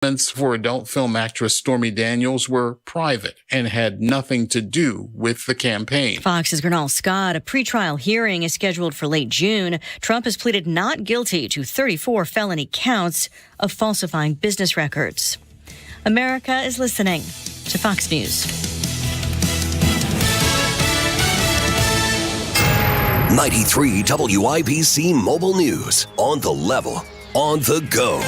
For adult film actress Stormy Daniels were private and had nothing to do with the campaign. Fox's Gernal Scott. A pretrial hearing is scheduled for late June. Trump has pleaded not guilty to 34 felony counts of falsifying business records. America is listening to Fox News. 93 WIBC Mobile News. On the level, on the go.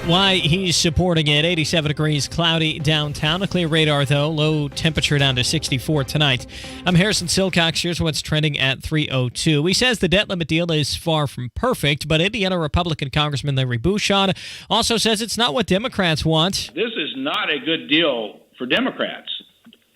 Why he's supporting it. 87 degrees, cloudy downtown. A clear radar, though. Low temperature down to 64 tonight. I'm Harrison Silcox. Here's what's trending at 3:02. He says the debt limit deal is far from perfect, but Indiana Republican Congressman Larry Bouchon also says it's not what Democrats want. This is not a good deal for Democrats.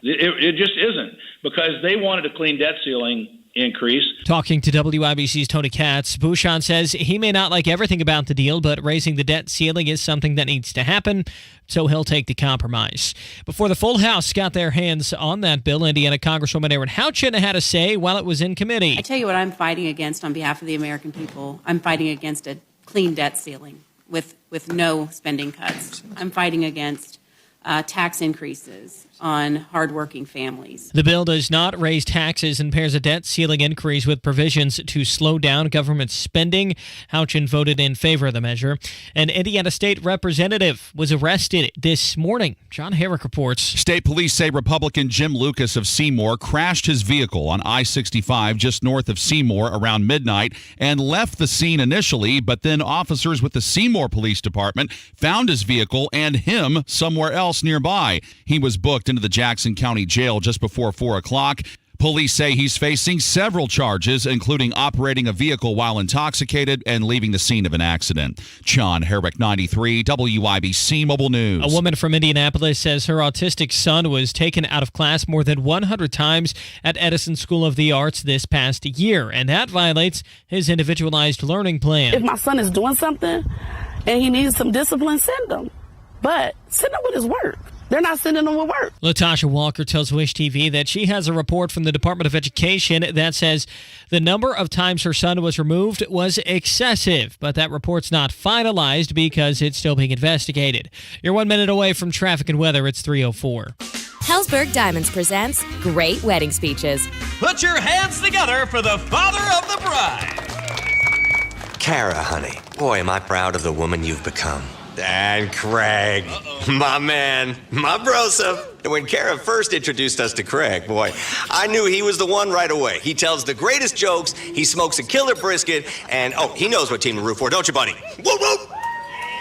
It just isn't, because they wanted a clean debt ceiling increase. Talking to WIBC's Tony Kennett, Bouchon says he may not like everything about the deal, but raising the debt ceiling is something that needs to happen, so he'll take the compromise. Before the full House got their hands on that bill, Indiana Congresswoman Erin Houchin had a say while it was in committee. I tell you what I'm fighting against on behalf of the American people. I'm fighting against a clean debt ceiling with no spending cuts. I'm fighting against tax increases on hardworking families. The bill does not raise taxes and pairs a debt ceiling increase with provisions to slow down government spending. Houchin voted in favor of the measure. An Indiana state representative was arrested this morning. John Herrick reports. State police say Republican Jim Lucas of Seymour crashed his vehicle on I-65 just north of Seymour around midnight and left the scene initially, but then officers with the Seymour Police Department found his vehicle and him somewhere else nearby. He was booked into the Jackson County Jail just before 4 o'clock. Police say he's facing several charges, including operating a vehicle while intoxicated and leaving the scene of an accident. John Herrick, 93, WIBC Mobile News. A woman from Indianapolis says her autistic son was taken out of class more than 100 times at Edison School of the Arts this past year, and that violates his individualized learning plan. If my son is doing something and he needs some discipline, send him. But send him with his work. They're not sending them with work. Latasha Walker tells Wish TV that she has a report from the Department of Education that says the number of times her son was removed was excessive, but that report's not finalized because it's still being investigated. You're 1 minute away from traffic and weather. It's 3:04. Helzberg Diamonds presents Great Wedding Speeches. Put your hands together for the father of the bride. Kara, honey. Boy, am I proud of the woman you've become. And Craig, my man, my brosa. When Kara first introduced us to Craig, boy, I knew he was the one right away. He tells the greatest jokes, he smokes a killer brisket, and he knows what team to root for, don't you, buddy? Whoop, whoop.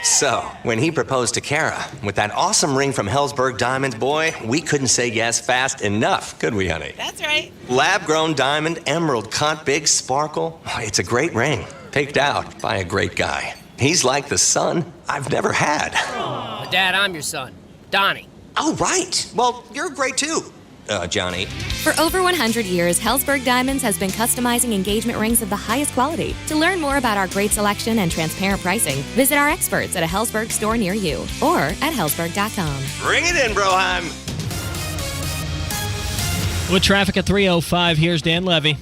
So, when he proposed to Kara, with that awesome ring from Helzberg Diamonds, boy, we couldn't say yes fast enough, could we, honey? That's right. Lab-grown diamond, emerald cut, big sparkle. It's a great ring, picked out by a great guy. He's like the son I've never had. But Dad, I'm your son, Donnie. Oh, right. Well, you're great too, Johnny. For over 100 years, Helzberg Diamonds has been customizing engagement rings of the highest quality. To learn more about our great selection and transparent pricing, visit our experts at a Helzberg store near you or at helzberg.com. Bring it in, Broheim. With traffic at 3:05, here's Dan Levy.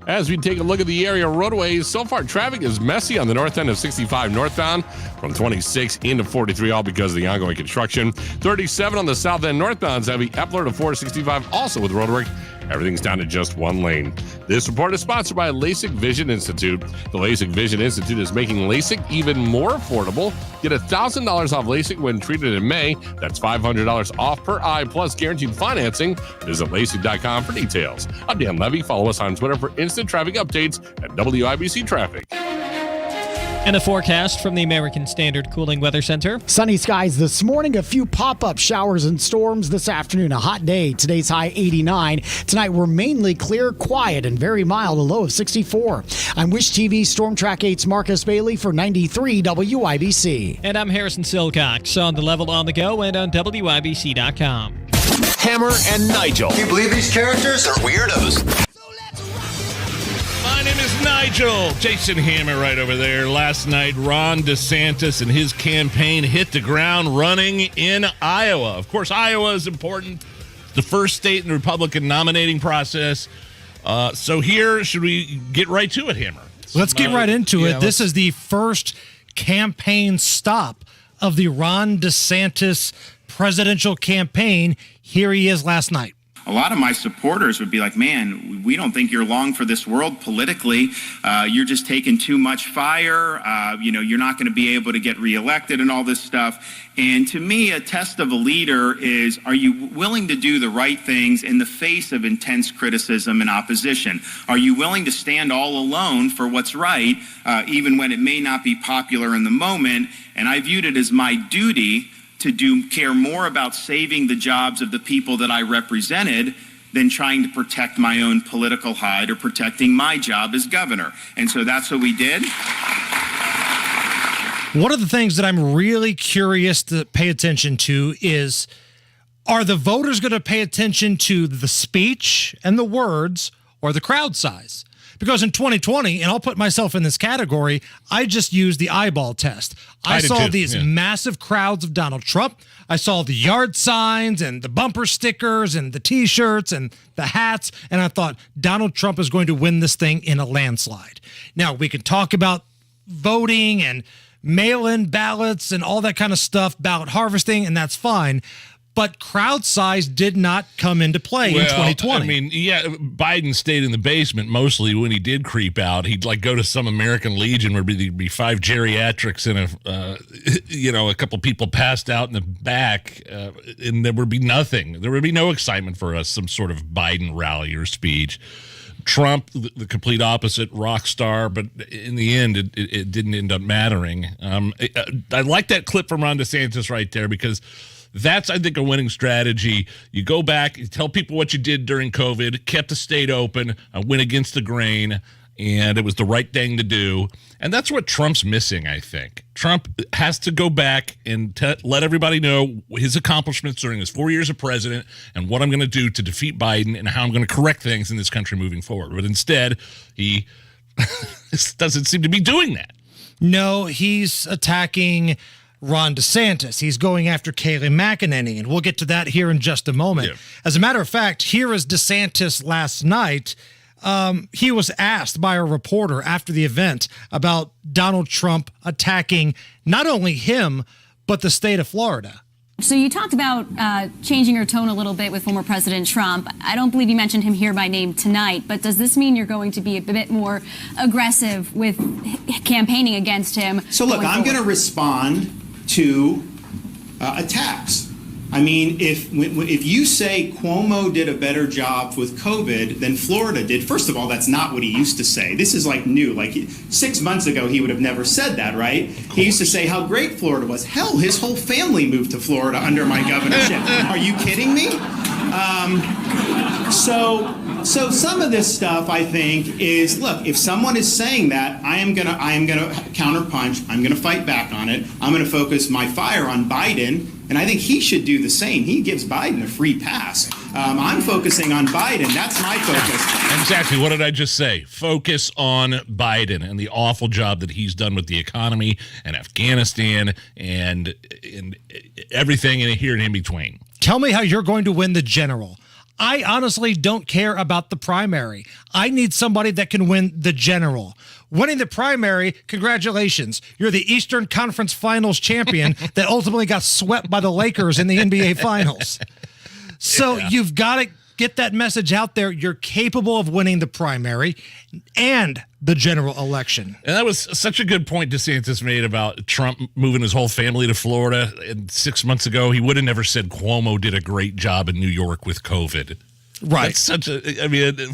As we take a look at the area roadways, so far traffic is messy on the north end of 65 northbound from 26 into 43, all because of the ongoing construction. 37 on the south end northbound is heavy. Epler to 465, also with roadwork. Everything's down to just one lane. This report is sponsored by LASIK Vision Institute. The LASIK Vision Institute is making LASIK even more affordable. Get $1,000 off LASIK when treated in May. That's $500 off per eye plus guaranteed financing. Visit LASIK.com for details. I'm Dan Levy. Follow us on Twitter for instant traffic updates at WIBC Traffic. And a forecast from the American Standard Cooling Weather Center. Sunny skies this morning, a few pop-up showers and storms this afternoon. A hot day. Today's high 89. Tonight we're mainly clear, quiet, and very mild, a low of 64. I'm Wish TV Storm Track 8's Marcus Bailey for 93 WIBC. And I'm Harrison Silcox on the level on the go and on WIBC.com. Hammer and Nigel. Can you believe these characters are weirdos? My name is Nigel. Jason Hammer right over there. Last night, Ron DeSantis and his campaign hit the ground running in Iowa. Of course, Iowa is important. The first state in the Republican nominating process. So here, should we get right to it, Hammer? Let's get right into it. This is the first campaign stop of the Ron DeSantis presidential campaign. Here he is last night. A lot of my supporters would be like, man, we don't think you're long for this world politically. You're just taking too much fire. You're not going to be able to get reelected and all this stuff. And to me, a test of a leader is, are you willing to do the right things in the face of intense criticism and opposition? Are you willing to stand all alone for what's right, even when it may not be popular in the moment? And I viewed it as my duty to care more about saving the jobs of the people that I represented than trying to protect my own political hide or protecting my job as governor. And so that's what we did. One of the things that I'm really curious to pay attention to is, are the voters going to pay attention to the speech and the words or the crowd size? Because in 2020, and I'll put myself in this category, I just used the eyeball test. I saw these massive crowds of Donald Trump. I saw the yard signs and the bumper stickers and the T-shirts and the hats, and I thought Donald Trump is going to win this thing in a landslide. Now, we can talk about voting and mail-in ballots and all that kind of stuff, ballot harvesting, and that's fine. But crowd size did not come into play in 2020. I mean, Biden stayed in the basement mostly when he did creep out. He'd go to some American Legion where there'd be 5 geriatrics and a couple people passed out in the back, and there would be nothing. There would be no excitement for some sort of Biden rally or speech. Trump, the complete opposite, rock star, but in the end, it didn't end up mattering. I like that clip from Ron DeSantis right there, because that's, I think, a winning strategy. You go back, you tell people what you did during COVID, kept the state open, went against the grain, and it was the right thing to do. And that's what Trump's missing, I think. Trump has to go back and let everybody know his accomplishments during his 4 years of president and what I'm going to do to defeat Biden and how I'm going to correct things in this country moving forward. But instead, he doesn't seem to be doing that. No, he's attacking Ron DeSantis. He's going after Kayleigh McEnany, and we'll get to that here in just a moment. Yeah. As a matter of fact, here is DeSantis last night. He was asked by a reporter after the event about Donald Trump attacking not only him, but the state of Florida. So you talked about changing your tone a little bit with former President Trump. I don't believe you mentioned him here by name tonight, but does this mean you're going to be a bit more aggressive with campaigning against him? So look, I'm going to respond to attacks. I mean, if you say Cuomo did a better job with COVID than Florida did, first of all, that's not what he used to say. This is new. 6 months ago, he would have never said that, right? He used to say how great Florida was. Hell, his whole family moved to Florida under my governorship. Are you kidding me? So some of this stuff, I think, is, look, if someone is saying that, I am gonna counterpunch. I'm gonna fight back on it. I'm gonna focus my fire on Biden, and I think he should do the same. He gives Biden a free pass. I'm focusing on Biden. That's my focus. Exactly. What did I just say? Focus on Biden and the awful job that he's done with the economy and Afghanistan and everything in here and in between. Tell me how you're going to win the general. I honestly don't care about the primary. I need somebody that can win the general. Winning the primary, congratulations. You're the Eastern Conference Finals champion that ultimately got swept by the Lakers in the NBA Finals. So you've got to get that message out there. You're capable of winning the primary and the general election. And that was such a good point DeSantis made about Trump moving his whole family to Florida. And 6 months ago, he would have never said Cuomo did a great job in New York with COVID. Right. That's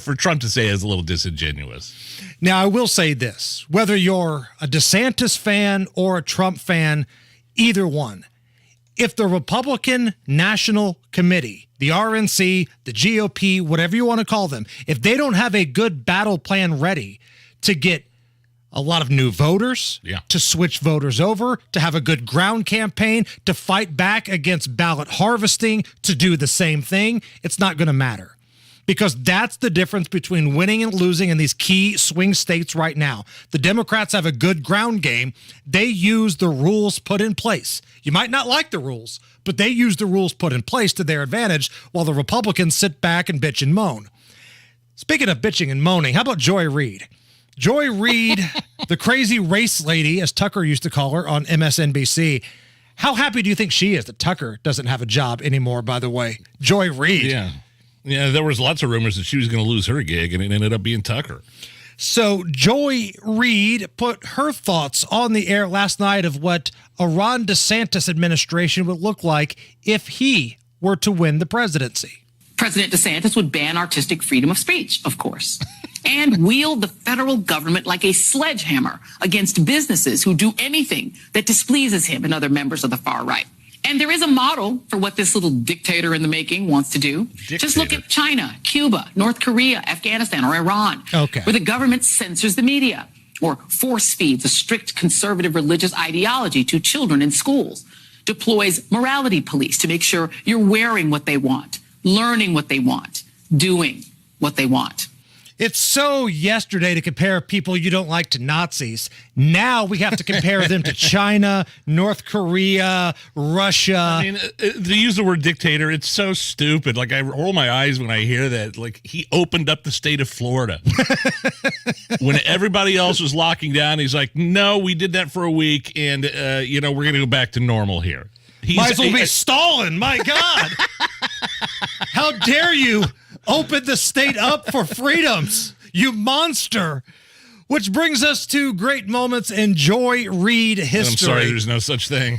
for Trump to say is a little disingenuous. Now, I will say this. Whether you're a DeSantis fan or a Trump fan, either one, if the Republican National Committee, the RNC, the GOP, whatever you want to call them, if they don't have a good battle plan ready to get a lot of new voters, to switch voters over, to have a good ground campaign, to fight back against ballot harvesting, to do the same thing, it's not going to matter. Because that's the difference between winning and losing in these key swing states right now. The Democrats have a good ground game. They use the rules put in place. You might not like the rules, but they use the rules put in place to their advantage, while the Republicans sit back and bitch and moan. Speaking of bitching and moaning, how about Joy Reid? Joy Reid, the crazy race lady, as Tucker used to call her on MSNBC, How happy do you think she is that Tucker doesn't have a job anymore, by the way? Joy Reid. Yeah. Yeah, there was lots of rumors that she was going to lose her gig, and it ended up being Tucker. So Joy Reid put her thoughts on the air last night of what a Ron DeSantis administration would look like if he were to win the presidency. President DeSantis would ban artistic freedom of speech, of course, and wield the federal government like a sledgehammer against businesses who do anything that displeases him and other members of the far right. And there is a model for what this little dictator in the making wants to do. Just look at China, Cuba, North Korea, Afghanistan, or Iran, where the government censors the media or force feeds a strict conservative religious ideology to children in schools, deploys morality police to make sure you're wearing what they want, learning what they want, doing what they want. It's so yesterday to compare people you don't like to Nazis. Now we have to compare them to China, North Korea, Russia. I mean, to use the word dictator, it's so stupid. Like, I roll my eyes when I hear that. Like, he opened up the state of Florida. When everybody else was locking down, he's like, no, we did that for a week, and, we're going to go back to normal here. Might as well be Stalin, my God. How dare you open the state up for freedoms, you monster. Which brings us to great moments in Joy Reid history. I'm sorry, there's no such thing.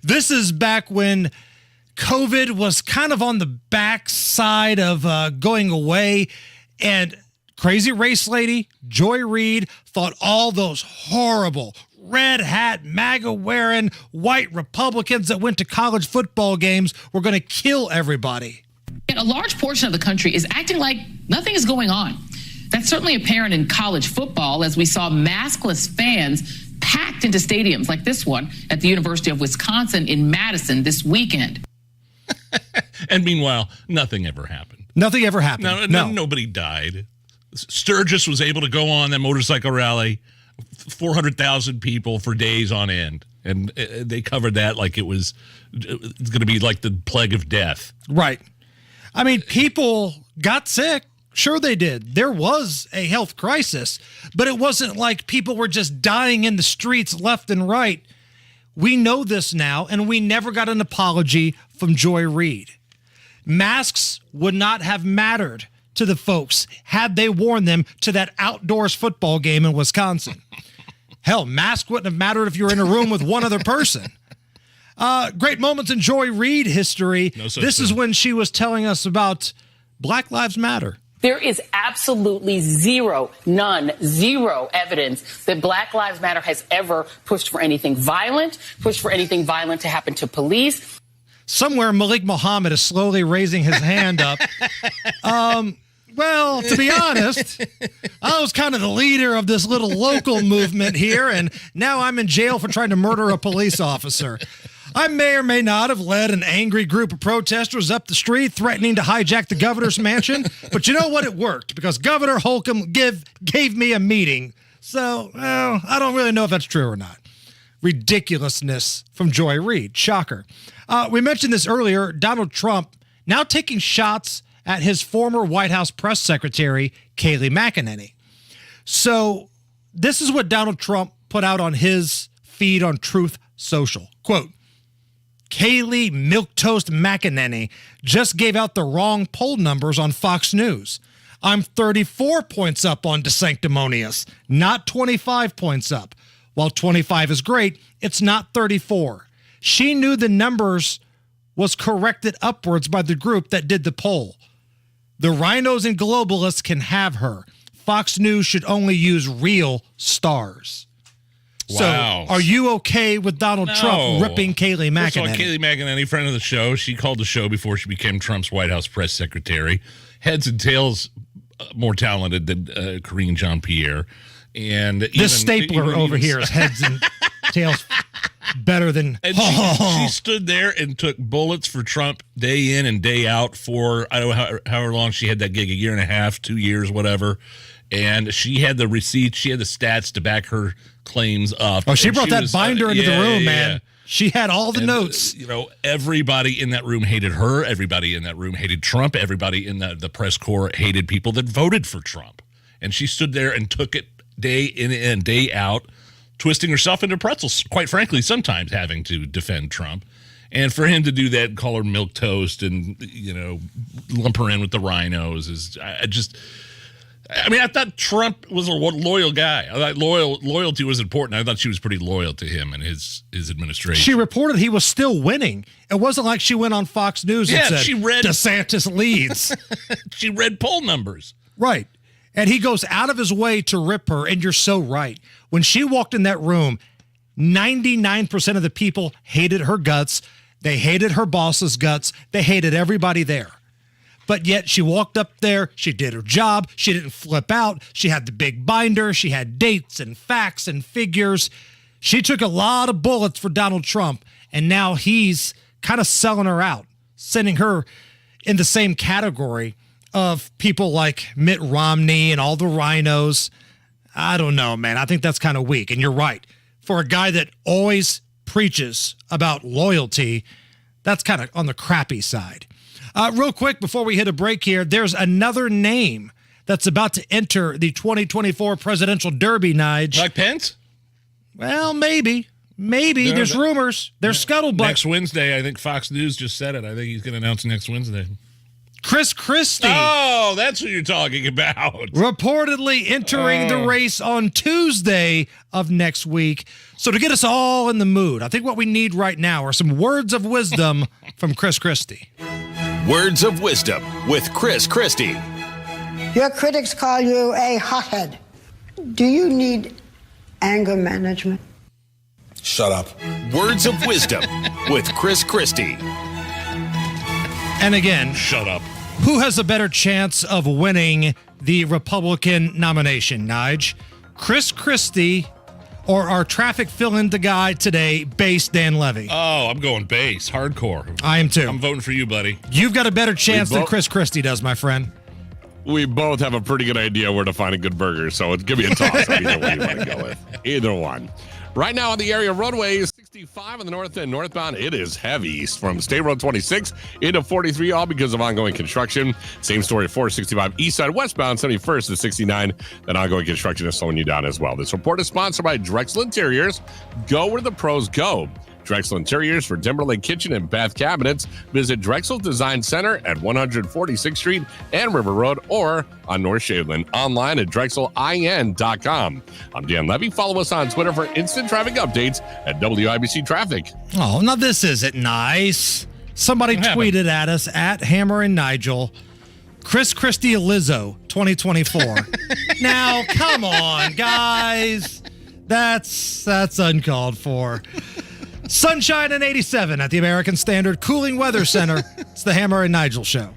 This is back when COVID was kind of on the backside of going away, and crazy race lady Joy Reid thought all those horrible red hat, MAGA wearing white Republicans that went to college football games were going to kill everybody. And a large portion of the country is acting like nothing is going on. That's certainly apparent in college football, as we saw maskless fans packed into stadiums like this one at the University of Wisconsin in Madison this weekend. And meanwhile, nothing ever happened. Nothing ever happened. No. Nobody died. Sturgis was able to go on that motorcycle rally, 400,000 people for days on end. And they covered that like it's going to be like the plague of death. Right. I mean, people got sick. Sure they did. There was a health crisis, but it wasn't like people were just dying in the streets left and right. We know this now, and we never got an apology from Joy Reid. Masks would not have mattered to the folks had they worn them to that outdoors football game in Wisconsin. Hell, mask wouldn't have mattered if you were in a room with one other person. Great moments in Joy Reid history. This is when she was telling us about Black Lives Matter. There is absolutely zero evidence that Black Lives Matter has ever pushed for anything violent to happen to police. Somewhere Malik Muhammad is slowly raising his hand up. Well, to be honest, I was kind of the leader of this little local movement here, and now I'm in jail for trying to murder a police officer. I may or may not have led an angry group of protesters up the street threatening to hijack the governor's mansion, but you know what? It worked because Governor Holcomb gave me a meeting. So, I don't really know if that's true or not. Ridiculousness from Joy Reid. Shocker. We mentioned this earlier. Donald Trump now taking shots at his former White House press secretary, Kayleigh McEnany. So this is what Donald Trump put out on his feed on Truth Social. Quote, Kayleigh Milquetoast McEnany just gave out the wrong poll numbers on Fox News. I'm 34 points up on DeSanctimonious, not 25 points up. While 25 is great, it's not 34. She knew the numbers was corrected upwards by the group that did the poll. The rhinos and globalists can have her. Fox News should only use real stars. Wow. So, are you okay with Donald Trump ripping Kayleigh McEnany? First of all, Kayleigh McEnany, friend of the show, she called the show before she became Trump's White House press secretary. Heads and tails more talented than Karine Jean-Pierre. And this stapler over here is heads and tails better than... And she stood there and took bullets for Trump day in and day out for, I don't know, however long she had that gig, a year and a half, 2 years, whatever. And she had the receipts, she had the stats to back her claims up. Oh, she brought that binder into the room, man. Yeah. She had all the notes. Everybody in that room hated her. Everybody in that room hated Trump. Everybody in the press corps hated people that voted for Trump. And she stood there and took it day in and day out, twisting herself into pretzels, quite frankly, sometimes having to defend Trump. And for him to do that and call her milk toast and, lump her in with the rhinos is I thought Trump was a loyal guy. I thought loyalty was important. I thought she was pretty loyal to him and his administration. She reported he was still winning. It wasn't like she went on Fox News and said, she read DeSantis leads. She read poll numbers. Right. And he goes out of his way to rip her, and you're so right. When she walked in that room, 99% of the people hated her guts. They hated her boss's guts. They hated everybody there. But yet she walked up there. She did her job. She didn't flip out. She had the big binder. She had dates and facts and figures. She took a lot of bullets for Donald Trump, and now he's kind of selling her out, sending her in the same category of people like Mitt Romney and all the rhinos. I don't know, man. I think that's kind of weak. And you're right. For a guy that always preaches about loyalty, that's kind of on the crappy side. Real quick, before we hit a break here, there's another name that's about to enter the 2024 presidential derby, Nige. Like Pence? Well, maybe. There's rumors. There's scuttlebutt. Next Wednesday, I think Fox News just said it. I think he's going to announce next Wednesday. Chris Christie. Oh, that's what you're talking about. Reportedly entering the race on Tuesday of next week. So to get us all in the mood, I think what we need right now are some words of wisdom from Chris Christie. Words of wisdom with Chris Christie. Your critics call you a hothead. Do you need anger management? Shut up. Words of wisdom with Chris Christie. And again, shut up. Who has a better chance of winning the Republican nomination, Nige? Chris Christie or our traffic fill-in guy today, Bass Dan Levy? Oh, I'm going Bass, hardcore. I am too. I'm voting for you, buddy. You've got a better chance than Chris Christie does, my friend. We both have a pretty good idea where to find a good burger, so give me a toss on either one you want to go with. Either one. Right now on the area roadways, 65 on the north end northbound. It is heavy from State Road 26 into 43, all because of ongoing construction. Same story, 465 east side westbound, 71st to 69. That ongoing construction is slowing you down as well. This report is sponsored by Drexel Interiors. Go where the pros go. Drexel Interiors for Timberlake Kitchen and Bath Cabinets. Visit Drexel Design Center at 146th Street and River Road or on North Shaveland. Online at drexelin.com. I'm Dan Levy. Follow us on Twitter for instant traffic updates at WIBC Traffic. Oh, now this isn't nice. Somebody tweeted at us at Hammer and Nigel. Chris Christie Lizzo 2024. Now, come on, guys. That's uncalled for. Sunshine and 87 at the American Standard Cooling Weather Center. It's the Hammer and Nigel Show.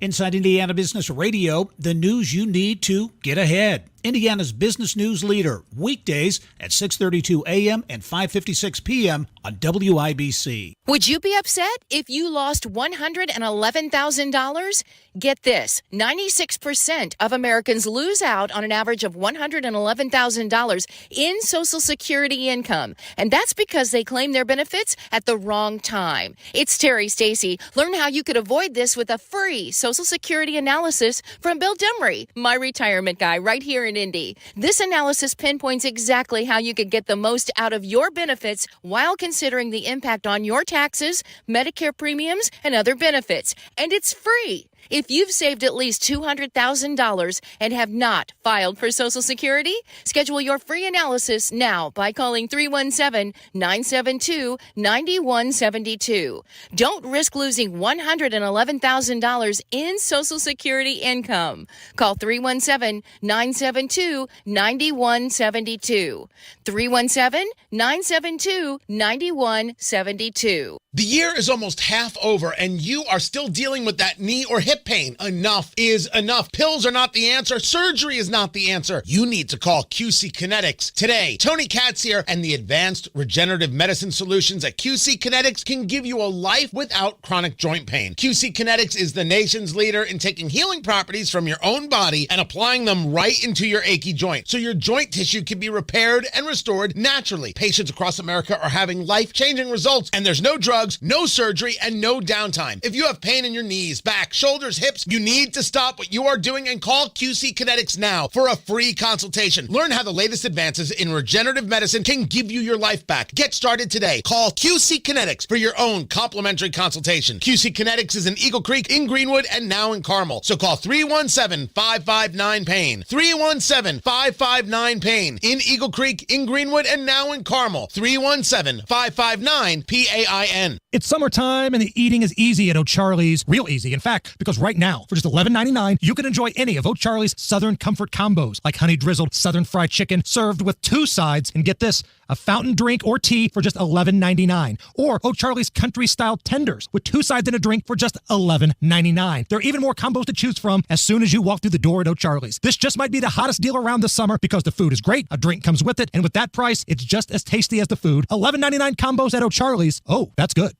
Inside Indiana Business Radio, the news you need to get ahead. Indiana's business news leader, weekdays at 6:32 a.m. and 5:56 p.m. on WIBC. Would you be upset if you lost $111,000? Get this, 96% of Americans lose out on an average of $111,000 in Social Security income. And that's because they claim their benefits at the wrong time. It's Terry Stacy. Learn how you could avoid this with a free Social Security analysis from Bill Demery, my retirement guy right here in Indy. This analysis pinpoints exactly how you could get the most out of your benefits while considering the impact on your taxes, Medicare premiums, and other benefits. And it's free. If you've saved at least $200,000 and have not filed for Social Security, schedule your free analysis now by calling 317-972-9172. Don't risk losing $111,000 in Social Security income. Call 317-972-9172. 317-972-9172. The year is almost half over, and you are still dealing with that knee or hip pain. Enough is enough. Pills are not the answer. Surgery is not the answer. You need to call QC Kinetics today. Tony Katz here, and the advanced regenerative medicine solutions at QC Kinetics can give you a life without chronic joint pain. QC Kinetics is the nation's leader in taking healing properties from your own body and applying them right into your achy joint, so your joint tissue can be repaired and restored naturally. Patients across America are having life-changing results, and there's no drug drugs, no surgery, and no downtime. If you have pain in your knees, back, shoulders, hips, you need to stop what you are doing and call QC Kinetics now for a free consultation. Learn how the latest advances in regenerative medicine can give you your life back. Get started today. Call QC Kinetics for your own complimentary consultation. QC Kinetics is in Eagle Creek, in Greenwood, and now in Carmel. So call 317-559-PAIN. 317-559-PAIN. In Eagle Creek, in Greenwood, and now in Carmel. 317-559-PAIN. It's summertime and the eating is easy at O'Charlie's. Real easy, in fact, because right now, for just $11.99, you can enjoy any of O'Charlie's Southern Comfort combos, like honey drizzled Southern fried chicken served with 2 sides, and get this, a fountain drink or tea for just $11.99. Or O'Charlie's country-style tenders with 2 sides and a drink for just $11.99. There are even more combos to choose from as soon as you walk through the door at O'Charlie's. This just might be the hottest deal around this summer because the food is great, a drink comes with it, and with that price, it's just as tasty as the food. $11.99 combos at O'Charlie's. Oh, that's good.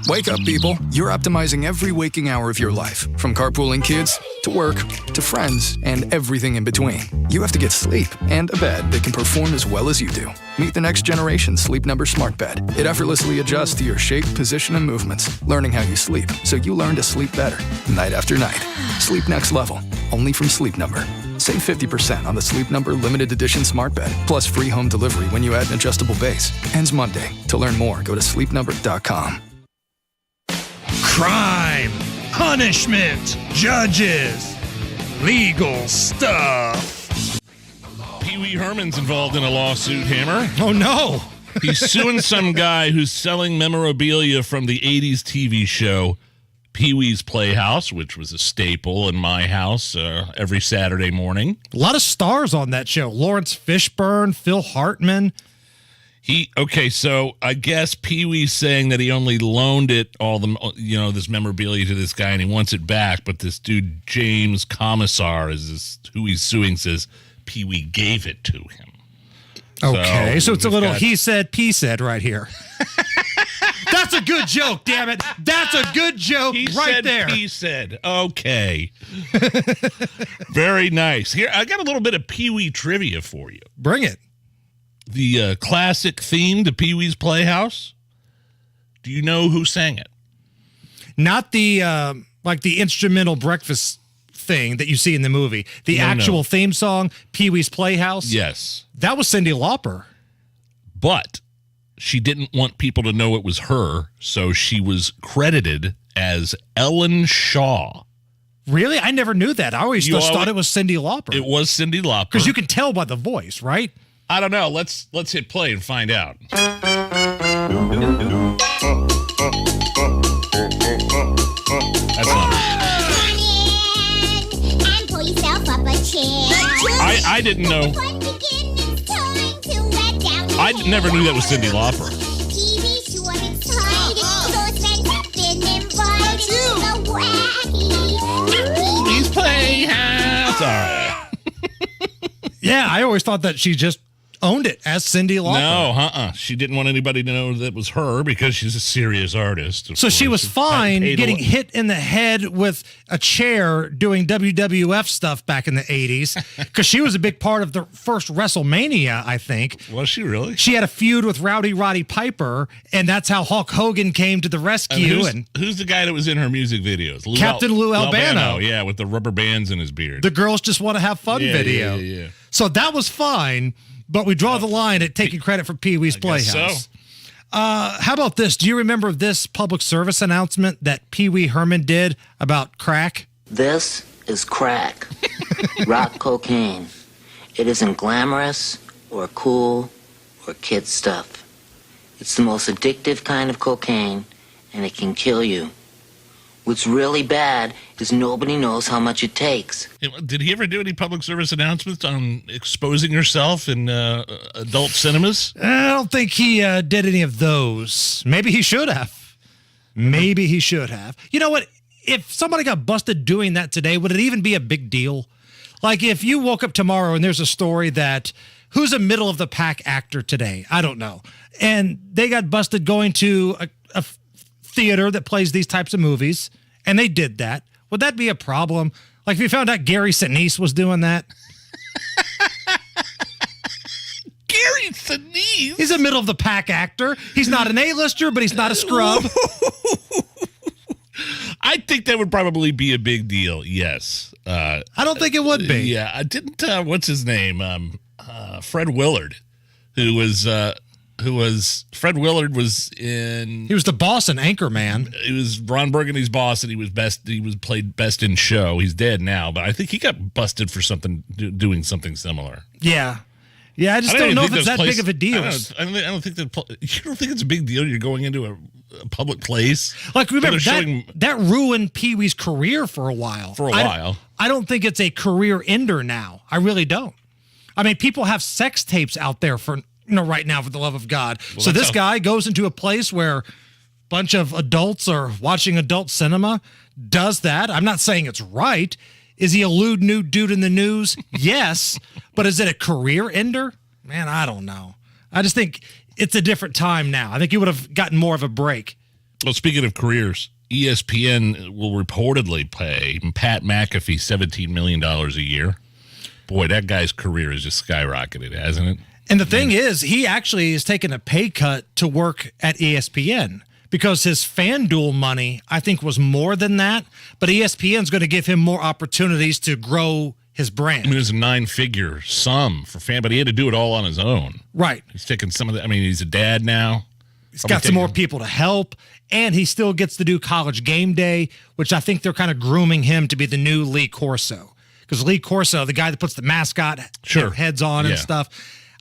Wake up, people. You're optimizing every waking hour of your life, from carpooling kids to work to friends and everything in between. You have to get sleep and a bed that can perform as well as you do. Meet the next generation Sleep Number Smart Bed. It effortlessly adjusts to your shape, position, and movements, learning how you sleep so you learn to sleep better night after night. Sleep next level, only from Sleep Number. Save 50% on the Sleep Number Limited Edition Smart Bed, plus free home delivery when you add an adjustable base. Ends Monday. To learn more, go to sleepnumber.com. Crime, punishment, judges, legal stuff. Pee Wee Herman's involved in a lawsuit, Hammer. Oh, no. He's suing some guy who's selling memorabilia from the 80s TV show Pee Wee's Playhouse, which was a staple in my house every Saturday morning. A lot of stars on that show. Lawrence Fishburne, Phil Hartman. So I guess Pee Wee's saying that he only loaned it, this memorabilia to this guy, and he wants it back. But this dude, James Commissar, who he's suing, says Pee Wee gave it to him. Okay, so it's a little he said, P said right here. That's a good joke, damn it. That's a good joke there. He said, okay. Very nice. Here, I got a little bit of Pee Wee trivia for you. Bring it. The classic theme to Pee Wee's Playhouse. Do you know who sang it? Not the the instrumental breakfast thing that you see in the movie. The actual theme song, Pee Wee's Playhouse. Yes. That was Cyndi Lauper. But she didn't want people to know it was her, so she was credited as Ellen Shaw. Really? I never knew that. I always just thought it was Cyndi Lauper. It was Cyndi Lauper. Because you can tell by the voice, right? I don't know. Let's hit play and find out. That's not and pull yourself up a chair. I didn't know. I never knew that was Cyndi Lauper. Please Playhouse. All right. Yeah, I always thought that she just owned it as Cyndi Lauper. No, She didn't want anybody to know that was her because she's a serious artist. So she was fine getting hit in the head with a chair doing WWF stuff back in the 80s because she was a big part of the first WrestleMania, I think. Was she really? She had a feud with Rowdy Roddy Piper, and that's how Hulk Hogan came to the rescue. And who's the guy that was in her music videos? Captain Lou Albano. Yeah, with the rubber bands in his beard. The Girls Just Want to Have Fun video. Yeah. So that was fine. But we draw the line at taking credit for Pee Wee's Playhouse. So. How about this? Do you remember this public service announcement that Pee Wee Herman did about crack? This is crack. Rock cocaine. It isn't glamorous or cool or kid stuff. It's the most addictive kind of cocaine, and it can kill you. What's really bad is nobody knows how much it takes. Did he ever do any public service announcements on exposing yourself in adult cinemas? I don't think he did any of those. Maybe he should have. Maybe he should have. You know what? If somebody got busted doing that today, would it even be a big deal? Like if you woke up tomorrow and there's a story that who's a middle of the pack actor today? I don't know. And they got busted going to a theater that plays these types of movies, and they did that. Would that be a problem? Like if you found out Gary Sinise was doing that? Gary He's a middle of the pack actor. He's not an A-lister, but he's not a scrub. I think that would probably be a big deal. Yes. I don't think it would be. Yeah. I didn't. What's his name? Fred Willard, who was Fred Willard was in. He was the boss in Anchorman. He was Ron Burgundy's boss, and he was best. He was played best in show. He's dead now, but I think he got busted for doing something similar. Yeah. Yeah, I just don't know if it's that big of a deal. I don't think that. You don't think it's a big deal? You're going into a public place. Like, remember that ruined Pee Wee's career for a while. I don't think it's a career ender now. I really don't. I mean, people have sex tapes out there for right now, for the love of God. Well, so this guy goes into a place where a bunch of adults are watching adult cinema, does that. I'm not saying it's right. Is he a lewd nude dude in the news? Yes. But is it a career ender? Man, I don't know. I just think it's a different time now. I think he would have gotten more of a break. Well, speaking of careers, ESPN will reportedly pay Pat McAfee $17 million a year. Boy, that guy's career has just skyrocketed, hasn't it? And the thing is, he actually has taken a pay cut to work at ESPN because his FanDuel money, I think, was more than that. But ESPN's going to give him more opportunities to grow his brand. I mean, it was a 9-figure sum for but he had to do it all on his own. Right. He's taking some of the, he's a dad now. He's got some more people to help, and he still gets to do College Game Day, which I think they're kind of grooming him to be the new Lee Corso. Because Lee Corso, the guy that puts the mascot heads on and stuff,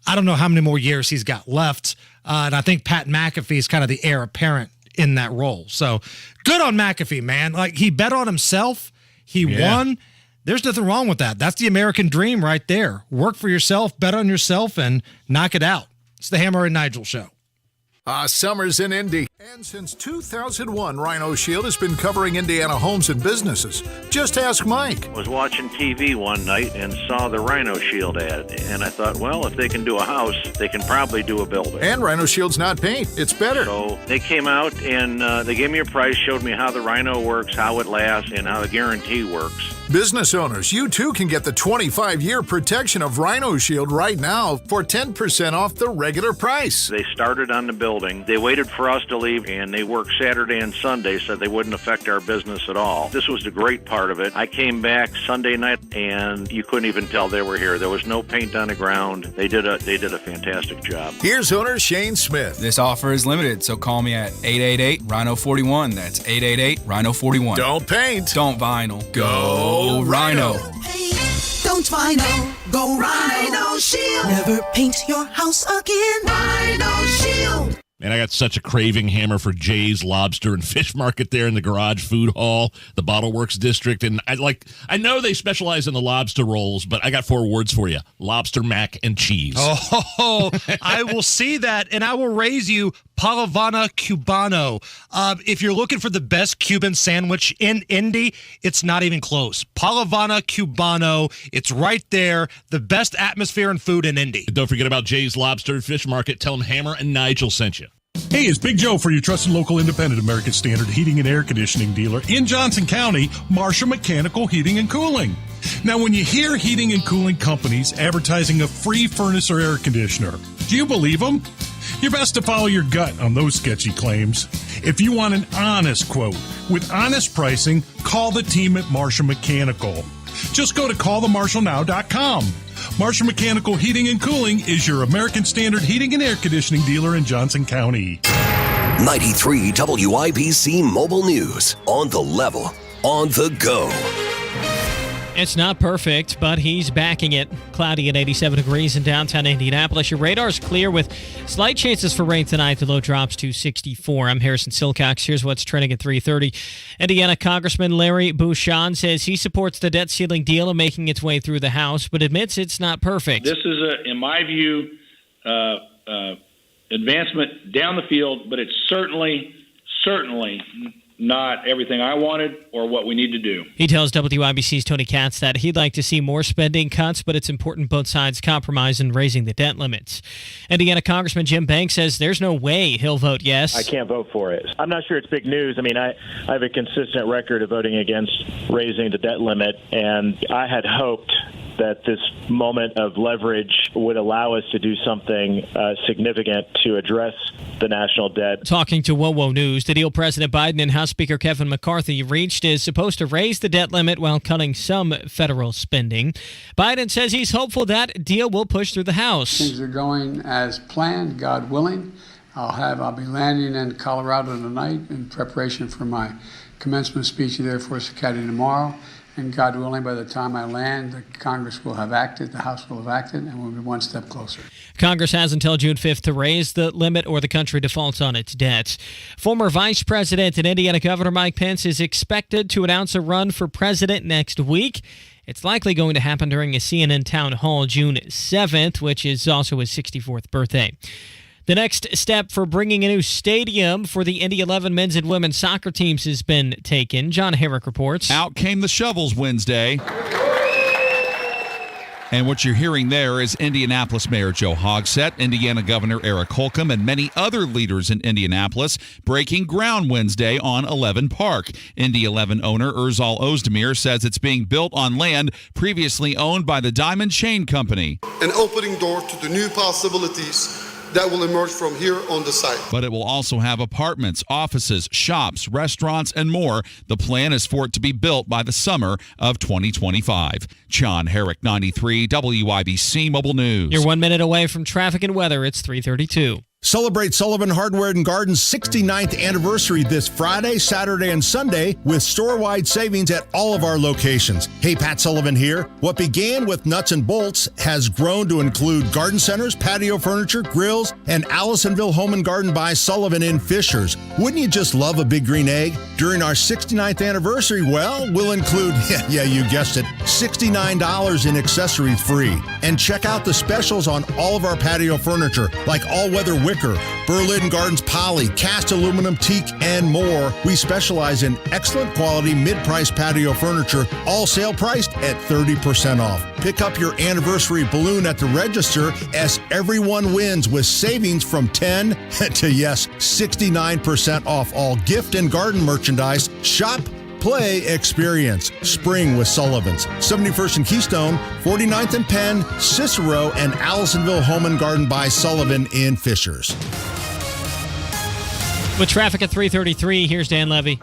I don't know how many more years he's got left. And I think Pat McAfee is kind of the heir apparent in that role. So good on McAfee, man. Like, he bet on himself. He won. There's nothing wrong with that. That's the American dream right there. Work for yourself, bet on yourself, and knock it out. It's the Hammer and Nigel Show. Summer's in Indy. And since 2001, Rhino Shield has been covering Indiana homes and businesses. Just ask Mike. I was watching TV one night and saw the Rhino Shield ad. And I thought, well, if they can do a house, they can probably do a building. And Rhino Shield's not paint. It's better. So they came out and they gave me a price, showed me how the Rhino works, how it lasts, and how the guarantee works. Business owners, you too can get the 25-year protection of Rhino Shield right now for 10% off the regular price. They started on the building. They waited for us to leave, and they worked Saturday and Sunday so they wouldn't affect our business at all. This was the great part of it. I came back Sunday night, and you couldn't even tell they were here. There was no paint on the ground. They did a fantastic job. Here's owner Shane Smith. This offer is limited, so call me at 888-RHINO-41. That's 888-RHINO-41. Don't paint. Don't vinyl. Go Rhino. Don't vinyl. Go Rhino Shield. Never paint your house again. Rhino Shield. Man, I got such a craving, Hammer, for Jay's Lobster and Fish Market there in the Garage Food Hall, the Bottle Works District. And I know they specialize in the lobster rolls, but I got 4 words for you. Lobster, mac, and cheese. Oh, I will see that, and I will raise you Palavana Cubano. If you're looking for the best Cuban sandwich in Indy, it's not even close. Palavana Cubano, it's right there. The best atmosphere and food in Indy. And don't forget about Jay's Lobster and Fish Market. Tell them Hammer and Nigel sent you. Hey, it's Big Joe for your trusted local independent American Standard heating and air conditioning dealer in Johnson County, Marshall Mechanical Heating and Cooling. Now, when you hear heating and cooling companies advertising a free furnace or air conditioner, do you believe them? You're best to follow your gut on those sketchy claims. If you want an honest quote with honest pricing, call the team at Marshall Mechanical. Just go to callthemarshallnow.com. Marshall Mechanical Heating and Cooling is your American Standard heating and air conditioning dealer in Johnson County. 93 WIBC Mobile News. On the level, on the go. It's not perfect, but he's backing it. Cloudy at 87 degrees in downtown Indianapolis. Your radar's clear with slight chances for rain tonight. The low drops to 64. I'm Harrison Silcox. Here's what's trending at 3:30. Indiana Congressman Larry Bouchon says he supports the debt ceiling deal and making its way through the House, but admits it's not perfect. This is, in my view, advancement down the field, but it's certainly not everything I wanted or what we need to do. He tells WIBC's Tony Kennett that he'd like to see more spending cuts, but it's important both sides compromise in raising the debt limits. Indiana Congressman Jim Banks says there's no way he'll vote yes. I can't vote for it. I'm not sure it's big news. I mean, I have a consistent record of voting against raising the debt limit, and I had hoped that this moment of leverage would allow us to do something significant to address the national debt. Talking to WoWo News, the deal President Biden and House Speaker Kevin McCarthy reached is supposed to raise the debt limit while cutting some federal spending. Biden says he's hopeful that deal will push through the House. Things are going as planned, God willing. I'll be landing in Colorado tonight in preparation for my commencement speech at Air Force Academy tomorrow. And God willing, by the time I land, the Congress will have acted, the House will have acted, and we'll be one step closer. Congress has until June 5th to raise the limit or the country defaults on its debt. Former Vice President and Indiana Governor Mike Pence is expected to announce a run for president next week. It's likely going to happen during a CNN town hall June 7th, which is also his 64th birthday. The next step for bringing a new stadium for the Indy 11 men's and women's soccer teams has been taken. John Herrick reports. Out came the shovels Wednesday. And what you're hearing there is Indianapolis Mayor Joe Hogsett, Indiana Governor Eric Holcomb, and many other leaders in Indianapolis breaking ground Wednesday on 11 Park. Indy 11 owner Erzal Ozdemir says it's being built on land previously owned by the Diamond Chain Company. An opening door to the new possibilities that will emerge from here on the site. But it will also have apartments, offices, shops, restaurants, and more. The plan is for it to be built by the summer of 2025. John Herrick, 93 WIBC Mobile News. You're 1 minute away from traffic and weather. It's 3:32. Celebrate Sullivan Hardware and Garden's 69th anniversary this Friday, Saturday, and Sunday with store-wide savings at all of our locations. Hey, Pat Sullivan here. What began with nuts and bolts has grown to include garden centers, patio furniture, grills, and Allisonville Home and Garden by Sullivan in Fishers. Wouldn't you just love a big green egg? During our 69th anniversary, well, we'll include, yeah, you guessed it, $69 in accessories free. And check out the specials on all of our patio furniture, like all-weather wicker, Berlin Gardens poly, cast aluminum teak, and more. We specialize in excellent quality mid-price patio furniture, all sale priced at 30% off. Pick up your anniversary balloon at the register as everyone wins with savings from 10 to, yes, 69% off all gift and garden merchandise. Shop, play, experience. Spring with Sullivan's. 71st and Keystone, 49th and Penn, Cicero, and Allisonville Home and Garden by Sullivan in Fishers. With traffic at 3:33, here's Dan Levy.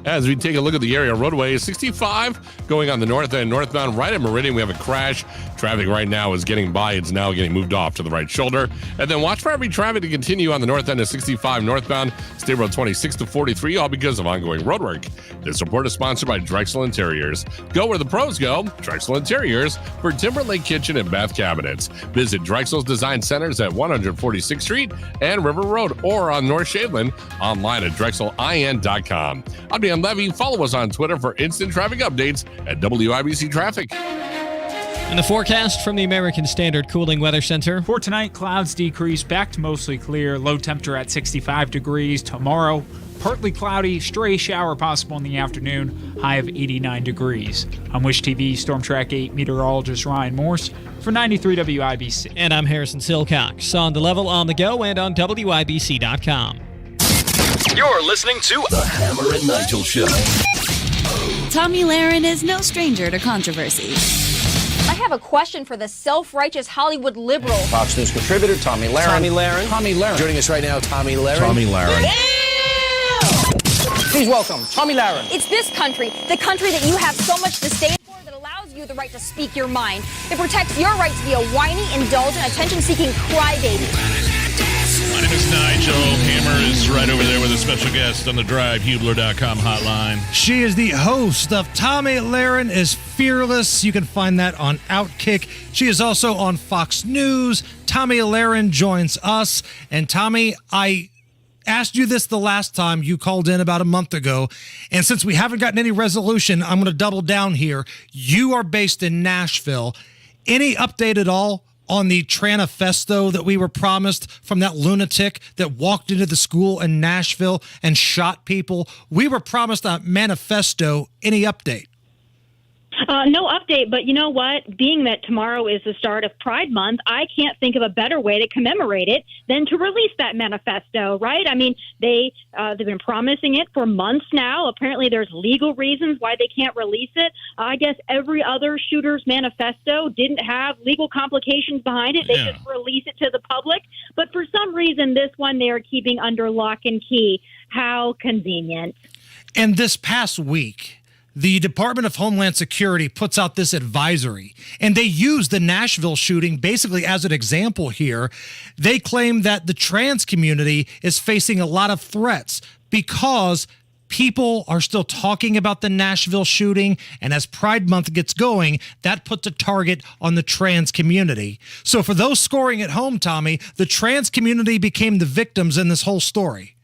As we take a look at the area roadway, 65 going on the north end, northbound right at Meridian. We have a crash. Traffic right now is getting by. It's now getting moved off to the right shoulder. And then watch for heavy traffic to continue on the north end of 65 northbound, State Road 26 to 43, all because of ongoing road work. This report is sponsored by Drexel Interiors. Go where the pros go. Drexel Interiors for Timberlake Kitchen and Bath Cabinets. Visit Drexel's Design Centers at 146th Street and River Road or on North Shaveland, online at drexelin.com. I'm Dan Levy. Follow us on Twitter for instant traffic updates at WIBC Traffic. And the forecast from the American Standard Cooling Weather Center. For tonight, clouds decrease back to mostly clear. Low temperature at 65 degrees. Tomorrow, partly cloudy, stray shower possible in the afternoon. High of 89 degrees. I'm Wish TV Storm Track 8 meteorologist Ryan Morse for 93 WIBC. And I'm Harrison Silcox. On the level, on the go, and on WIBC.com. You're listening to The Hammer and Nigel Show. Tomi Lahren is no stranger to controversy. I have a question for the self-righteous Hollywood liberal. Fox News contributor Tomi Lahren. Tomi Lahren. Tomi Lahren. Joining us right now, Tomi Lahren. Tomi Lahren. Please welcome Tomi Lahren. It's this country, the country that you have so much disdain for, that allows you the right to speak your mind. It protects your right to be a whiny, indulgent, attention-seeking crybaby. My name is Nigel. Hammer is right over there with a special guest on the DriveHubler.com hotline. She is the host of Tomi Lahren is Fearless. You can find that on Outkick. She is also on Fox News. Tomi Lahren joins us. And Tomi, I asked you this the last time you called in about a month ago. And since we haven't gotten any resolution, I'm going to double down here. You are based in Nashville. Any update at all on the Tranifesto that we were promised from that lunatic that walked into the school in Nashville and shot people? We were promised a manifesto. Any update? No update, but you know what? Being that tomorrow is the start of Pride Month, I can't think of a better way to commemorate it than to release that manifesto, right? I mean, they've been promising it for months now. Apparently, there's legal reasons why they can't release it. I guess every other shooter's manifesto didn't have legal complications behind it. They just release it to the public. But for some reason, this one they are keeping under lock and key. How convenient. And this past week, the Department of Homeland Security puts out this advisory, and they use the Nashville shooting basically as an example here. They claim that the trans community is facing a lot of threats because people are still talking about the Nashville shooting, and as Pride Month gets going, that puts a target on the trans community. So for those scoring at home, Tommy, the trans community became the victims in this whole story.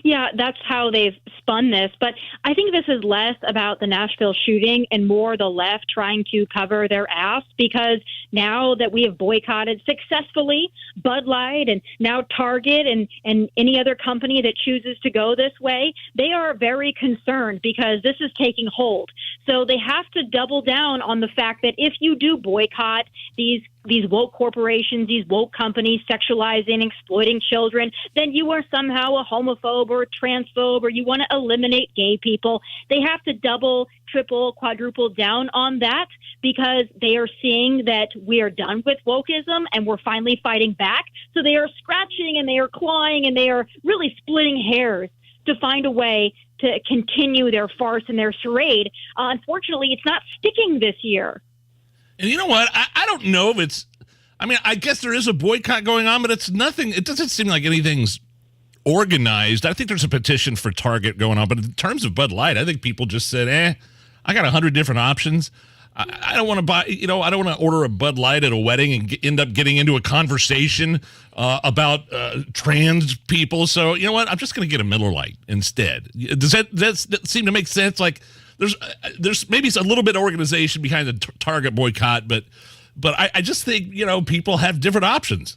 Yeah, that's how they've spun this. But I think this is less about the Nashville shooting and more the left trying to cover their ass, because now that we have boycotted successfully Bud Light and now Target and any other company that chooses to go this way, they are very concerned because this is taking hold. So they have to double down on the fact that if you do boycott these woke corporations, these woke companies sexualizing, exploiting children, then you are somehow a homophobe or a transphobe, or you want to eliminate gay people. They have to double, triple, quadruple down on that because they are seeing that we are done with wokeism and we're finally fighting back. So they are scratching and they are clawing and they are really splitting hairs to find a way to continue their farce and their charade. Unfortunately, it's not sticking this year. And you know what? I don't know if it's, I mean, I guess there is a boycott going on, but it's nothing. It doesn't seem like anything's organized. I think there's a petition for Target going on, but in terms of Bud Light, I think people just said, I got 100 different options. I don't want to buy, I don't want to order a Bud Light at a wedding and end up getting into a conversation about trans people. So, you know what? I'm just going to get a Miller Lite instead. Does that seem to make sense? Like, there's maybe a little bit of organization behind the Target boycott, but I just think, people have different options.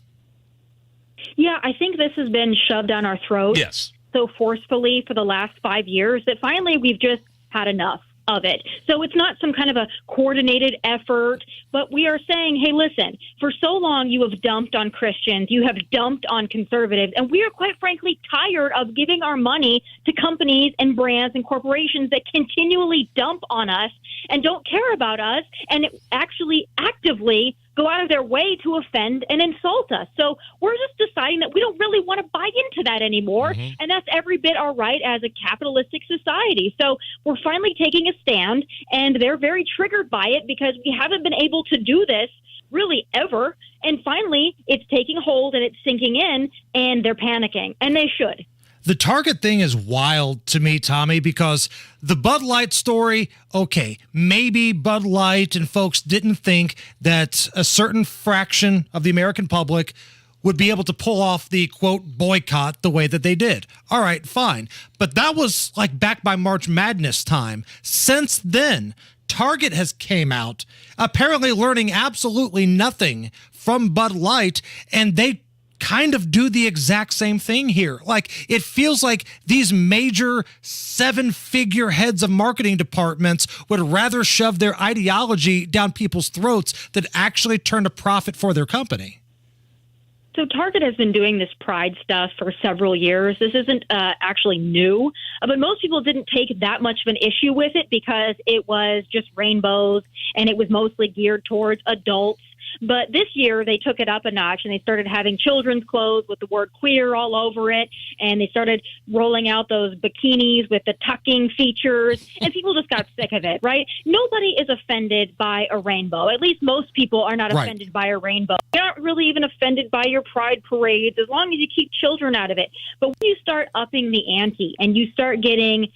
Yeah, I think this has been shoved down our throats so forcefully for the last 5 years that finally we've just had enough of it. So it's not some kind of a coordinated effort, but we are saying, hey, listen, for so long you have dumped on Christians, you have dumped on conservatives, and we are quite frankly tired of giving our money to companies and brands and corporations that continually dump on us and don't care about us and actually actively go out of their way to offend and insult us. So we're just deciding that we don't really want to buy into that anymore. Mm-hmm. And that's every bit our right as a capitalistic society. So we're finally taking a stand, and they're very triggered by it because we haven't been able to do this really ever. And finally, it's taking hold and it's sinking in, and they're panicking, and they should. The Target thing is wild to me, Tommy, because the Bud Light story, okay, maybe Bud Light and folks didn't think that a certain fraction of the American public would be able to pull off the, quote, boycott the way that they did. All right, fine. But that was like back by March Madness time. Since then, Target has came out apparently learning absolutely nothing from Bud Light, and they kind of do the exact same thing here. Like, it feels like these major 7-figure heads of marketing departments would rather shove their ideology down people's throats than actually turn a profit for their company. So Target has been doing this pride stuff for several years. This isn't actually new, but most people didn't take that much of an issue with it because it was just rainbows and it was mostly geared towards adults. But this year, they took it up a notch, and they started having children's clothes with the word queer all over it, and they started rolling out those bikinis with the tucking features, and people just got sick of it, right? Nobody is offended by a rainbow. At least most people are not offended by a rainbow. They're not really even offended by your pride parades, as long as you keep children out of it. But when you start upping the ante, and you start getting,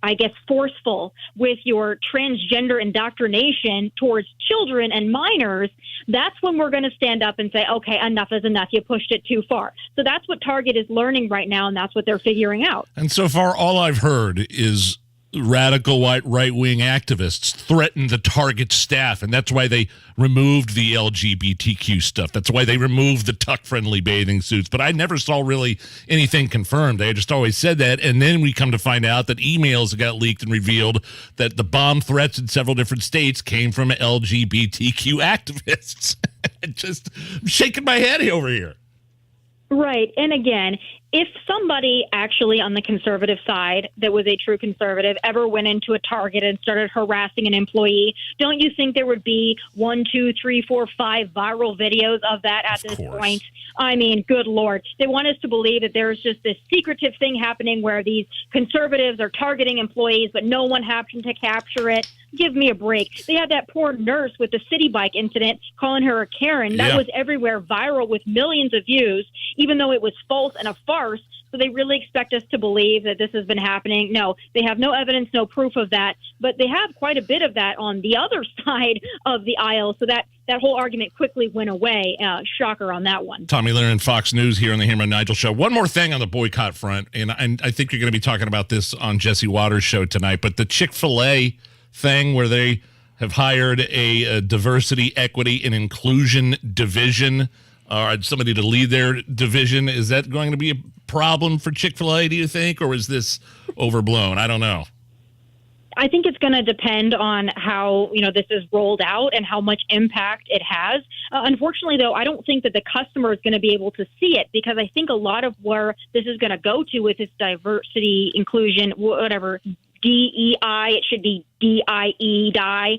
I guess, forceful with your transgender indoctrination towards children and minors, that's when we're going to stand up and say, okay, enough is enough. You pushed it too far. So that's what Target is learning right now, and that's what they're figuring out. And so far, all I've heard is radical right-wing activists threatened the Target staff, and that's why they removed the LGBTQ stuff. That's why they removed the tuck-friendly bathing suits. But I never saw really anything confirmed. They just always said that, and then we come to find out that emails got leaked and revealed that the bomb threats in several different states came from LGBTQ activists. I'm shaking my head over here. Right. And again, if somebody actually on the conservative side that was a true conservative ever went into a Target and started harassing an employee, don't you think there would be 1, 2, 3, 4, 5 viral videos of that at this point? I mean, good Lord. They want us to believe that there's just this secretive thing happening where these conservatives are targeting employees, but no one happened to capture it. Give me a break. They had that poor nurse with the city bike incident calling her a Karen. That was everywhere, viral with millions of views, even though it was false and a farce. So they really expect us to believe that this has been happening. No, they have no evidence, no proof of that. But they have quite a bit of that on the other side of the aisle. So that whole argument quickly went away. Shocker on that one. Tomi Lahren, Fox News here on the Herman and Nigel show. One more thing on the boycott front, and I think you're going to be talking about this on Jesse Waters' show tonight, but the Chick-fil-A thing where they have hired a diversity, equity, and inclusion division, or somebody to lead their division. Is that going to be a problem for Chick-fil-A, do you think, or is this overblown? I don't know. I think it's going to depend on how, this is rolled out and how much impact it has. Unfortunately, though, I don't think that the customer is going to be able to see it, because I think a lot of where this is going to go to with this diversity, inclusion, whatever, DEI, it should be DIE,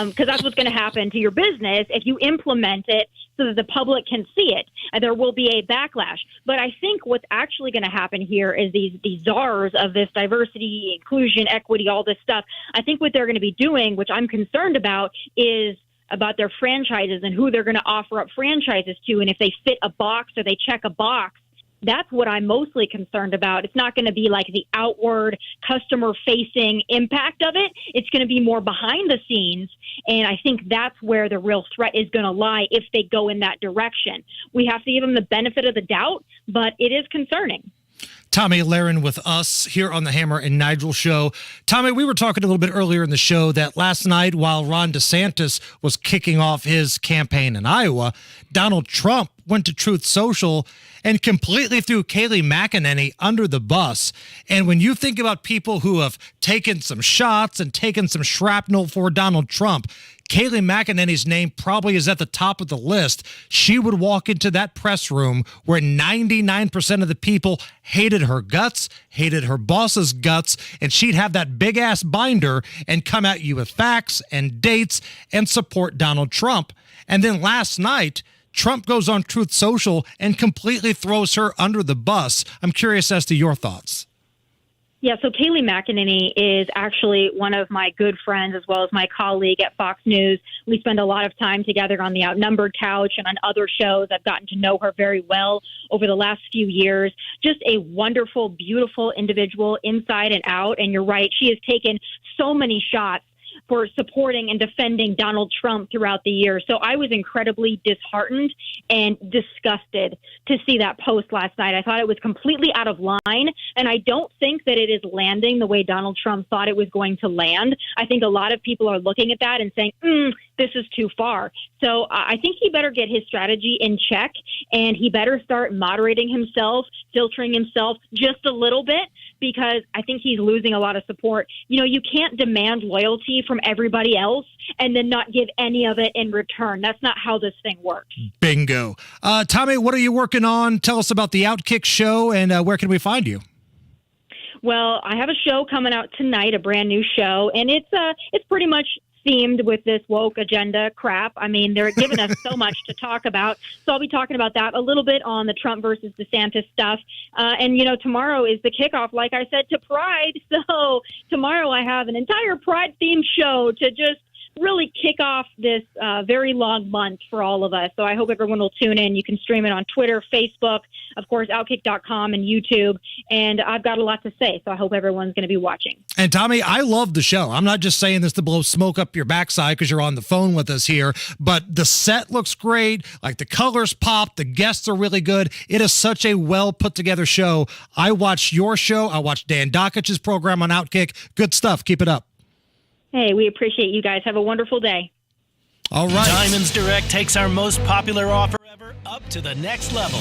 because that's what's going to happen to your business if you implement it so that the public can see it. And there will be a backlash. But I think what's actually going to happen here is these czars of this diversity, inclusion, equity, all this stuff, I think what they're going to be doing, which I'm concerned about, is about their franchises and who they're going to offer up franchises to, and if they fit a box or they check a box. That's what I'm mostly concerned about. It's not going to be like the outward customer-facing impact of it. It's going to be more behind the scenes, and I think that's where the real threat is going to lie if they go in that direction. We have to give them the benefit of the doubt, but it is concerning. Tomi Lahren with us here on the Hammer and Nigel show. Tomi, we were talking a little bit earlier in the show that last night while Ron DeSantis was kicking off his campaign in Iowa, Donald Trump went to Truth Social and completely threw Kayleigh McEnany under the bus. And when you think about people who have taken some shots and taken some shrapnel for Donald Trump, Kayleigh McEnany's name probably is at the top of the list. She would walk into that press room where 99% of the people hated her guts, hated her boss's guts, and she'd have that big-ass binder and come at you with facts and dates and support Donald Trump. And then last night, Trump goes on Truth Social and completely throws her under the bus. I'm curious as to your thoughts. Yeah, so Kayleigh McEnany is actually one of my good friends as well as my colleague at Fox News. We spend a lot of time together on the Outnumbered Couch and on other shows. I've gotten to know her very well over the last few years. Just a wonderful, beautiful individual inside and out. And you're right, she has taken so many shots for supporting and defending Donald Trump throughout the year. So I was incredibly disheartened and disgusted to see that post last night. I thought it was completely out of line, and I don't think that it is landing the way Donald Trump thought it was going to land. I think a lot of people are looking at that and saying, this is too far. So I think he better get his strategy in check, and he better start moderating himself, filtering himself just a little bit, because I think he's losing a lot of support. You can't demand loyalty from everybody else and then not give any of it in return. That's not how this thing works. Bingo. Tomi, what are you working on? Tell us about the Outkick show, and where can we find you? Well, I have a show coming out tonight, a brand new show, and it's pretty much themed with this woke agenda crap. I mean, they're giving us so much to talk about. So I'll be talking about that a little bit on the Trump versus DeSantis stuff. And tomorrow is the kickoff, like I said, to Pride. So tomorrow I have an entire Pride-themed show to just really kick off this very long month for all of us. So I hope everyone will tune in. You can stream it on Twitter, Facebook, of course, Outkick.com and YouTube. And I've got a lot to say, so I hope everyone's going to be watching. And Tommy, I love the show. I'm not just saying this to blow smoke up your backside because you're on the phone with us here, but the set looks great. Like the colors pop. The guests are really good. It is such a well put together show. I watched your show. I watched Dan Dockich's program on Outkick. Good stuff. Keep it up. Hey, we appreciate you guys. Have a wonderful day. All right. Diamonds Direct takes our most popular offer ever up to the next level.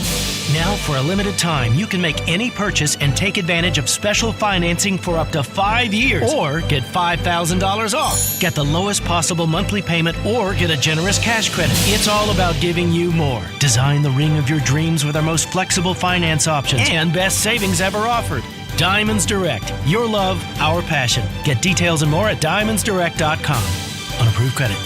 Now, for a limited time, you can make any purchase and take advantage of special financing for up to 5 years or get $5,000 off. Get the lowest possible monthly payment or get a generous cash credit. It's all about giving you more. Design the ring of your dreams with our most flexible finance options and best savings ever offered. Diamonds Direct. Your love, our passion. Get details and more at diamondsdirect.com. Unapproved credit.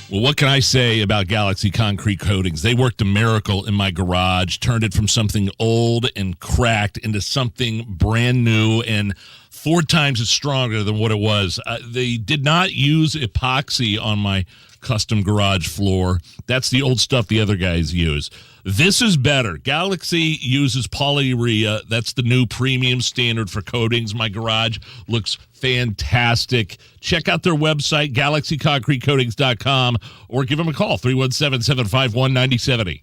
Well, what can I say about Galaxy Concrete Coatings? They worked a miracle in my garage, turned it from something old and cracked into something brand new and 4 times as stronger than what it was. They did not use epoxy on my custom garage floor. That's the old stuff the other guys use. This is better. Galaxy uses polyurea. That's the new premium standard for coatings. My garage looks fantastic. Check out their website, galaxyconcretecoatings.com, or give them a call, 317-751-9070.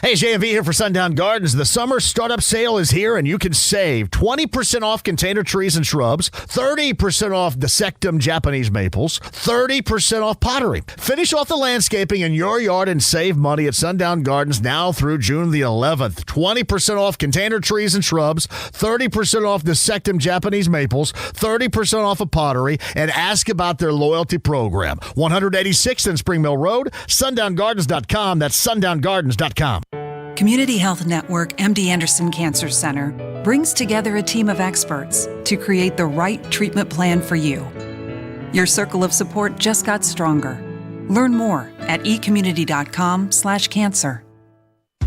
Hey, JMV here for Sundown Gardens. The summer startup sale is here, and you can save 20% off container trees and shrubs, 30% off Dissectum Japanese maples, 30% off pottery. Finish off the landscaping in your yard and save money at Sundown Gardens now through June the 11th. 20% off container trees and shrubs, 30% off Dissectum Japanese maples, 30% off of pottery, and ask about their loyalty program. 186th and Spring Mill Road, sundown.gardens.com. That's sundown.gardens.com. Community Health Network MD Anderson Cancer Center brings together a team of experts to create the right treatment plan for you. Your circle of support just got stronger. Learn more at ecommunity.com/cancer.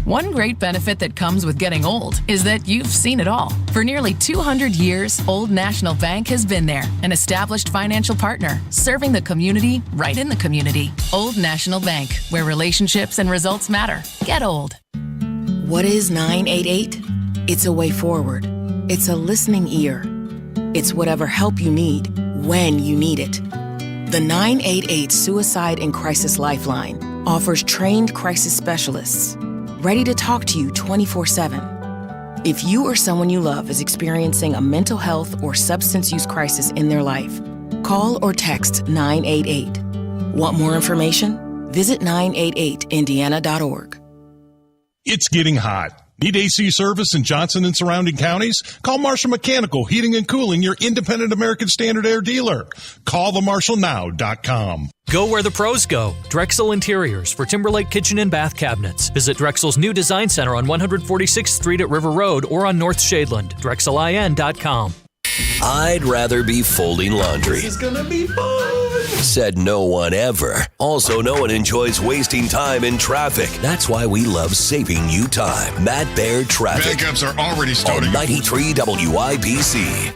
One great benefit that comes with getting old is that you've seen it all. For nearly 200 years, Old National Bank has been there, an established financial partner, serving the community right in the community. Old National Bank, where relationships and results matter. Get old. What is 988? It's a way forward. It's a listening ear. It's whatever help you need, when you need it. The 988 Suicide and Crisis Lifeline offers trained crisis specialists ready to talk to you 24/7. If you or someone you love is experiencing a mental health or substance use crisis in their life, call or text 988. Want more information? Visit 988indiana.org. It's getting hot. Need AC service in Johnson and surrounding counties? Call Marshall Mechanical Heating and Cooling, your independent American Standard Air dealer. Call themarshallnow.com. Go where the pros go. Drexel Interiors for Timberlake Kitchen and Bath Cabinets. Visit Drexel's new design center on 146th Street at River Road or on North Shadeland. DrexelIN.com. I'd rather be folding laundry. This is gonna be fun. Said no one ever. Also, no one enjoys wasting time in traffic. That's why we love saving you time. Matt Baer Traffic. Backups are already starting. On 93 WIBC.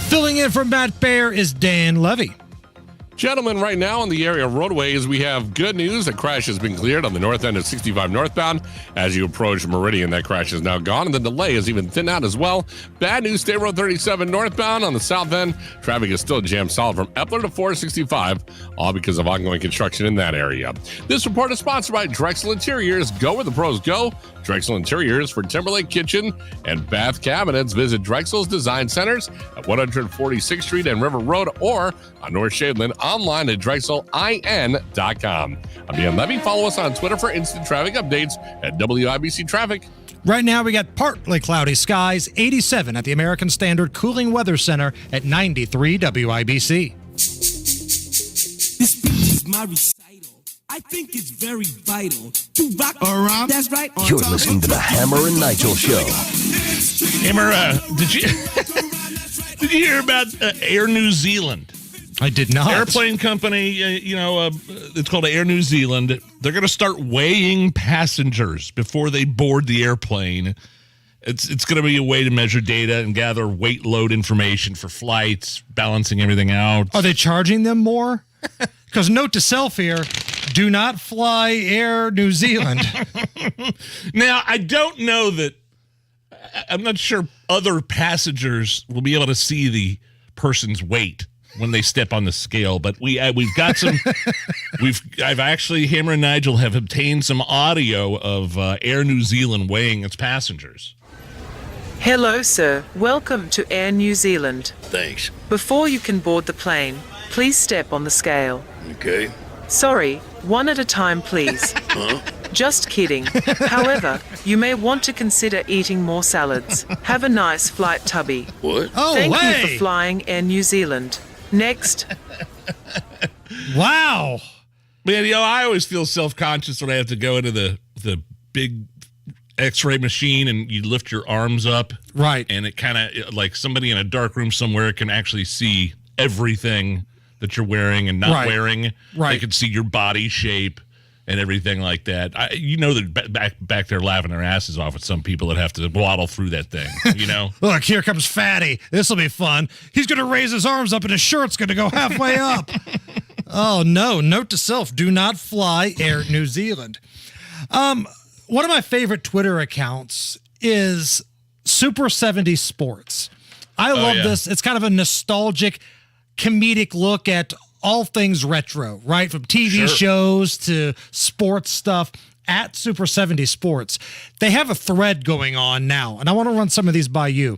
Filling in for Matt Baer is Dan Levy. Gentlemen, right now on the area roadways, we have good news. A crash has been cleared on the north end of 65 northbound. As you approach Meridian, that crash is now gone, and the delay is even thinned out as well. Bad news, State Road 37 northbound on the south end. Traffic is still jammed solid from Epler to 465, all because of ongoing construction in that area. This report is sponsored by Drexel Interiors. Go where the pros go. Drexel Interiors for Timberlake Kitchen and Bath Cabinets. Visit Drexel's Design Centers at 146th Street and River Road or on North Shadeland, online at DrexelIN.com. I'm Dan Levy. Follow us on Twitter for instant traffic updates at WIBC Traffic. Right now, we got partly cloudy skies, 87 at the American Standard Cooling Weather Center at 93 WIBC. This speech is my recital. I think it's very vital to rock around. That's right. You're listening to the Hammer and Nigel Show. Hammer, did you hear about Air New Zealand? I did not. Airplane company, it's called Air New Zealand. They're going to start weighing passengers before they board the airplane It's going to be a way to measure data and gather weight load information for flights, balancing everything out. Are they charging them more? Because note to self here, do not fly Air New Zealand. Now, I don't know that, I'm not sure other passengers will be able to see the person's weight when they step on the scale, but we've got some, I've actually, Hammer and Nigel have obtained some audio of Air New Zealand weighing its passengers. Hello, sir. Welcome to Air New Zealand. Thanks. Before you can board the plane, please step on the scale. Okay. Sorry, one at a time, please. Huh? Just kidding. However, you may want to consider eating more salads. Have a nice flight, Tubby. What? Oh, Thank hey. you for flying Air New Zealand. Next. Wow. Man, I always feel self-conscious when I have to go into the big X-ray machine and you lift your arms up. Right. And it kind of, like somebody in a dark room somewhere can actually see everything that you're wearing and not wearing. Right. They can see your body shape and everything like that. They're back there laughing their asses off at some people that have to waddle through that thing, Look, here comes Fatty. This will be fun. He's going to raise his arms up and his shirt's going to go halfway up. Oh, no. Note to self, do not fly Air New Zealand. One of my favorite Twitter accounts is Super 70 Sports. I love this. It's kind of a nostalgic, comedic look at all things retro, right? From TV shows to sports stuff at Super 70 Sports. They have a thread going on now, and I want to run some of these by you.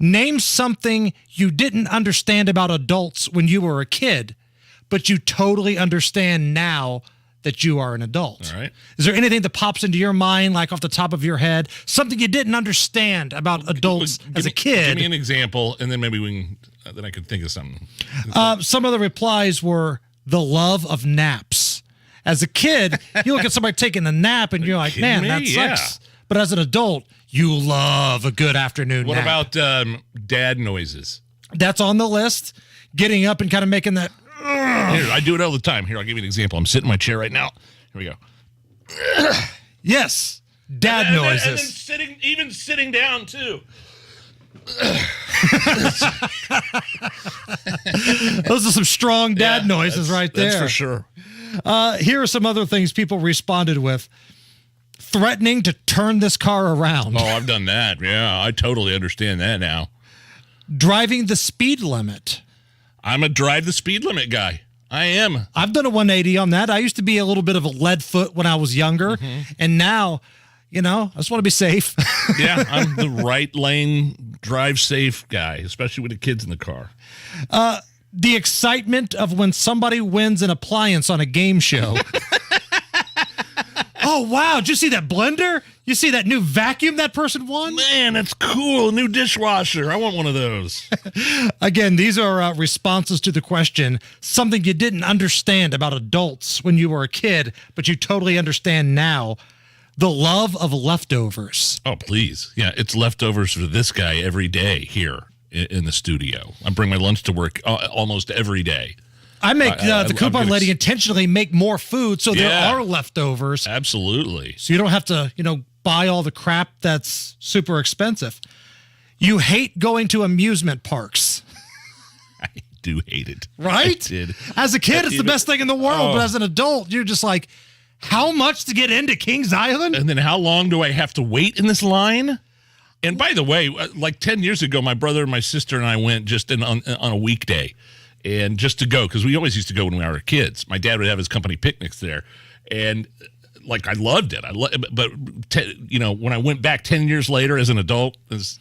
Name something you didn't understand about adults when you were a kid, but you totally understand now that you are an adult. All right. Is there anything that pops into your mind, like off the top of your head, something you didn't understand about adults as a kid? Give me an example, and then maybe then I could think of something. Some of the replies were the love of naps. As a kid, you look at somebody taking a nap, and you're like, man, that sucks. But as an adult, you love a good afternoon nap. What about dad noises? That's on the list. Getting up and kind of making that. Here, I do it all the time. Here, I'll give you an example. I'm sitting in my chair right now. Here we go. Yes, dad noises. And then sitting down too. Those are some strong dad noises right there. That's for sure. Here are some other things people responded with. Threatening to turn this car around. Oh, I've done that. Yeah, I totally understand that now. Driving the speed limit. I'm a drive the speed limit guy. I am. I've done a 180 on that. I used to be a little bit of a lead foot when I was younger. And now, I just want to be safe. Yeah, I'm the right lane, drive safe guy, especially with the kids in the car. The excitement of when somebody wins an appliance on a game show. Oh, wow. Did you see that blender? You see that new vacuum that person won? Man, that's cool. A new dishwasher. I want one of those. Again, these are responses to the question, something you didn't understand about adults when you were a kid, but you totally understand now. The love of leftovers. Oh, please. Yeah, it's leftovers for this guy every day here in the studio. I bring my lunch to work almost every day. I make the coupon lady intentionally make more food so there are leftovers. Absolutely. So you don't have to, buy all the crap that's super expensive. You hate going to amusement parks. I do hate it. Right? I did. As a kid, it's the best thing in the world. But as an adult, you're just like, how much to get into Kings Island? And then how long do I have to wait in this line? And by the way, like 10 years ago, my brother and my sister and I went just on a weekday. And just to go, because we always used to go when we were kids. My dad would have his company picnics there. And, I loved it. But when I went back 10 years later as an adult, as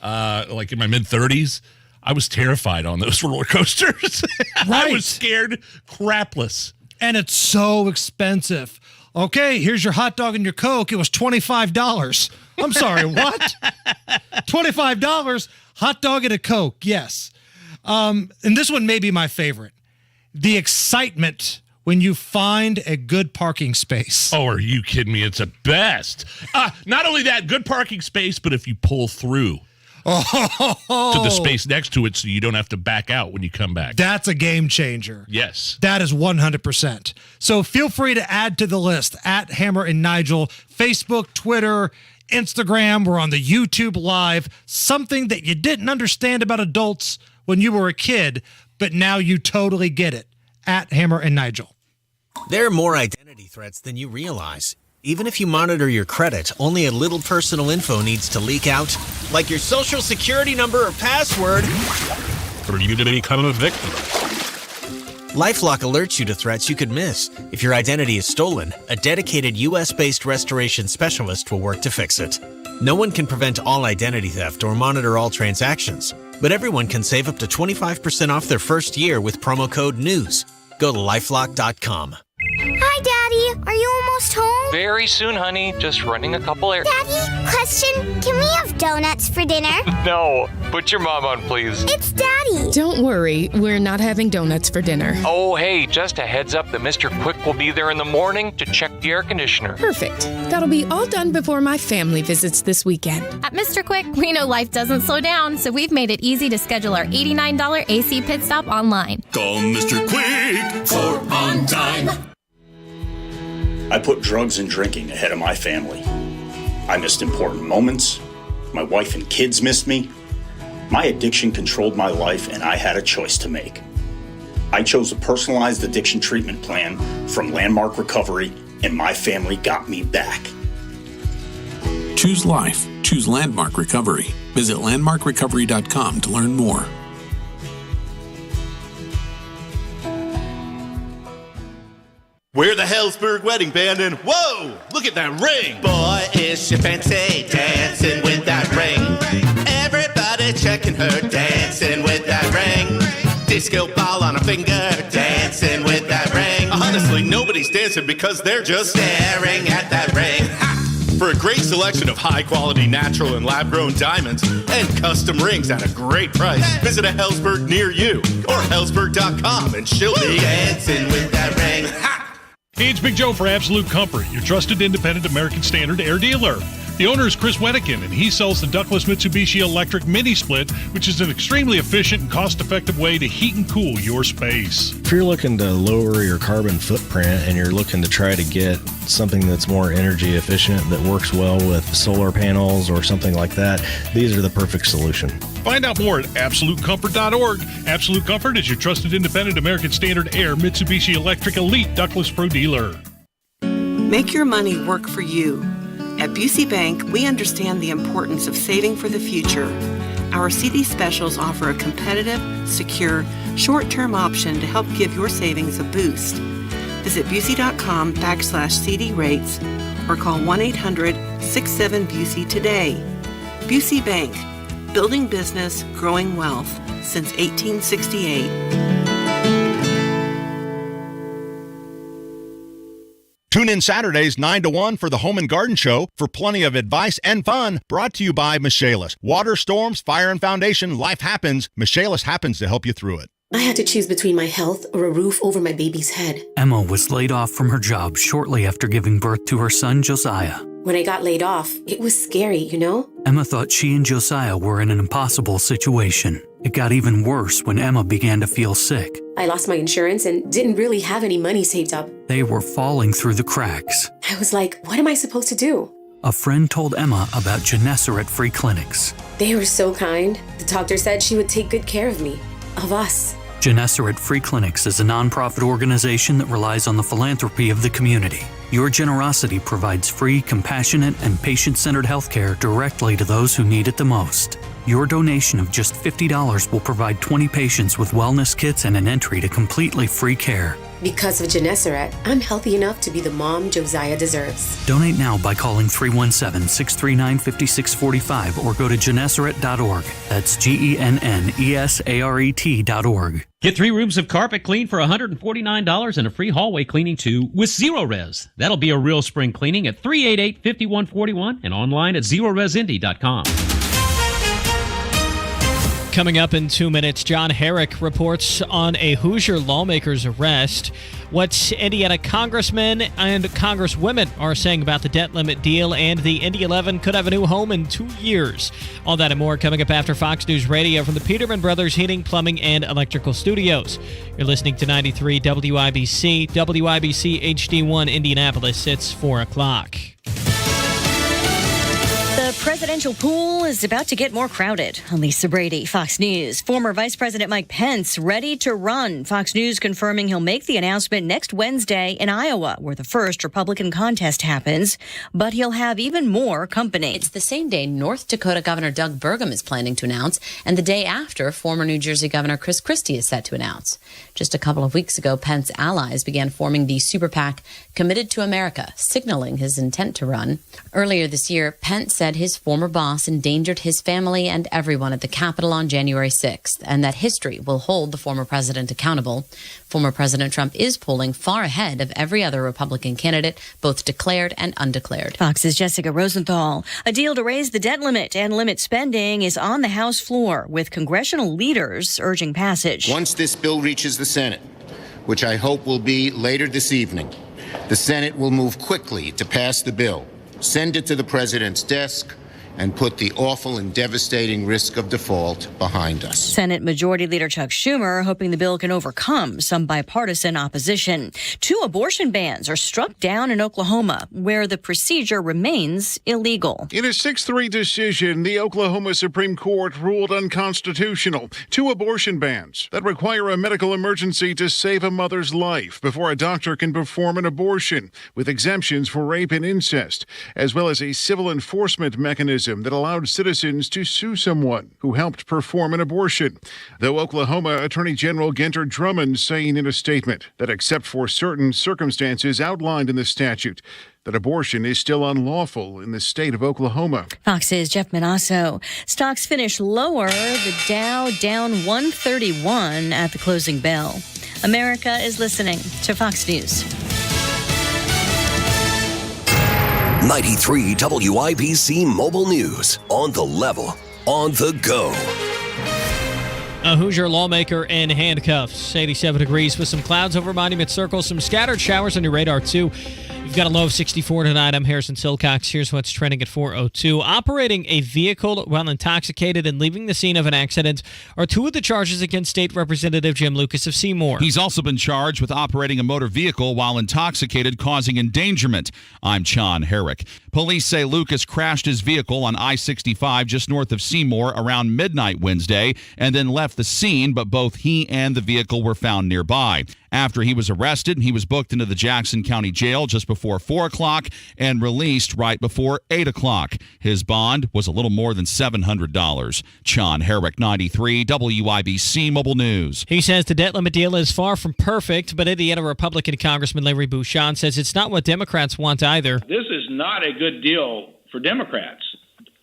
in my mid-30s, I was terrified on those roller coasters. Right. I was scared crapless. And it's so expensive. Okay, here's your hot dog and your Coke. It was $25. I'm sorry, what? $25? Hot dog and a Coke, yes. And this one may be my favorite. The excitement when you find a good parking space. Oh, are you kidding me? It's the best. Not only that, good parking space, but if you pull through to the space next to it so you don't have to back out when you come back. That's a game changer. Yes. That is 100%. So feel free to add to the list at Hammer and Nigel, Facebook, Twitter, Instagram, we're on the YouTube Live, something that you didn't understand about adults when you were a kid, but now you totally get it. At Hammer and Nigel. There are more identity threats than you realize. Even if you monitor your credit, only a little personal info needs to leak out, like your social security number or password. Or you to become a victim. LifeLock alerts you to threats you could miss. If your identity is stolen, a dedicated U.S.-based restoration specialist will work to fix it. No one can prevent all identity theft or monitor all transactions, but everyone can save up to 25% off their first year with promo code NEWS. Go to LifeLock.com. Hi, Daddy. Are you almost home? Very soon, honey. Just running a couple errands. Daddy, question. Can we have donuts for dinner? No. Put your mom on, please. It's Daddy. Don't worry. We're not having donuts for dinner. Oh, hey, just a heads up that Mr. Quick will be there in the morning to check the air conditioner. Perfect. That'll be all done before my family visits this weekend. At Mr. Quick, we know life doesn't slow down, so we've made it easy to schedule our $89 AC pit stop online. Call Mr. Quick for on time. I put drugs and drinking ahead of my family. I missed important moments. My wife and kids missed me. My addiction controlled my life, and I had a choice to make. I chose a personalized addiction treatment plan from Landmark Recovery, and my family got me back. Choose life. Choose Landmark Recovery. Visit landmarkrecovery.com to learn more. We're the Hellsberg Wedding Band, and whoa, look at that ring. Boy, is she fancy, dancing with that ring. Everybody checking her, dancing with that ring. Disco ball on a finger, dancing with that ring. Honestly, nobody's dancing because they're just staring at that ring. Ha! For a great selection of high-quality natural and lab-grown diamonds and custom rings at a great price, visit a Hellsberg near you or Hellsberg.com, and she'll be dancing with that ring. Ha! Hey, it's Big Joe for Absolute Comfort, your trusted independent American Standard air dealer. The owner is Chris Wedekin, and he sells the ductless Mitsubishi Electric Mini Split, which is an extremely efficient and cost-effective way to heat and cool your space. If you're looking to lower your carbon footprint and you're looking to try to get something that's more energy efficient that works well with solar panels or something like that, these are the perfect solution. Find out more at AbsoluteComfort.org. Absolute Comfort is your trusted independent American Standard Air Mitsubishi Electric Elite Ductless Pro dealer. Make your money work for you. At Busey Bank, we understand the importance of saving for the future. Our CD specials offer a competitive, secure, short-term option to help give your savings a boost. Visit Busey.com/CD rates or call 1-800-67-BUSEY today. Busey Bank, building business, growing wealth since 1868. Tune in Saturdays 9 to 1 for the Home and Garden Show for plenty of advice and fun, brought to you by Michaelis. Water, storms, fire, and foundation, life happens. Michaelis happens to help you through it. I had to choose between my health or a roof over my baby's head. Emma was laid off from her job shortly after giving birth to her son, Josiah. When I got laid off, it was scary, you know? Emma thought she and Josiah were in an impossible situation. It got even worse when Emma began to feel sick. I lost my insurance and didn't really have any money saved up. They were falling through the cracks. I was like, what am I supposed to do? A friend told Emma about Genesaret Free Clinics. They were so kind. The doctor said she would take good care of me, of us. Genesaret Free Clinics is a nonprofit organization that relies on the philanthropy of the community. Your generosity provides free, compassionate, and patient-centered healthcare directly to those who need it the most. Your donation of just $50 will provide 20 patients with wellness kits and an entry to completely free care. Because of Genesaret, I'm healthy enough to be the mom Josiah deserves. Donate now by calling 317-639-5645 or go to Genesaret.org. That's GENNESARET.org. Get 3 rooms of carpet clean for $149 and a free hallway cleaning too with Zero Res. That'll be a real spring cleaning at 388-5141 and online at ZeroResIndy.com. Coming up in 2 minutes, John Herrick reports on a Hoosier lawmaker's arrest, what Indiana congressmen and congresswomen are saying about the debt limit deal, and the Indy 11 could have a new home in 2 years. All that and more coming up after Fox News Radio from the Peterman Brothers Heating, Plumbing, and Electrical Studios. You're listening to 93 WIBC, WIBC HD1 Indianapolis. It's 4 o'clock. presidential pool is about to get more crowded. Lisa Brady, Fox News. Former Vice President Mike Pence ready to run. Fox News confirming he'll make the announcement next Wednesday in Iowa, where the first Republican contest happens. But he'll have even more company. It's the same day North Dakota Governor Doug Burgum is planning to announce, and the day after former New Jersey Governor Chris Christie is set to announce. Just a couple of weeks ago, Pence allies began forming the super PAC Committed to America, signaling his intent to run. Earlier this year, Pence said his former boss endangered his family and everyone at the Capitol on January 6th, and that history will hold the former president accountable. Former President Trump is polling far ahead of every other Republican candidate, both declared and undeclared. Fox's Jessica Rosenthal. A deal to raise the debt limit and limit spending is on the House floor, with congressional leaders urging passage. Once this bill reaches the Senate, which I hope will be later this evening, the Senate will move quickly to pass the bill, send it to the president's desk, and put the awful and devastating risk of default behind us. Senate Majority Leader Chuck Schumer hoping the bill can overcome some bipartisan opposition. 2 abortion bans are struck down in Oklahoma, where the procedure remains illegal. In a 6-3 decision, the Oklahoma Supreme Court ruled unconstitutional 2 abortion bans that require a medical emergency to save a mother's life before a doctor can perform an abortion, with exemptions for rape and incest, as well as a civil enforcement mechanism that allowed citizens to sue someone who helped perform an abortion. Though Oklahoma Attorney General Ginter Drummond saying in a statement that except for certain circumstances outlined in the statute, that abortion is still unlawful in the state of Oklahoma. Fox's Jeff Manasso. Stocks finish lower, the Dow down 131 at the closing bell. America is listening to Fox News. 93 WIBC Mobile News. On the level, on the go. A Hoosier lawmaker in handcuffs. 87 degrees with some clouds over Monument Circle. Some scattered showers on your radar, too. You've got a low of 64 tonight. I'm Harrison Silcox. Here's what's trending at 4:02. Operating a vehicle while intoxicated and leaving the scene of an accident are 2 of the charges against State Representative Jim Lucas of Seymour. He's also been charged with operating a motor vehicle while intoxicated, causing endangerment. I'm John Herrick. Police say Lucas crashed his vehicle on I-65 just north of Seymour around midnight Wednesday and then left the scene, but both he and the vehicle were found nearby. After he was arrested, he was booked into the Jackson County Jail just before 4 o'clock and released right before 8 o'clock. His bond was a little more than $700. John Herrick, 93 WIBC Mobile News. He says the debt limit deal is far from perfect, but Indiana Republican Congressman Larry Bouchon says it's not what Democrats want either. This is not a good deal for Democrats.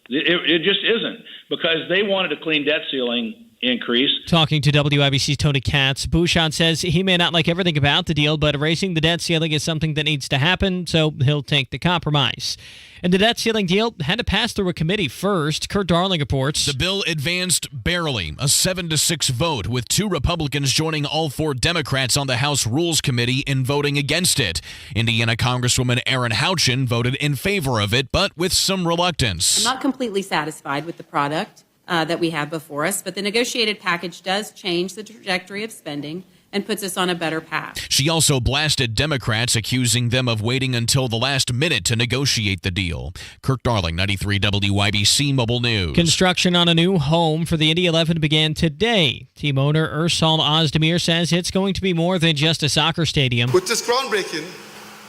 It just isn't, because they wanted a clean debt ceiling increase. Talking to WIBC's Tony Kennett, Bouchon says he may not like everything about the deal, but raising the debt ceiling is something that needs to happen, so he'll take the compromise. And the debt ceiling deal had to pass through a committee first. Kurt Darling reports. The bill advanced barely, a 7-6 vote, with 2 Republicans joining all 4 Democrats on the House Rules Committee in voting against it. Indiana Congresswoman Erin Houchin voted in favor of it, but with some reluctance. I'm not completely satisfied with the product that we have before us, but the negotiated package does change the trajectory of spending and puts us on a better path. She also blasted Democrats, accusing them of waiting until the last minute to negotiate the deal. Kirk Darling, 93 WIBC Mobile News. Construction on a new home for the Indy 11 began today. Team owner Ursal Ozdemir says it's going to be more than just a soccer stadium. With this groundbreaking,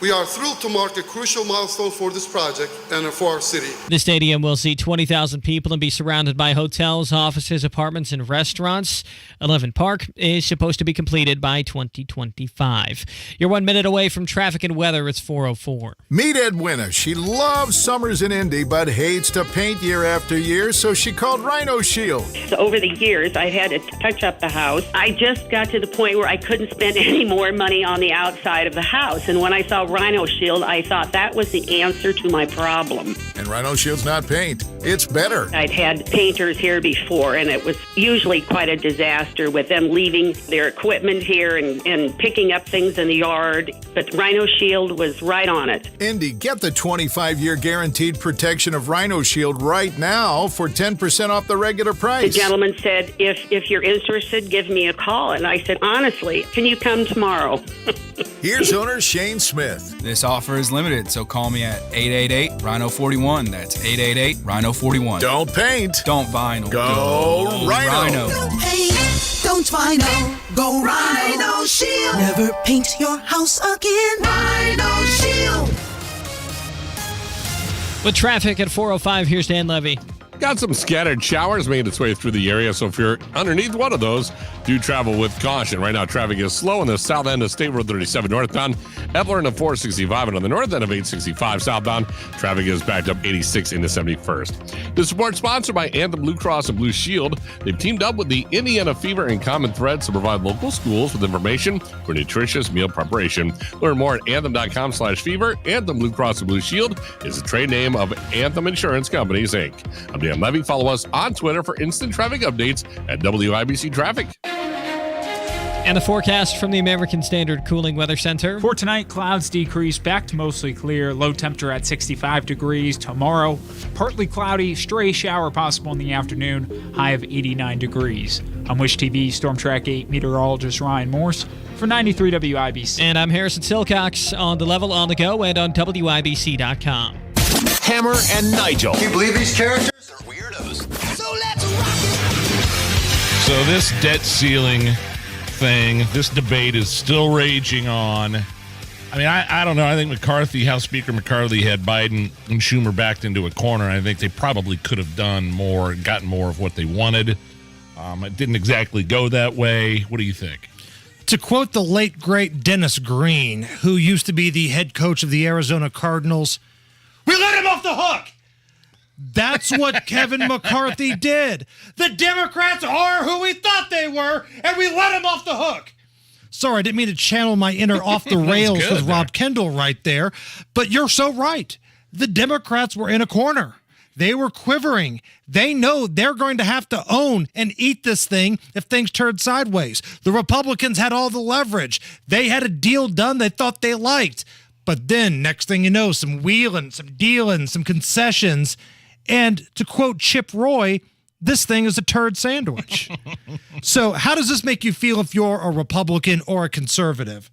we are thrilled to mark a crucial milestone for this project and for our city. The stadium will seat 20,000 people and be surrounded by hotels, offices, apartments, and restaurants. 11 Park is supposed to be completed by 2025. You're 1 minute away from traffic and weather. It's 4:04. Meet Edwina. She loves summers in Indy, but hates to paint year after year, so she called Rhino Shield. So over the years, I had to touch up the house. I just got to the point where I couldn't spend any more money on the outside of the house. And when I saw Rhino Shield, I thought that was the answer to my problem. And Rhino Shield's not paint. It's better. I'd had painters here before, and it was usually quite a disaster with them leaving their equipment here and picking up things in the yard. But Rhino Shield was right on it. Indy, get the 25-year guaranteed protection of Rhino Shield right now for 10% off the regular price. The gentleman said, if you're interested, give me a call. And I said, honestly, can you come tomorrow? Here's owner Shane Smith. This offer is limited, so call me at 888-RHINO-41. That's 888-RHINO-41. Don't paint. Don't vinyl. Go Rhino. Don't paint. Don't vinyl. Go Rhino Shield. Never paint your house again. Rhino Shield. With traffic at 4:05, here's Dan Levy. Got some scattered showers making its way through the area, so if you're underneath one of those, do travel with caution. Right now, traffic is slow on the south end of State Road 37 northbound, Epler into 465, and on the north end of 865 southbound, traffic is backed up 86 into 71st. The support sponsored by Anthem Blue Cross and Blue Shield. They've teamed up with the Indiana Fever and Common Threads to provide local schools with information for nutritious meal preparation. Learn more at anthem.com/fever. Anthem Blue Cross and Blue Shield is the trade name of Anthem Insurance Companies, Inc. I'm Dan Levy. Follow us on Twitter for instant traffic updates at WIBC Traffic. And the forecast from the American Standard Cooling Weather Center. For tonight, clouds decrease back to mostly clear, low temperature at 65 degrees. Tomorrow, partly cloudy, stray shower possible in the afternoon, high of 89 degrees. I'm Wish TV Storm Track 8 meteorologist Ryan Morse for 93 WIBC. And I'm Harrison Silcox on The Level, on the go, and on WIBC.com. Hammer and Nigel. Can you believe these characters? So let's rock it. So this debt ceiling thing, this debate is still raging on. I mean, I don't know. I think House Speaker McCarthy had Biden and Schumer backed into a corner. I think they probably could have done more and gotten more of what they wanted. It didn't exactly go that way. What do you think? To quote the late, great Dennis Green, who used to be the head coach of the Arizona Cardinals, we let him off the hook. That's what Kevin McCarthy did. The Democrats are who we thought they were, and we let him off the hook. Sorry, I didn't mean to channel my inner off the rails with Rob Kendall right there, but you're so right. The Democrats were in a corner. They were quivering. They know they're going to have to own and eat this thing if things turn sideways. The Republicans had all the leverage. They had a deal done they thought they liked. But then, next thing you know, some wheeling, some dealing, some concessions. And to quote Chip Roy, this thing is a turd sandwich. So how does this make you feel if you're a Republican or a conservative?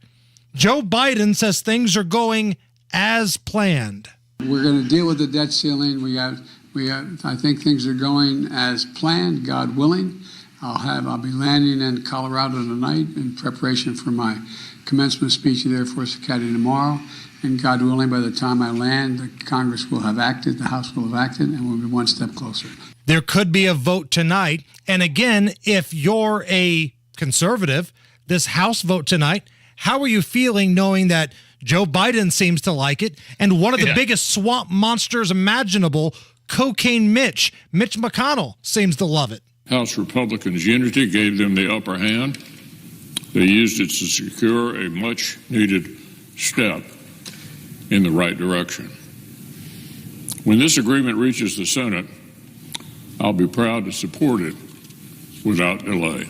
Joe Biden says things are going as planned. We're going to deal with the debt ceiling. I think things are going as planned, God willing. I'll be landing in Colorado tonight in preparation for my commencement speech at Air Force Academy tomorrow. And God willing, by the time I land, the Congress will have acted, the House will have acted, and we'll be one step closer. There could be a vote tonight. And again, if you're a conservative, this House vote tonight, how are you feeling knowing that Joe Biden seems to like it, and one of the biggest swamp monsters imaginable, Cocaine Mitch McConnell, seems to love it? House Republicans' unity gave them the upper hand. They used it to secure a much-needed step in the right direction. When this agreement reaches the Senate, I'll be proud to support it without delay.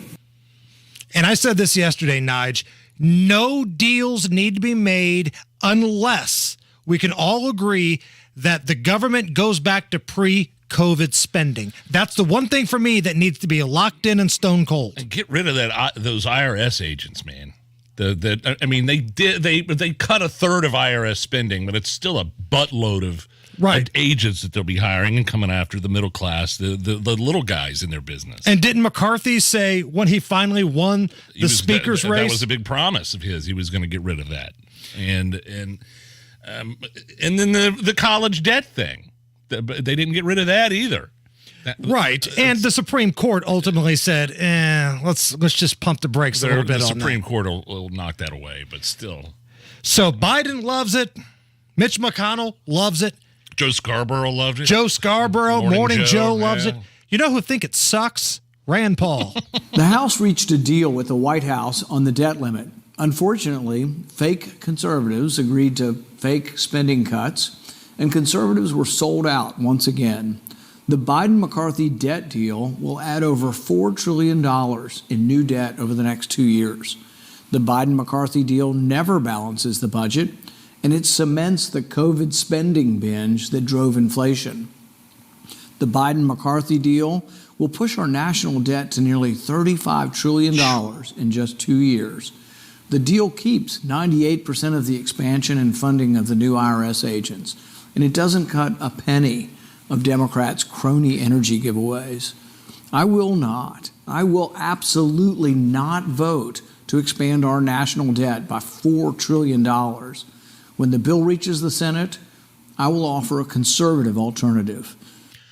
And I said this yesterday, Nige. No deals need to be made unless we can all agree that the government goes back to pre-COVID spending. That's the one thing for me that needs to be locked in and stone cold. And get rid of those IRS agents, man. They cut a third of IRS spending, but it's still a buttload of agents that they'll be hiring and coming after the middle class, the little guys in their business. And didn't McCarthy say when he finally won the speaker's race? That was a big promise of his. He was going to get rid of that. And then the college debt thing. They didn't get rid of that either. Right, and the Supreme Court ultimately said, let's just pump the brakes a little bit on that. The Supreme Court will knock that away, but still. So Biden loves it. Mitch McConnell loves it. Joe Scarborough loved it. Joe Scarborough, Morning Joe loves it. You know who think it sucks? Rand Paul. The House reached a deal with the White House on the debt limit. Unfortunately, fake conservatives agreed to fake spending cuts, and conservatives were sold out once again. The Biden-McCarthy debt deal will add over $4 trillion in new debt over the next 2 years. The Biden-McCarthy deal never balances the budget, and it cements the COVID spending binge that drove inflation. The Biden-McCarthy deal will push our national debt to nearly $35 trillion in just 2 years. The deal keeps 98% of the expansion and funding of the new IRS agents, and it doesn't cut a penny of Democrats' crony energy giveaways. I will absolutely not vote to expand our national debt by $4 trillion. When the bill reaches the Senate, I will offer a conservative alternative.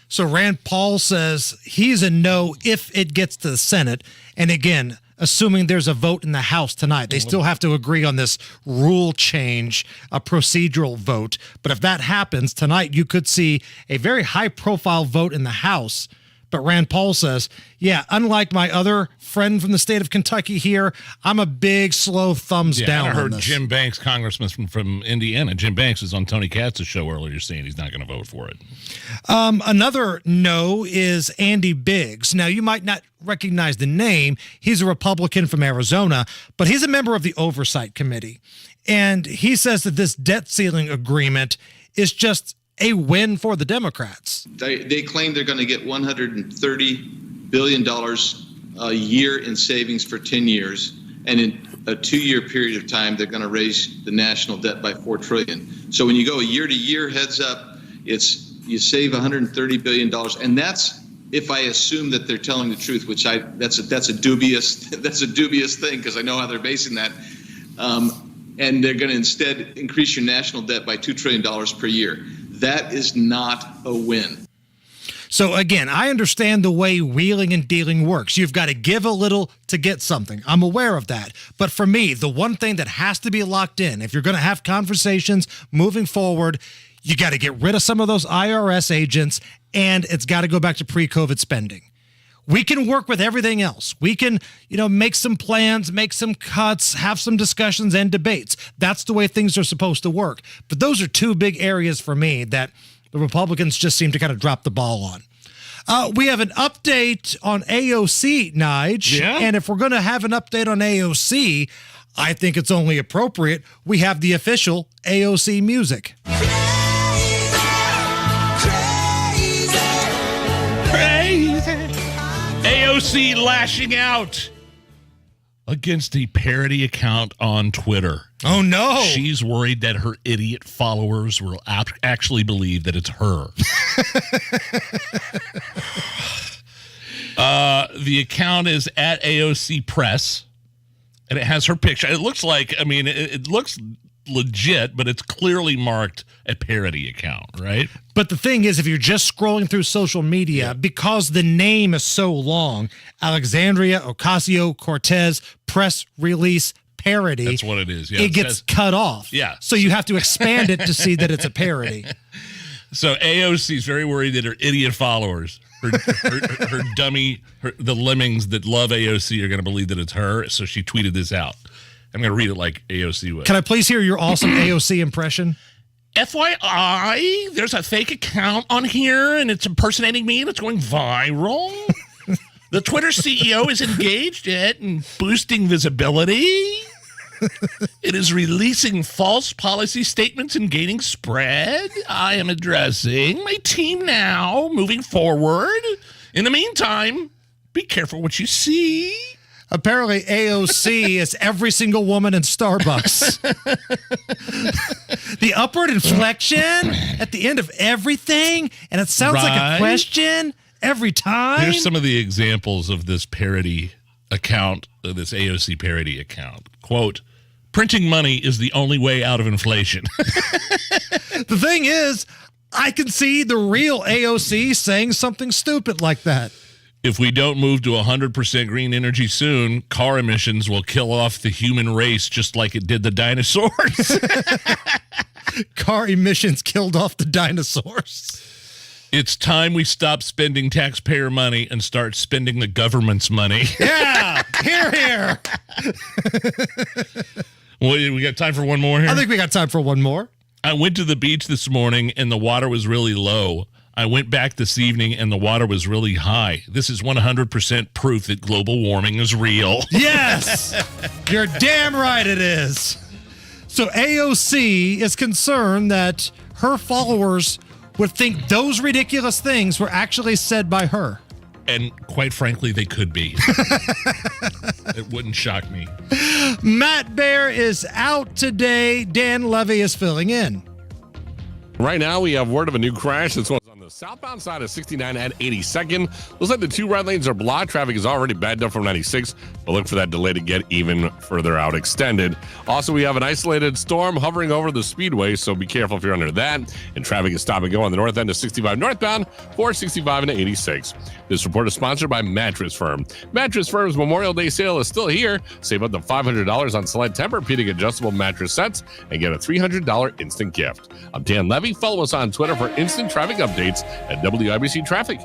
So Rand Paul says he's a no if it gets to the Senate. And again, assuming there's a vote in the House tonight, they still have to agree on this rule change, a procedural vote. But if that happens tonight, you could see a very high-profile vote in the House. But Rand Paul says, yeah, unlike my other friend from the state of Kentucky here, I'm a big, slow thumbs down I on heard this. Jim Banks, congressman from Indiana. Jim Banks is on Tony Katz's show earlier saying he's not going to vote for it. Another no is Andy Biggs. Now, you might not recognize the name. He's a Republican from Arizona, but he's a member of the Oversight Committee. And he says that this debt ceiling agreement is just a win for the Democrats. They claim they're going to get $130 billion a year in savings for 10 years. And in a 2-year period of time, they're going to raise the national debt by $4 trillion. So when you go year to year, heads up, you save $130 billion. And that's if I assume that they're telling the truth, which that's a dubious thing because I know how they're basing that. And they're going to instead increase your national debt by $2 trillion per year. That is not a win. So again, I understand the way wheeling and dealing works. You've got to give a little to get something. I'm aware of that. But for me, the one thing that has to be locked in, if you're going to have conversations moving forward, you got to get rid of some of those IRS agents, and it's got to go back to pre-COVID spending. We can work with everything else. We can, make some plans, make some cuts, have some discussions and debates. That's the way things are supposed to work. But those are two big areas for me that the Republicans just seem to kind of drop the ball on. We have an update on AOC, Nige. Yeah. And if we're going to have an update on AOC, I think it's only appropriate we have the official AOC music. AOC lashing out against a parody account on Twitter. Oh, no. She's worried that her idiot followers will actually believe that it's her. The account is at AOC Press, and it has her picture. It looks like, it looks legit, but it's clearly marked a parody account, right? But the thing is, if you're just scrolling through social media, because the name is so long, Alexandria Ocasio-Cortez press release parody. That's what it is. Yeah, it gets cut off. Yeah. So you have to expand it to see that it's a parody. So AOC is very worried that her idiot followers, her dummy, the lemmings that love AOC are going to believe that it's her. So she tweeted this out. I'm going to read it like AOC would. Can I please hear your awesome AOC impression? FYI, there's a fake account on here, and it's impersonating me, and it's going viral. The Twitter CEO is engaged in boosting visibility. It is releasing false policy statements and gaining spread. I am addressing my team now, moving forward. In the meantime, be careful what you see. Apparently, AOC is every single woman in Starbucks. The upward inflection at the end of everything, and it sounds like a question every time. Here's some of the examples of this parody account, this AOC parody account. Quote, printing money is the only way out of inflation. The thing is, I can see the real AOC saying something stupid like that. If we don't move to 100% green energy soon, car emissions will kill off the human race just like it did the dinosaurs. Car emissions killed off the dinosaurs. It's time we stop spending taxpayer money and start spending the government's money. Yeah, here. Well, we got time for one more here? I think we got time for one more. I went to the beach this morning and the water was really low. I went back this evening and the water was really high. This is 100% proof that global warming is real. Yes! You're damn right it is. So AOC is concerned that her followers would think those ridiculous things were actually said by her. And quite frankly, they could be. It wouldn't shock me. Matt Bear is out today. Dan Levy is filling in. Right now, we have word of a new crash. This one's on the southbound side of 69 at 82nd. Looks like the two right lanes are blocked. Traffic is already backed up from 96, but look for that delay to get even further out extended. Also, we have an isolated storm hovering over the speedway, so be careful if you're under that. And traffic is stop and go on the north end of 65 northbound, 465 and 86. This report is sponsored by Mattress Firm. Mattress Firm's Memorial Day sale is still here. Save up to $500 on select Tempur-Pedic adjustable mattress sets and get a $300 instant gift. I'm Dan Levy. Follow us on Twitter for instant traffic updates at WIBC Traffic.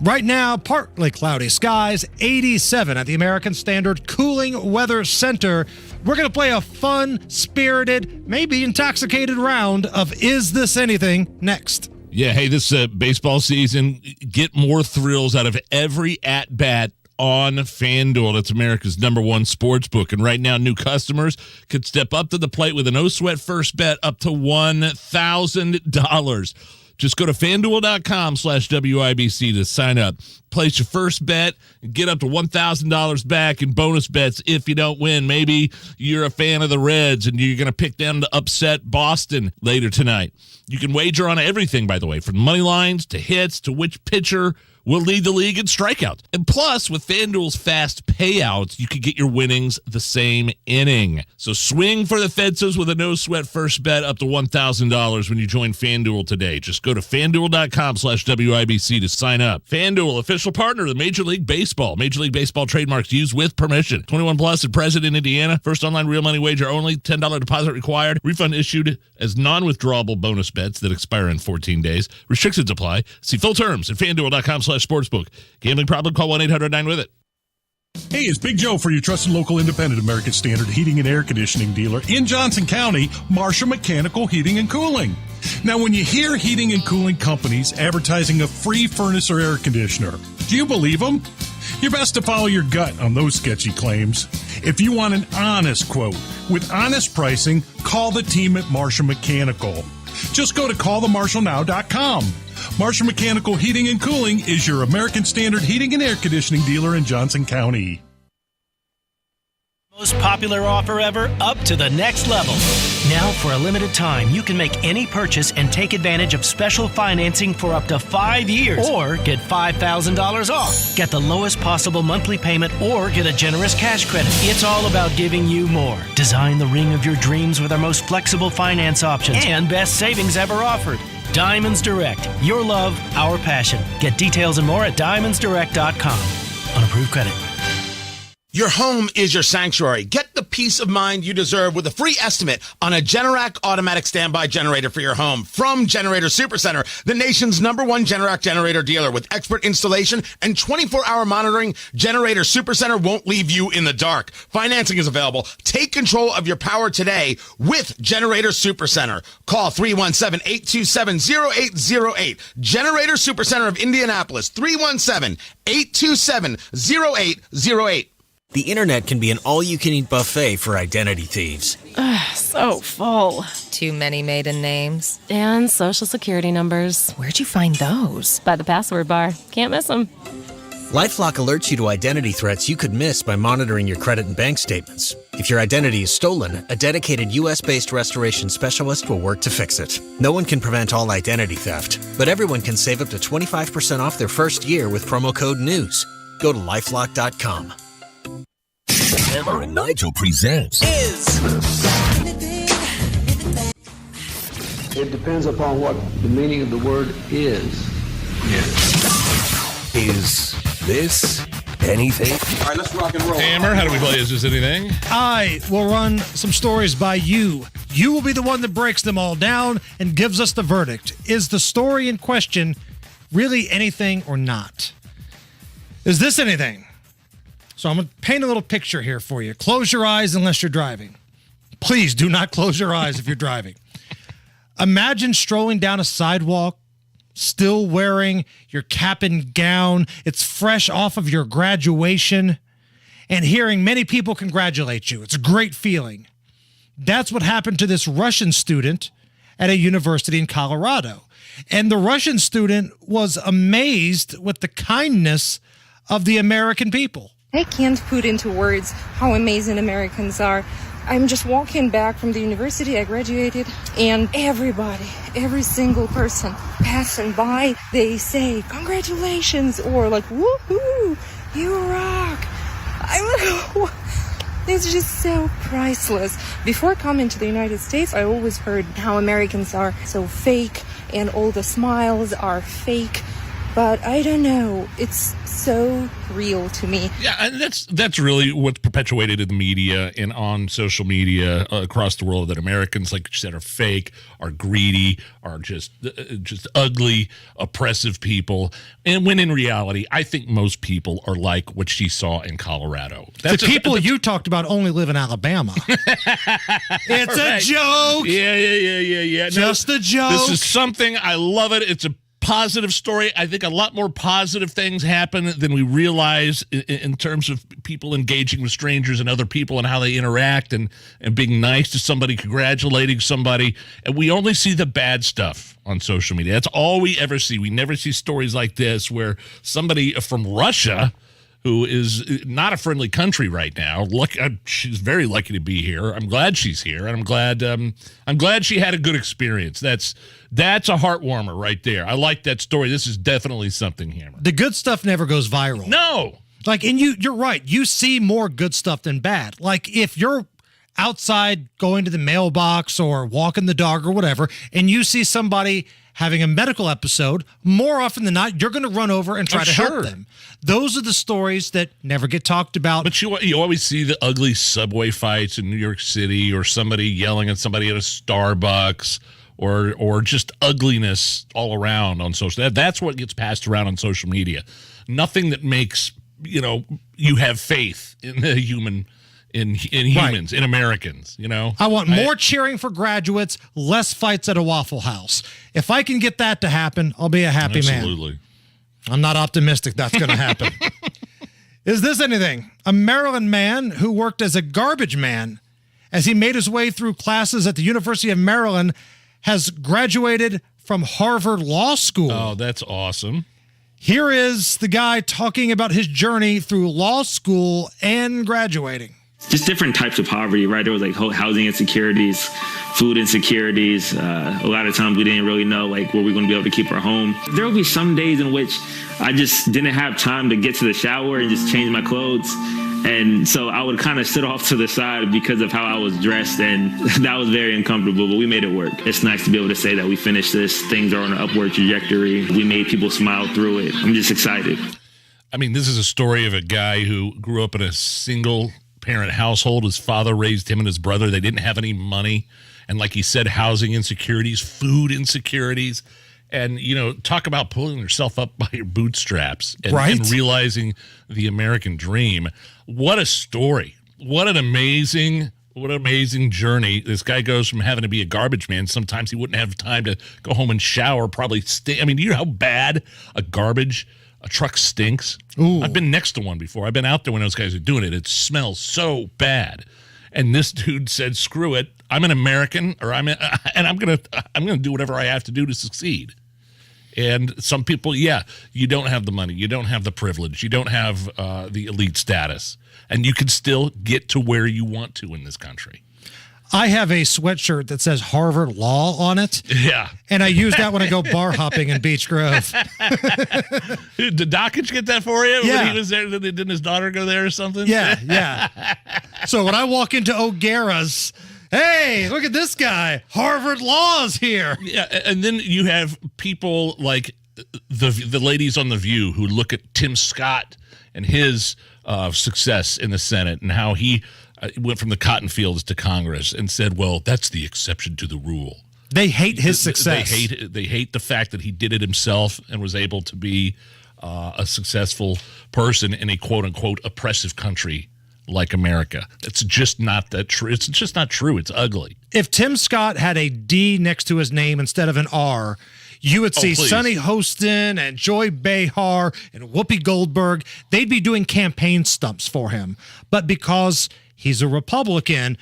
Right now, partly cloudy skies, 87 at the American Standard Cooling Weather Center. We're going to play a fun, spirited, maybe intoxicated round of Is This Anything next. Yeah, hey, this baseball season, get more thrills out of every at-bat on FanDuel. That's America's #1 sports book. And right now, new customers could step up to the plate with a no-sweat first bet up to $1,000. Just go to FanDuel.com/WIBC to sign up. Place your first bet and get up to $1,000 back in bonus bets if you don't win. Maybe you're a fan of the Reds and you're going to pick them to upset Boston later tonight. You can wager on everything, by the way, from money lines to hits to which pitcher will lead the league in strikeouts. And plus, with FanDuel's fast payouts, you can get your winnings the same inning. So swing for the fences with a no-sweat first bet up to $1,000 when you join FanDuel today. Just go to FanDuel.com/WIBC to sign up. FanDuel, official partner of the Major League Baseball. Major League Baseball trademarks used with permission. 21 plus and present in Indiana. First online real money wager only. $10 deposit required. Refund issued as non-withdrawable bonus bets that expire in 14 days. Restrictions apply. See full terms at FanDuel.com/sportsbook. Gambling problem? Call 1-800-9-WITH-IT. Hey, it's Big Joe for your trusted local independent American Standard heating and air conditioning dealer in Johnson County, Marshall Mechanical Heating and Cooling. Now, when you hear heating and cooling companies advertising a free furnace or air conditioner, do you believe them? You're best to follow your gut on those sketchy claims. If you want an honest quote with honest pricing, call the team at Marshall Mechanical. Just go to callthemarshallnow.com. Marshall Mechanical Heating and Cooling is your American Standard heating and air conditioning dealer in Johnson County. Most popular offer ever, up to the next level. Now, for a limited time, you can make any purchase and take advantage of special financing for up to 5 years. Or get $5,000 off. Get the lowest possible monthly payment or get a generous cash credit. It's all about giving you more. Design the ring of your dreams with our most flexible finance options and best savings ever offered. Diamonds Direct. Your love, our passion. Get details and more at diamondsdirect.com. On approved credit. Your home is your sanctuary. Get the peace of mind you deserve with a free estimate on a Generac automatic standby generator for your home from Generator Supercenter, the nation's #1 Generac generator dealer. With expert installation and 24-hour monitoring, Generator Supercenter won't leave you in the dark. Financing is available. Take control of your power today with Generator Supercenter. Call 317-827-0808. Generator Supercenter of Indianapolis, 317-827-0808. The internet can be an all-you-can-eat buffet for identity thieves. So full. Too many maiden names. And social security numbers. Where'd you find those? By the password bar. Can't miss them. LifeLock alerts you to identity threats you could miss by monitoring your credit and bank statements. If your identity is stolen, a dedicated U.S.-based restoration specialist will work to fix it. No one can prevent all identity theft, but everyone can save up to 25% off their first year with promo code NEWS. Go to LifeLock.com. Hammer and Nigel presents It depends upon what the meaning of the word is. Is this anything? All right, let's rock and roll. Hammer, how do we play Is This Anything? I will run some stories by you. You will be the one that breaks them all down and gives us the verdict. Is the story in question really anything or not? Is this anything? So I'm going to paint a little picture here for you. Close your eyes unless you're driving. Please do not close your eyes if you're driving. Imagine strolling down a sidewalk, still wearing your cap and gown. It's fresh off of your graduation, and hearing many people congratulate you. It's a great feeling. That's what happened to this Russian student at a university in Colorado. And the Russian student was amazed with the kindness of the American people. I can't put into words how amazing Americans are. I'm just walking back from the university I graduated, and everybody, every single person passing by, they say, congratulations, or like, woohoo, you rock. It's just so priceless. Before coming to the United States, I always heard how Americans are so fake and all the smiles are fake. But I don't know. It's so real to me. Yeah, and that's really what's perpetuated in the media and on social media across the world, that Americans, like you said, are fake, are greedy, are just ugly, oppressive people. And when in reality, I think most people are like what she saw in Colorado. The people you talked about only live in Alabama. It's a joke. Yeah. Just a joke. This is something, I love it. It's a positive story. I think a lot more positive things happen than we realize in terms of people engaging with strangers and other people and how they interact and being nice to somebody, congratulating somebody. And we only see the bad stuff on social media. That's all we ever see. We never see stories like this where somebody from Russia, who is not a friendly country right now. She's very lucky to be here. I'm glad she's here, and I'm glad she had a good experience. That's a heart warmer right there. I like that story. This is definitely something, Hammer. The good stuff never goes viral. No. And you're right. You see more good stuff than bad. Like if you're outside going to the mailbox or walking the dog or whatever, and you see somebody having a medical episode, more often than not, you're going to run over and try to help them. Those are the stories that never get talked about. But you always see the ugly subway fights in New York City, or somebody yelling at somebody at a Starbucks, or just ugliness all around on social. That's what gets passed around on social media. Nothing that makes you have faith in the human. In humans, right. In Americans, I want more cheering for graduates, less fights at a Waffle House. If I can get that to happen, I'll be a happy man. Absolutely. I'm not optimistic that's going to happen. Is this anything? A Maryland man who worked as a garbage man as he made his way through classes at the University of Maryland has graduated from Harvard Law School. Oh, that's awesome. Here is the guy talking about his journey through law school and graduating. Just different types of poverty, right? There was like housing insecurities, food insecurities. A lot of times we didn't really know were we going to be able to keep our home. There will be some days in which I just didn't have time to get to the shower and just change my clothes. And so I would kind of sit off to the side because of how I was dressed, and that was very uncomfortable, but we made it work. It's nice to be able to say that we finished this. Things are on an upward trajectory. We made people smile through it. I'm just excited. I mean, this is a story of a guy who grew up in a single parent household. His father raised him and his brother. They didn't have any money. And like he said, housing insecurities, food insecurities. And, talk about pulling yourself up by your bootstraps and realizing the American dream. What a story. What an amazing journey. This guy goes from having to be a garbage man. Sometimes he wouldn't have time to go home and shower, probably stay. I mean, do you know how bad a truck stinks? Ooh. I've been next to one before. I've been out there when those guys are doing it. It smells so bad. And this dude said, "Screw it. I'm an American, and I'm gonna do whatever I have to do to succeed." And some people, you don't have the money, you don't have the privilege, you don't have the elite status, and you can still get to where you want to in this country. I have a sweatshirt that says Harvard Law on it. Yeah. And I use that when I go bar hopping in Beech Grove. Did Dockage get that for you when he was there? Didn't his daughter go there or something? Yeah. So when I walk into O'Gara's, hey, look at this guy. Harvard Law's here. Yeah, and then you have people like the ladies on The View who look at Tim Scott and his success in the Senate and how he went from the cotton fields to Congress and said, well, that's the exception to the rule. They hate his success. They hate the fact that he did it himself and was able to be a successful person in a quote-unquote oppressive country like America. It's just not that true. It's just not true. It's ugly. If Tim Scott had a D next to his name instead of an R, you would see Sonny Hostin and Joy Behar and Whoopi Goldberg. They'd be doing campaign stumps for him. But because he's a Republican,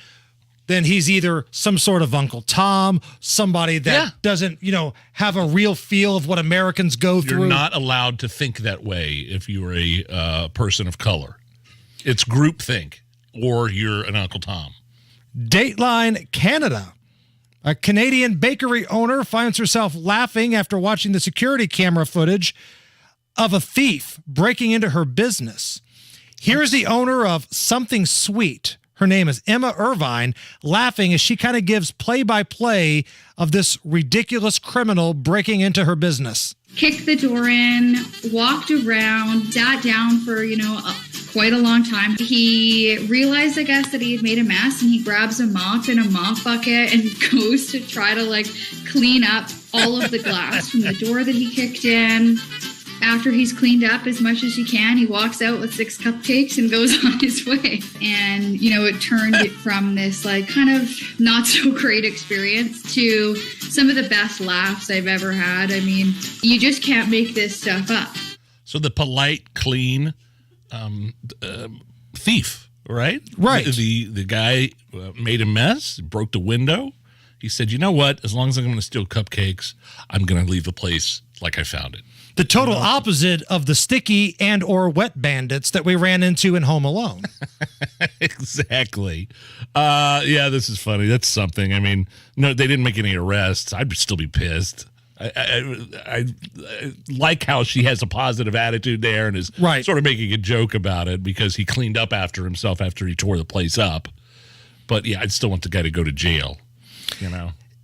then he's either some sort of Uncle Tom, somebody that doesn't, have a real feel of what Americans go through. You're not allowed to think that way if you're a person of color. It's groupthink, or you're an Uncle Tom. Dateline Canada. A Canadian bakery owner finds herself laughing after watching the security camera footage of a thief breaking into her business. Here's the owner of Something Sweet. Her name is Emma Irvine, laughing as she kind of gives play-by-play of this ridiculous criminal breaking into her business. Kicked the door in, walked around, sat down for, quite a long time. He realized, I guess, that he had made a mess, and he grabs a mop and a mop bucket and goes to try to, clean up all of the glass from the door that he kicked in. After he's cleaned up as much as he can, he walks out with 6 cupcakes and goes on his way. And, it turned it from this, kind of not so great experience to some of the best laughs I've ever had. I mean, you just can't make this stuff up. So the polite, clean thief, right? Right. The guy made a mess, broke the window. He said, you know what? As long as I'm going to steal cupcakes, I'm going to leave the place like I found it. The total opposite of the sticky and or wet bandits that we ran into in Home Alone. Exactly. Yeah, this is funny. That's something. I mean, no, they didn't make any arrests. I'd still be pissed. I like how she has a positive attitude there and is sort of making a joke about it because he cleaned up after himself after he tore the place up. But yeah, I'd still want the guy to go to jail,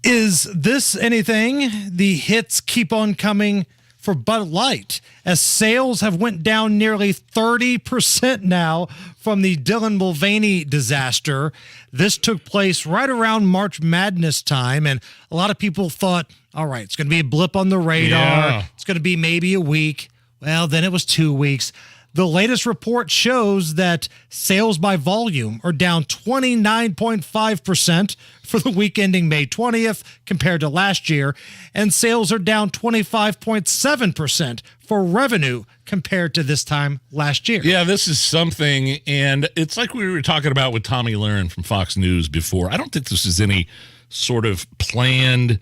Is this anything? The hits keep on coming for Bud Light as sales have went down nearly 30% now from the Dylan Mulvaney disaster. This took place right around March Madness time, and a lot of people thought, all right, it's going to be a blip on the radar. Yeah. It's going to be maybe a week. Well, then it was 2 weeks. The latest report shows that sales by volume are down 29.5% for the week ending May 20th compared to last year, and sales are down 25.7% for revenue compared to this time last year. Yeah, this is something, and it's like we were talking about with Tomi Lahren from Fox News before. I don't think this is any sort of planned,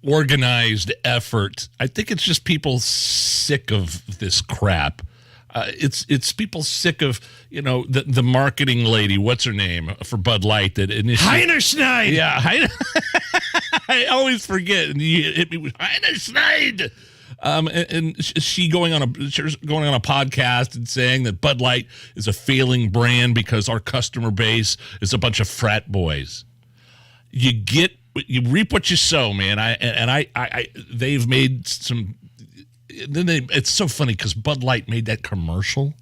organized effort. I think it's just people sick of this crap. It's people sick of the marketing lady. What's her name for Bud Light? That initially Heinerschneid. Yeah, I always forget. And you hit me with Heinerschneid. And she going on a podcast and saying that Bud Light is a failing brand because our customer base is a bunch of frat boys. You reap what you sow, man. They've made some. Then it's so funny because Bud Light made that commercial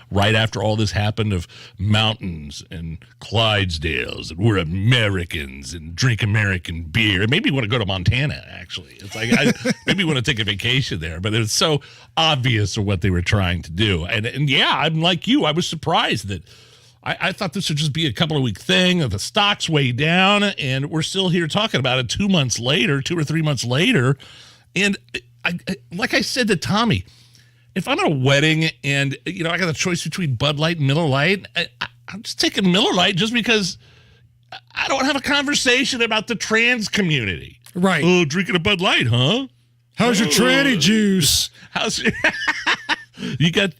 right after all this happened of mountains and Clydesdales and we're Americans and drink American beer. It made me want to go to Montana, actually. It's like I maybe want to take a vacation there, but it's so obvious of what they were trying to do. And yeah, I'm like you. I was surprised that I thought this would just be a couple of week thing. The stock's way down, and we're still here talking about it 2 months later, 2 or 3 months later. And like I said to Tommy, if I'm at a wedding and, I got a choice between Bud Light and Miller Lite, I'm just taking Miller Lite just because I don't have a conversation about the trans community. Right. Oh, drinking a Bud Light, huh? How's your tranny juice? How's you got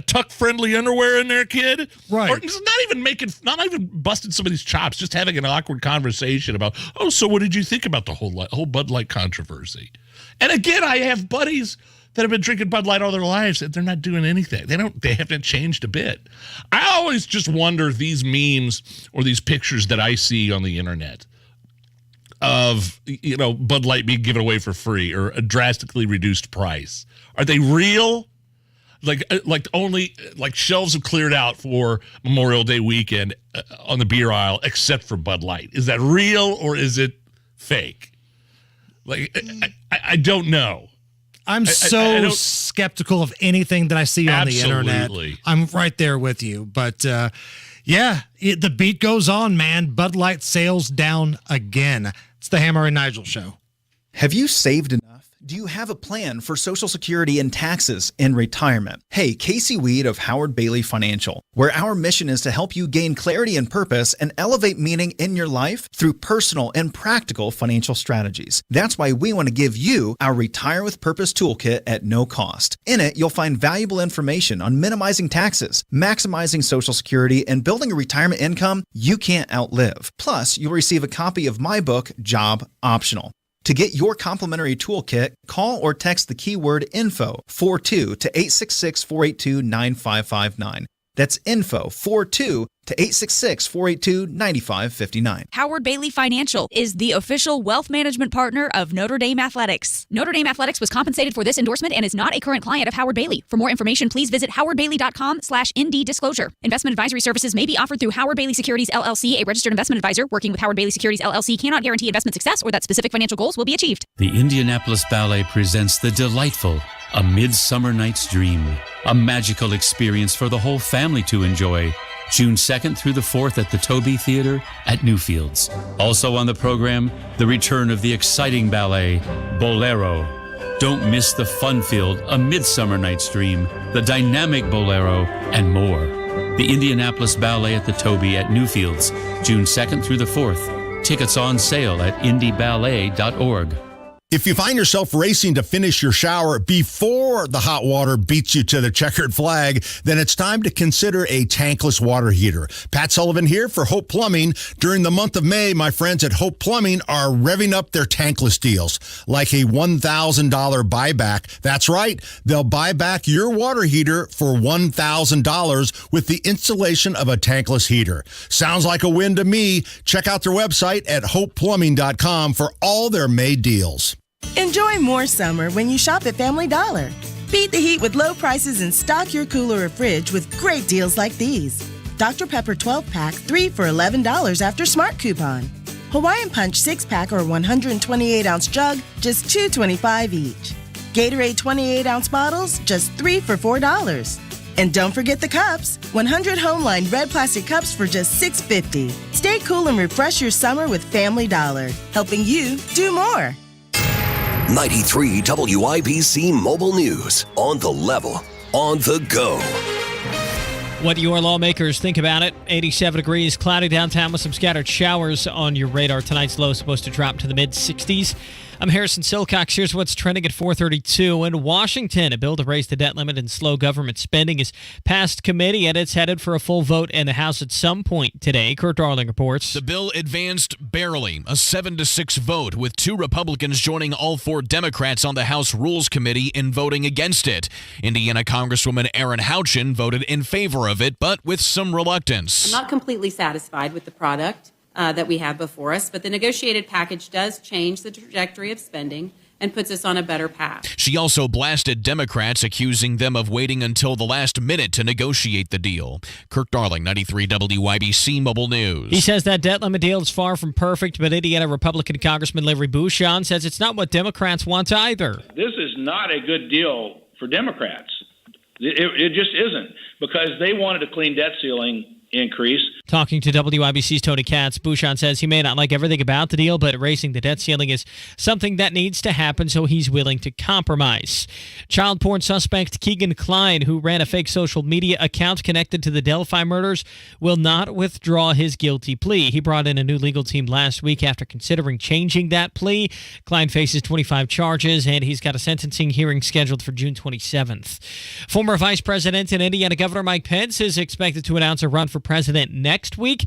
tuck-friendly underwear in there, kid? Right. Or just not even busting somebody's chops, just having an awkward conversation about, oh, so what did you think about the whole Bud Light controversy? And again, I have buddies that have been drinking Bud Light all their lives and they're not doing anything. They haven't changed a bit. I always just wonder these memes or these pictures that I see on the internet of, Bud Light being given away for free or a drastically reduced price. Are they real? Like only shelves have cleared out for Memorial Day weekend on the beer aisle, except for Bud Light. Is that real or is it fake? I don't know. I'm so skeptical of anything that I see on the internet. I'm right there with you. But the beat goes on, man. Bud Light sales down again. It's the Hammer and Nigel show. Have you saved enough Do you have a plan for Social Security and taxes in retirement? Hey, Casey Weed of Howard Bailey Financial, where our mission is to help you gain clarity and purpose and elevate meaning in your life through personal and practical financial strategies. That's why we want to give you our Retire with Purpose toolkit at no cost. In it, you'll find valuable information on minimizing taxes, maximizing Social Security, and building a retirement income you can't outlive. Plus, you'll receive a copy of my book, Job Optional. To get your complimentary toolkit, call or text the keyword INFO 42 to 866-482-9559. That's INFO 42 to 866-482-9559. Howard Bailey Financial is the official wealth management partner of Notre Dame Athletics. Notre Dame Athletics was compensated for this endorsement and is not a current client of Howard Bailey. For more information, please visit howardbailey.com/ND disclosure. Investment advisory services may be offered through Howard Bailey Securities LLC, a registered investment advisor. Working with Howard Bailey Securities LLC cannot guarantee investment success or that specific financial goals will be achieved. The Indianapolis Ballet presents the delightful A Midsummer Night's Dream, a magical experience for the whole family to enjoy. June 2nd through the 4th at the Toby Theater at Newfields. Also on the program, the return of the exciting ballet, Bolero. Don't miss the fun-filled A Midsummer Night's Dream, the dynamic Bolero, and more. The Indianapolis Ballet at the Toby at Newfields, June 2nd through the 4th. Tickets on sale at indieballet.org. If you find yourself racing to finish your shower before the hot water beats you to the checkered flag, then it's time to consider a tankless water heater. Pat Sullivan here for Hope Plumbing. During the month of May, my friends at Hope Plumbing are revving up their tankless deals, like a $1,000 buyback. That's right. They'll buy back your water heater for $1,000 with the installation of a tankless heater. Sounds like a win to me. Check out their website at hopeplumbing.com for all their May deals. Enjoy more summer when you shop at Family Dollar. Beat the heat with low prices and stock your cooler or fridge with great deals like these. Dr. Pepper 12-pack, 3 for $11 after Smart Coupon. Hawaiian Punch 6-pack or 128-ounce jug, just $2.25 each. Gatorade 28-ounce bottles, just 3 for $4. And don't forget the cups. 100 Homeline red plastic cups for just $6.50. Stay cool and refresh your summer with Family Dollar, helping you do more. 93 WIBC Mobile News. On the level, on the go. What your lawmakers think about it. 87 degrees, cloudy downtown with some scattered showers on your radar. Tonight's low supposed to drop to the mid-60s. I'm Harrison Silcox. Here's what's trending at 4:32. In Washington, a bill to raise the debt limit and slow government spending is passed committee, and it's headed for a full vote in the House at some point today. Kurt Darling reports. The bill advanced barely, a 7-6 vote, with 2 Republicans joining all 4 Democrats on the House Rules Committee in voting against it. Indiana Congresswoman Erin Houchin voted in favor of it, but with some reluctance. I'm not completely satisfied with the product that we have before us, but the negotiated package does change the trajectory of spending and puts us on a better path. She also blasted Democrats, accusing them of waiting until the last minute to negotiate the deal. Kirk Darling, 93 WIBC Mobile News. He says that debt limit deal is far from perfect, but Indiana Republican Congressman Larry Bouchon says it's not what Democrats want either. This is not a good deal for Democrats. It just isn't, because they wanted a clean debt ceiling increase. Talking to WIBC's Tony Kennett, Bouchon says he may not like everything about the deal, but raising the debt ceiling is something that needs to happen, so he's willing to compromise. Child porn suspect Keegan Kline, who ran a fake social media account connected to the Delphi murders, will not withdraw his guilty plea. He brought in a new legal team last week after considering changing that plea. Kline faces 25 charges, and he's got a sentencing hearing scheduled for June 27th. Former Vice President and Indiana Governor Mike Pence is expected to announce a run for president next week,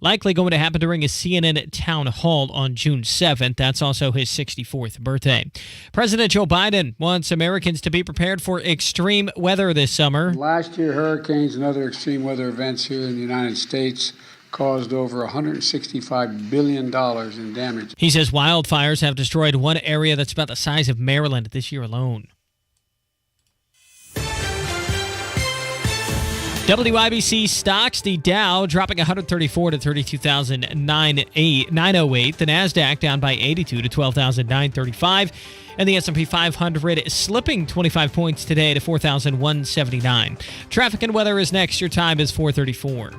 likely going to happen during a CNN town hall on June 7th. That's also his 64th birthday. President Joe Biden wants Americans to be prepared for extreme weather this summer. Last year, hurricanes and other extreme weather events here in the United States caused over $165 billion in damage. He says wildfires have destroyed one area that's about the size of Maryland this year alone. WIBC stocks, the Dow dropping 134 to 32,908. The NASDAQ down by 82 to 12,935. And the S&P 500 slipping 25 points today to 4,179. Traffic and weather is next. Your time is 4:34.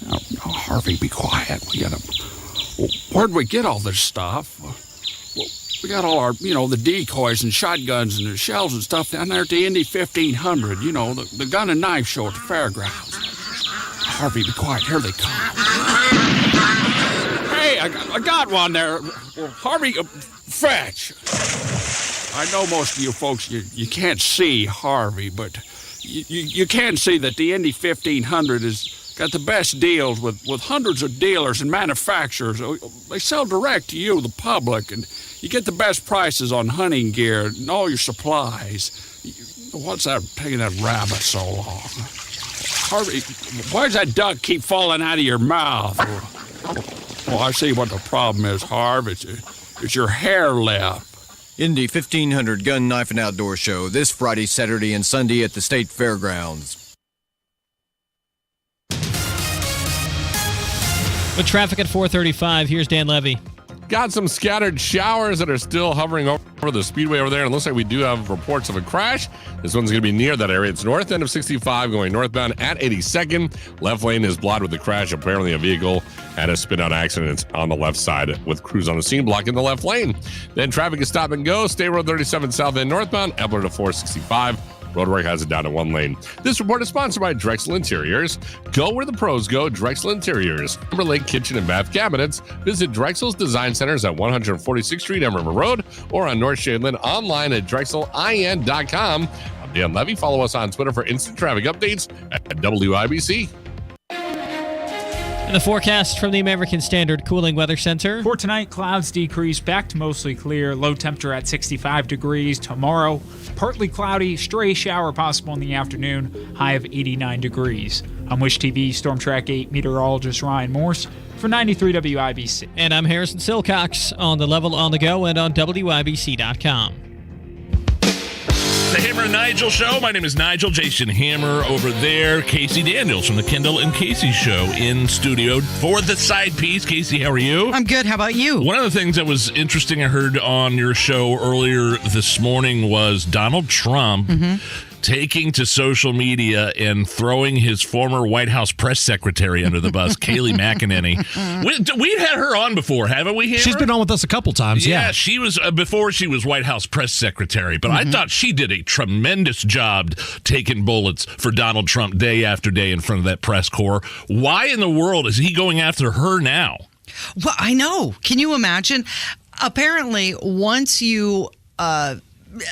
Now, Harvey, be quiet. Where'd we get all this stuff? We got all our, the decoys and shotguns and the shells and stuff down there at the Indy 1500, the gun and knife show at the fairgrounds. Harvey, be quiet. Here they come. Hey, I got one there. Well, Harvey, fetch. I know most of you folks, you can't see Harvey, but you can see that the Indy 1500 has got the best deals with hundreds of dealers and manufacturers. They sell direct to you, the public, and you get the best prices on hunting gear and all your supplies. What's that taking that rabbit so long? Harvey, why does that duck keep falling out of your mouth? Well, I see what the problem is, Harv. It's your hair lip. Indy 1500 Gun, Knife, and Outdoor Show this Friday, Saturday, and Sunday at the State Fairgrounds. With traffic at 435, here's Dan Levy. Got some scattered showers that are still hovering over the speedway over there. And it looks like we do have reports of a crash. This one's going to be near that area. It's north end of 65 going northbound at 82nd. Left lane is blocked with the crash. Apparently a vehicle had a spin-out accident. It's on the left side with crews on the scene blocking the left lane. Then traffic is stop and go. State Road 37 south end northbound. Epler to 465. Roadwork has it down to one lane. This report is sponsored by Drexel Interiors. Go where the pros go, Drexel Interiors. Timberlake Kitchen and Bath Cabinets. Visit Drexel's Design Centers at 146th Street and River Road or on North Shadeland online at drexelin.com. I'm Dan Levy. Follow us on Twitter for instant traffic updates at WIBC. And the forecast from the American Standard Cooling Weather Center. For tonight, clouds decrease back to mostly clear. Low temperature at 65 degrees. Tomorrow, partly cloudy, stray shower possible in the afternoon. High of 89 degrees. I'm Wish TV Storm Track 8 meteorologist Ryan Morse for 93 WIBC. And I'm Harrison Silcox on the Level on the Go and on WIBC.com. The Hammer and Nigel Show. My name is Nigel. Jason Hammer over there. Casey Daniels from the Kendall and Casey Show in studio for the side piece. Casey, how are you? I'm good. How about you? One of the things that was interesting I heard on your show earlier this morning was Donald Trump taking to social media and throwing his former White House press secretary under the bus, Kayleigh McEnany. We've had her on before, haven't we, Hammer? She's been on with us a couple times, yeah. She was, before she was White House press secretary, but I thought she did a tremendous job taking bullets for Donald Trump day after day in front of that press corps. Why in the world is he going after her now? Well, I know. Can you imagine? Apparently, once you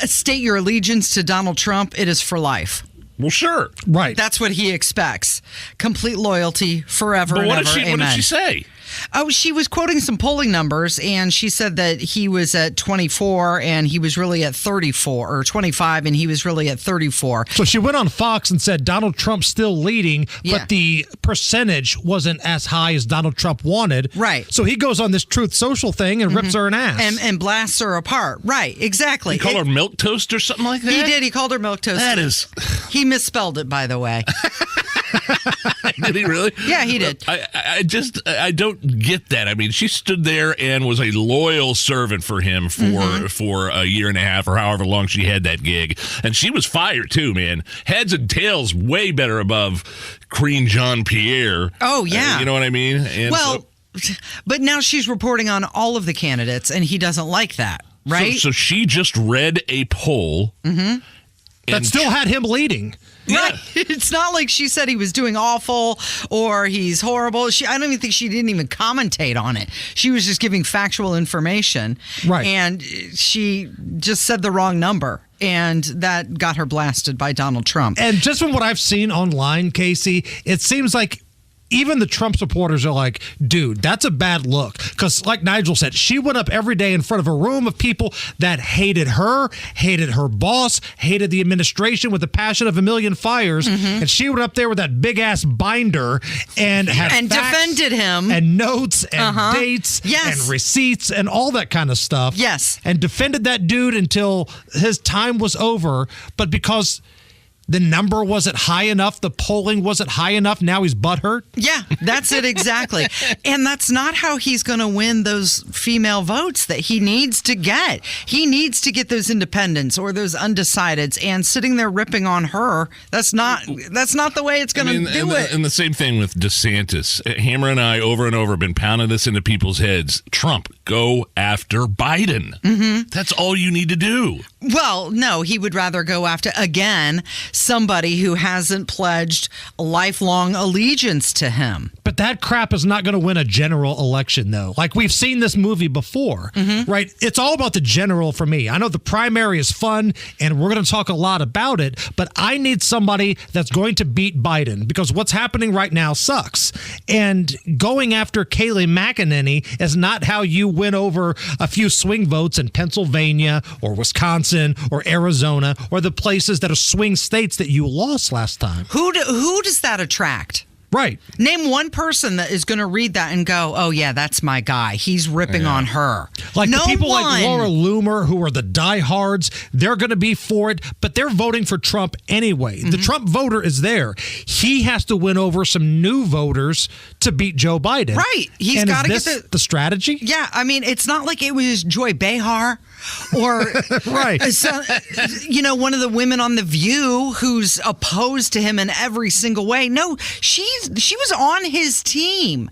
state your allegiance to Donald Trump, it is for life. Well, sure. Right. That's what he expects. Complete loyalty forever and ever. Amen. What did she say? Oh, she was quoting some polling numbers, and she said that he was at 24 and he was really at 34, or 25 and he was really at 34. So she went on Fox and said Donald Trump's still leading, but the percentage wasn't as high as Donald Trump wanted. Right. So he goes on this Truth Social thing and rips her an ass. And blasts her apart. Right, exactly. He called her milquetoast or something like that? He did. He called her milquetoast. That is... He misspelled it, by the way. Did he really? Yeah, he did. I don't get that. I mean, she stood there and was a loyal servant for him for a year and a half or however long she had that gig. And she was fired too, man. Heads and tails way better above Queen Jean-Pierre. Oh, yeah. You know what I mean? And but now she's reporting on all of the candidates, and he doesn't like that, right? So she just read a poll. That still had him leading. Right. It's not like she said he was doing awful or he's horrible. I don't even think she didn't even commentate on it. She was just giving factual information. Right. And she just said the wrong number. And that got her blasted by Donald Trump. And just from what I've seen online, Casey, it seems like even the Trump supporters are like, dude, that's a bad look. Because like Nigel said, she went up every day in front of a room of people that hated her boss, hated the administration with the passion of a million fires. And she went up there with that big-ass binder and had facts defended him. And notes and dates and receipts and all that kind of stuff. Yes. And defended that dude until his time was over. But because The number wasn't high enough. The polling wasn't high enough. Now he's butthurt. Yeah, that's it exactly. And that's not how he's going to win those female votes that he needs to get. He needs to get those independents or those undecideds, and sitting there ripping on her, that's not the way it's going to do it. And the same thing with DeSantis. Hammer and I over and over have been pounding this into people's heads. Trump, go after Biden. Mm-hmm. That's all you need to do. Well, no, he would rather go after, again, somebody who hasn't pledged lifelong allegiance to him. But that crap is not going to win a general election, though. Like, we've seen this movie before, right? It's all about the general for me. I know the primary is fun, and we're going to talk a lot about it, but I need somebody that's going to beat Biden, because what's happening right now sucks. And going after Kayleigh McEnany is not how you win over a few swing votes in Pennsylvania or Wisconsin or Arizona or the places that are swing states that you lost last time. Who does that attract? Right. Name one person that is going to read that and go, oh, yeah, that's my guy. He's ripping on her. Like no the people one. like Laura Loomer, who are the diehards, they're going to be for it, but they're voting for Trump anyway. The Trump voter is there. He has to win over some new voters to beat Joe Biden. Right. He's got to get the strategy? Yeah. I mean, it's not like it was Joy Behar or right. One of the women on The View who's opposed to him in every single way. No, she was on his team.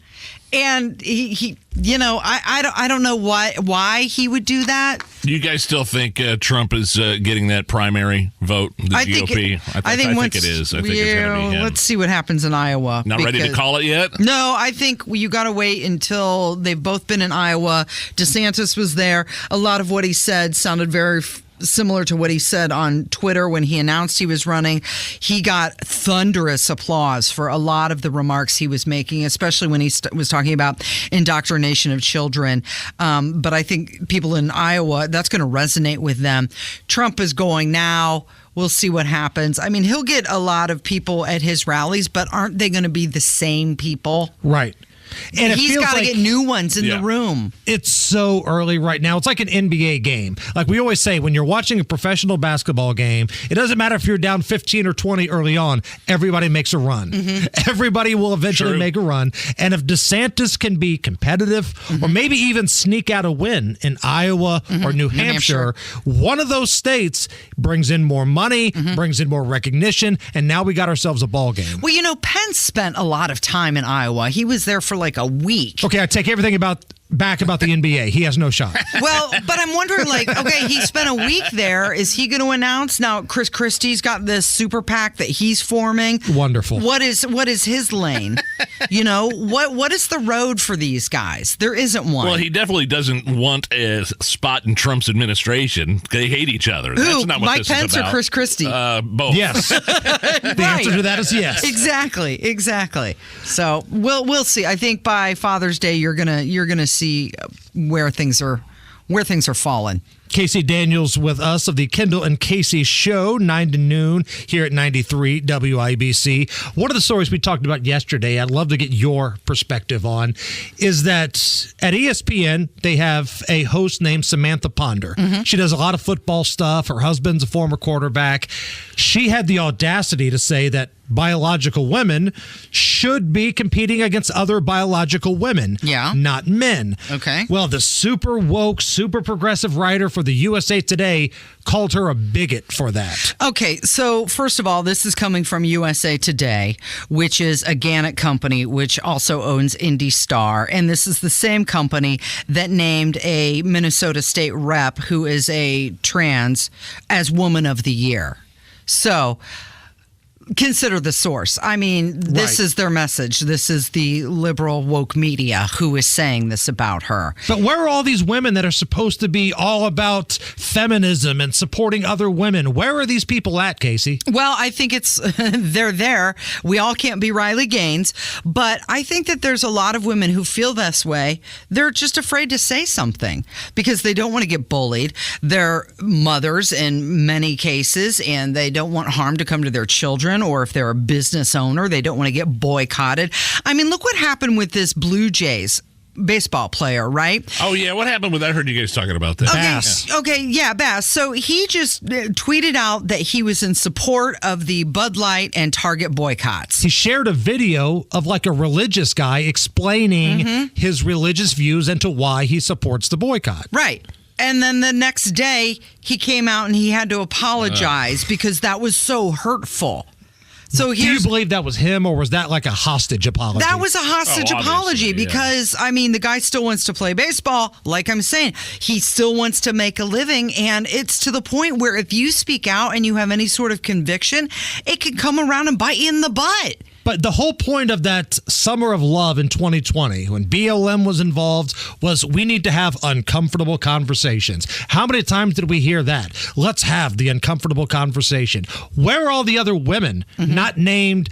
And he I don't know why he would do that. Do you guys still think Trump is getting that primary vote, the GOP? I think it is. I think it's going to be him. Let's see what happens in Iowa. Not ready to call it yet? No, I think you got to wait until they've both been in Iowa. DeSantis was there. A lot of what he said sounded very similar to what he said on Twitter when he announced he was running. He got thunderous applause for a lot of the remarks he was making, especially when he was talking about indoctrination of children. But I think people in Iowa, that's going to resonate with them. Trump is going now. We'll see what happens. I mean, he'll get a lot of people at his rallies, but aren't they going to be the same people? Right. And he's got to get new ones in the room. It's so early right now. It's like an NBA game. Like we always say, when you're watching a professional basketball game, it doesn't matter if you're down 15 or 20 early on. Everybody makes a run. Everybody will eventually make a run. And if DeSantis can be competitive or maybe even sneak out a win in Iowa or New Hampshire, one of those states brings in more money, brings in more recognition, and now we got ourselves a ball game. Well, Pence spent a lot of time in Iowa. He was there for like a week. Okay, I take everything back about the NBA. He has no shot. Well, but I'm wondering, he spent a week there. Is he going to announce now? Chris Christie's got this super PAC that he's forming. Wonderful. What is his lane? What is the road for these guys? There isn't one. Well, he definitely doesn't want a spot in Trump's administration. They hate each other. Who? That's not what Mike this Pence is about. or Chris Christie? Both. Yes. The answer to that is yes. Exactly. So we'll see. I think by Father's Day you're gonna see where things are falling. Casey Daniels with us of the Kendall and Casey Show, 9 to noon here at 93 WIBC. One of the stories we talked about yesterday, I'd love to get your perspective on, is that at ESPN, they have a host named Samantha Ponder. She does a lot of football stuff. Her husband's a former quarterback. She had the audacity to say that biological women should be competing against other biological women, not men. Okay. Well, the super woke, super progressive writer for the USA Today called her a bigot for that. Okay, so first of all, this is coming from USA Today, which is a Gannett company, which also owns Indy Star. And this is the same company that named a Minnesota State rep who is a trans as Woman of the Year. So consider the source. I mean, this is their message. This is the liberal woke media who is saying this about her. But where are all these women that are supposed to be all about feminism and supporting other women? Where are these people at, Casey? Well, I think they're there. We all can't be Riley Gaines, but I think that there's a lot of women who feel this way. They're just afraid to say something because they don't want to get bullied. They're mothers in many cases, and they don't want harm to come to their children. Or if they're a business owner, they don't want to get boycotted. I mean, look what happened with this Blue Jays baseball player, right? Oh, yeah. What happened with that? I heard you guys talking about that. Bass. So he just tweeted out that he was in support of the Bud Light and Target boycotts. He shared a video of like a religious guy explaining his religious views and to why he supports the boycott. Right. And then the next day, he came out and he had to apologize because that was so hurtful. So do you believe that was him, or was that like a hostage apology? That was a hostage apology because, I mean, the guy still wants to play baseball. Like I'm saying, he still wants to make a living. And it's to the point where if you speak out and you have any sort of conviction, it can come around and bite you in the butt. But the whole point of that summer of love in 2020, when BLM was involved, was we need to have uncomfortable conversations. How many times did we hear that? Let's have the uncomfortable conversation. Where are all the other women not named,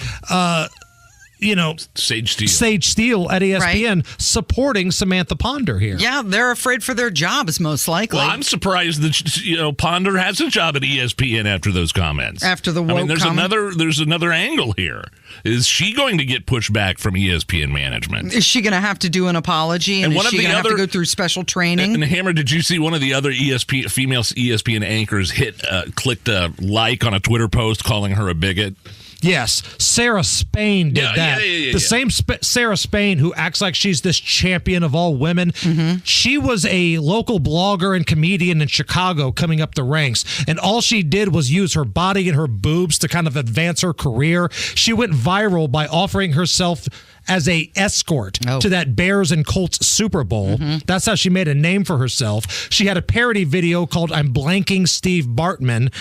Sage Steele at ESPN supporting Samantha Ponder here? Yeah, they're afraid for their jobs, most likely. Well, I'm surprised that Ponder has a job at ESPN after those comments. After the woke there's another angle here. Is she going to get pushback from ESPN management? Is she going to have to do an apology? And is she going to have to go through special training? And Hammer, did you see one of the other female ESPN anchors clicked a like on a Twitter post calling her a bigot? Yes, Sarah Spain did that. The same Sarah Spain who acts like she's this champion of all women. She was a local blogger and comedian in Chicago coming up the ranks, and all she did was use her body and her boobs to kind of advance her career. She went viral by offering herself as a escort to that Bears and Colts Super Bowl. That's how she made a name for herself. She had a parody video called I'm Blanking Steve Bartman,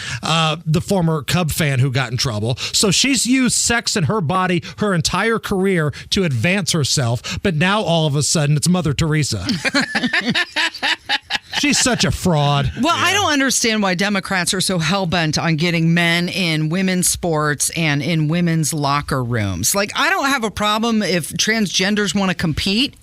the former Cub fan who got in trouble. So she's used sex and her body her entire career to advance herself, but now all of a sudden it's Mother Teresa. She's such a fraud. Well, I don't understand why Democrats are so hell-bent on getting men in women's sports and in women's locker rooms. Like, I don't have a problem if transgenders want to compete,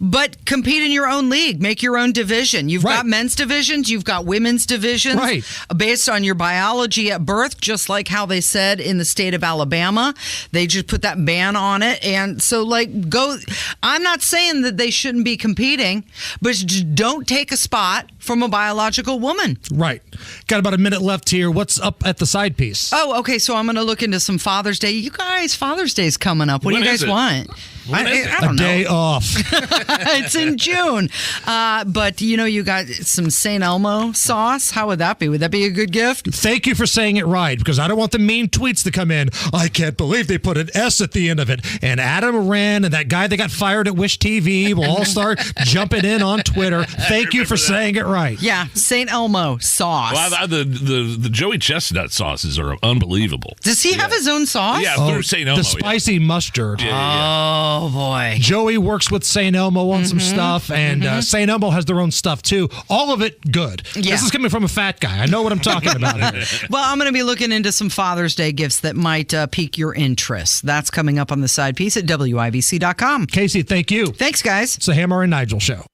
but compete in your own league. Make your own division. You've got men's divisions. You've got women's divisions based on your biology at birth, just like how they said in the state of Alabama. They just put that ban on it. And so, go. I'm not saying that they shouldn't be competing, but just don't take a spot from a biological woman. Right. Got about a minute left here. What's up at the side piece? Oh, okay. So I'm going to look into some Father's Day. You guys, Father's Day's coming up. What do you guys want? I don't know. A day off. It's in June. But, you got some St. Elmo sauce. How would that be? Would that be a good gift? Thank you for saying it right, because I don't want the mean tweets to come in. I can't believe they put an S at the end of it. And Adam Wren and that guy that got fired at Wish TV will all start jumping in on Twitter. Thank you for saying it right. Yeah, St. Elmo sauce. Well, the Joey Chestnut sauces are unbelievable. Does he have his own sauce? Yeah, through St. Elmo. The spicy mustard. Oh, boy. Joey works with St. Elmo on some stuff, and St. Elmo has their own stuff, too. All of it good. Yeah. This is coming from a fat guy. I know what I'm talking about here. Well, I'm going to be looking into some Father's Day gifts that might pique your interest. That's coming up on the side piece at WIBC.com. Casey, thank you. Thanks, guys. It's the Hammer and Nigel Show.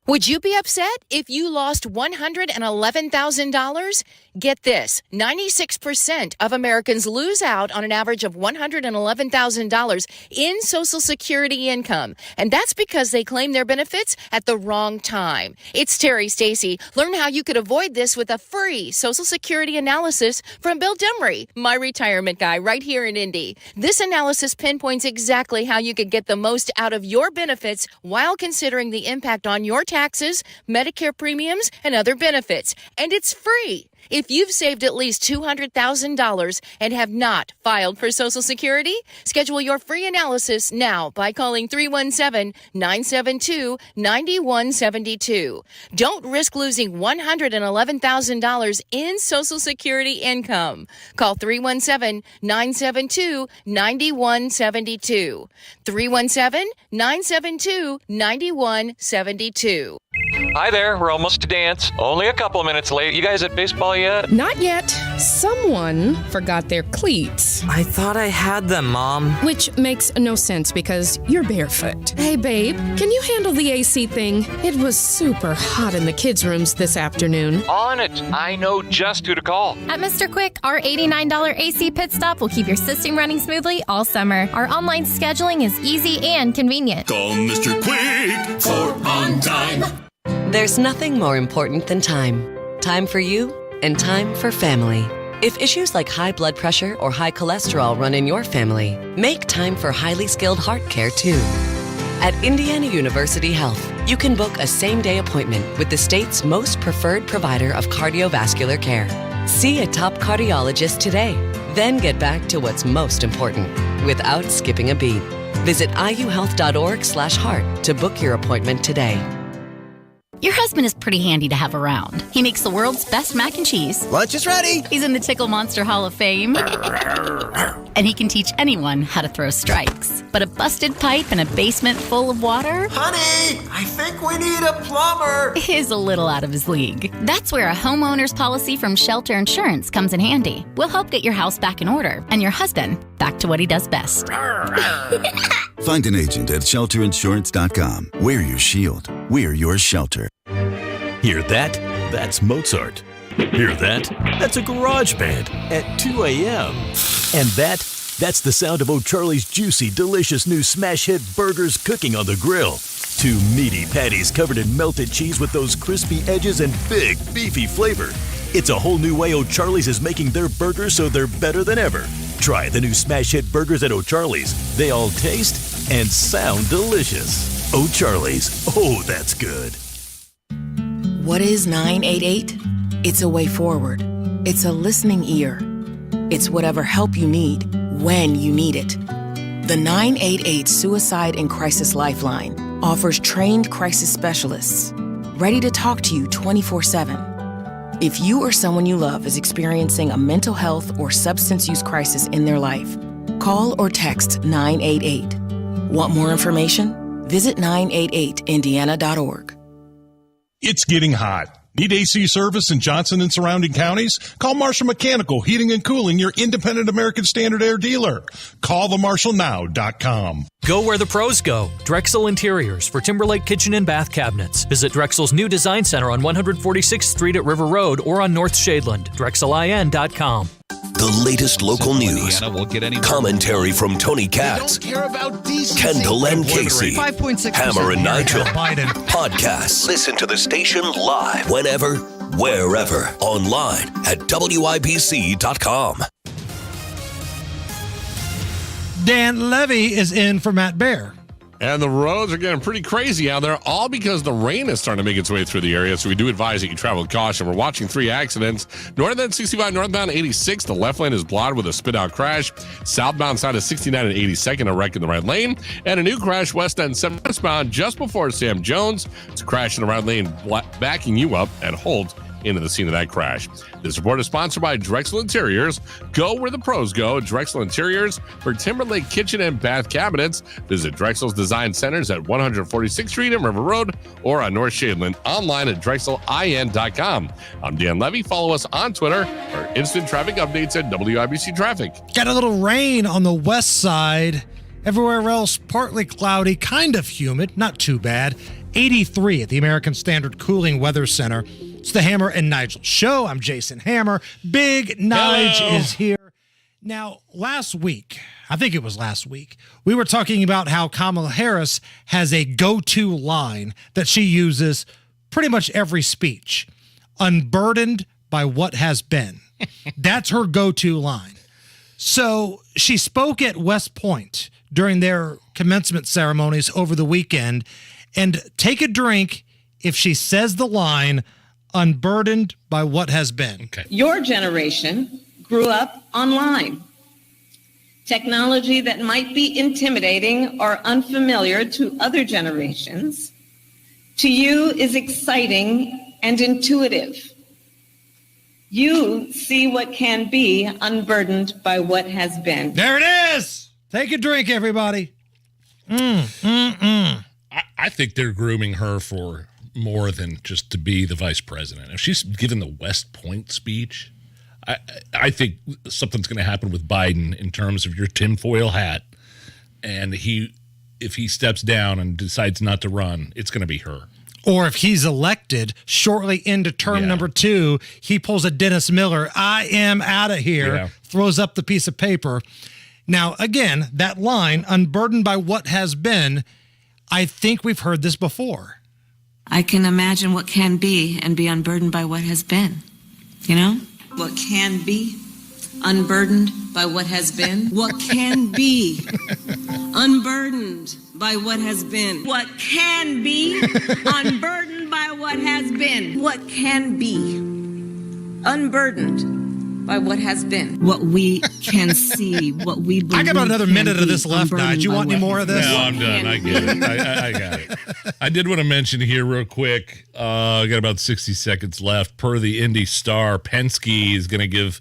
Would you be upset if you lost $111,000? Get this, 96% of Americans lose out on an average of $111,000 in Social Security income. And that's because they claim their benefits at the wrong time. It's Terry Stacy. Learn how you could avoid this with a free Social Security analysis from Bill Demry, my retirement guy right here in Indy. This analysis pinpoints exactly how you could get the most out of your benefits while considering the impact on your taxes, Medicare premiums, and other benefits. And it's free. If you've saved at least $200,000 and have not filed for Social Security, schedule your free analysis now by calling 317-972-9172. Don't risk losing $111,000 in Social Security income. Call 317-972-9172. 317-972-9172. Hi there, we're almost to dance. Only a couple minutes late. You guys at baseball yet? Not yet. Someone forgot their cleats. I thought I had them, Mom. Which makes no sense because you're barefoot. Hey, babe, can you handle the AC thing? It was super hot in the kids' rooms this afternoon. On it. I know just who to call. At Mr. Quick, our $89 AC pit stop will keep your system running smoothly all summer. Our online scheduling is easy and convenient. Call Mr. Quick for on time. There's nothing more important than time. Time for you and time for family. If issues like high blood pressure or high cholesterol run in your family, make time for highly skilled heart care too. At Indiana University Health, you can book a same-day appointment with the state's most preferred provider of cardiovascular care. See a top cardiologist today, then get back to what's most important without skipping a beat. Visit iuhealth.org/heart to book your appointment today. Your husband is pretty handy to have around. He makes the world's best mac and cheese. Lunch is ready. He's in the Tickle Monster Hall of Fame. And he can teach anyone how to throw strikes. But a busted pipe and a basement full of water? Honey, I think we need a plumber. Is a little out of his league. That's where a homeowner's policy from Shelter Insurance comes in handy. We'll help get your house back in order and your husband back to what he does best. Find an agent at shelterinsurance.com. We're your shield. We're your shelter. Hear that? That's Mozart. Hear that? That's a garage band at 2 a.m. And that's the sound of O'Charlie's juicy, delicious new smash hit burgers cooking on the grill. 2 meaty patties covered in melted cheese with those crispy edges and big, beefy flavor. It's a whole new way O'Charlie's is making their burgers so they're better than ever. Try the new smash hit burgers at O'Charlie's. They all taste and sound delicious. O'Charlie's. Oh, that's good. What is 988? It's a way forward. It's a listening ear. It's whatever help you need when you need it. The 988 Suicide and Crisis Lifeline offers trained crisis specialists ready to talk to you 24/7. If you or someone you love is experiencing a mental health or substance use crisis in their life, call or text 988. Want more information? Visit 988indiana.org. It's getting hot. Need AC service in Johnson and surrounding counties? Call Marshall Mechanical Heating and Cooling, your independent American Standard Air dealer. Call themarshallnow.com. Go where the pros go. Drexel Interiors for Timberlake Kitchen and Bath Cabinets. Visit Drexel's new design center on 146th Street at River Road or on North Shadeland. DrexelIN.com. The latest local news, commentary from Tony Katz, Kendall and Casey, 5.6%. Hammer and Nigel, podcasts. Listen to the station live, whenever, wherever, online at WIBC.com. Dan Levy is in for Matt Baer. And the roads are getting pretty crazy out there, all because the rain is starting to make its way through the area. So we do advise that you travel with caution. We're watching 3 accidents. Northbound 65, northbound 86. The left lane is blocked with a spit-out crash. Southbound side of 69 and 82nd, a wreck in the right lane. And a new crash west end 7 westbound just before Sam Jones. It's a crash in the right lane, backing you up at Holt into the scene of that crash. This report is sponsored by Drexel Interiors. Go where the pros go. Drexel Interiors for Timberlake Kitchen and Bath Cabinets. Visit Drexel's Design Centers at 146th Street and River Road or on North Shadeland. Online at DrexelIN.com. I'm Dan Levy. Follow us on Twitter for instant traffic updates at WIBC Traffic. Got a little rain on the west side. Everywhere else, partly cloudy, kind of humid, not too bad. 83 at the American Standard Cooling Weather Center. It's the Hammer and Nigel Show. I'm Jason Hammer. Big Nige is here. Now, last week, I think it was last week, we were talking about how Kamala Harris has a go-to line that she uses pretty much every speech. Unburdened by what has been. That's her go-to line. So she spoke at West Point during their commencement ceremonies over the weekend, and take a drink if she says the line, unburdened by what has been. Okay. Your generation grew up online. Technology that might be intimidating or unfamiliar to other generations, to you is exciting and intuitive. You see what can be unburdened by what has been. There it is. Take a drink, everybody. I think they're grooming her for more than just to be the vice president. If she's given the West Point speech, I think something's going to happen with Biden in terms of your tinfoil hat. And if he steps down and decides not to run, it's going to be her. Or if he's elected shortly into term number 2, he pulls a Dennis Miller, I am out of here, throws up the piece of paper. Now, again, that line, unburdened by what has been, I think we've heard this before. I can imagine what can be and be unburdened by what has been. You know? What can be unburdened by what has been. What can be unburdened by what has been. What can be unburdened by what has been. What can be unburdened by what has been. What we can see, what we believe. I got about another minute of this left, Nigel. Do you want any more of this? No, I'm done. I get it. I got it. I did want to mention here real quick. I got about 60 seconds left. Per the Indy Star, Penske is going to give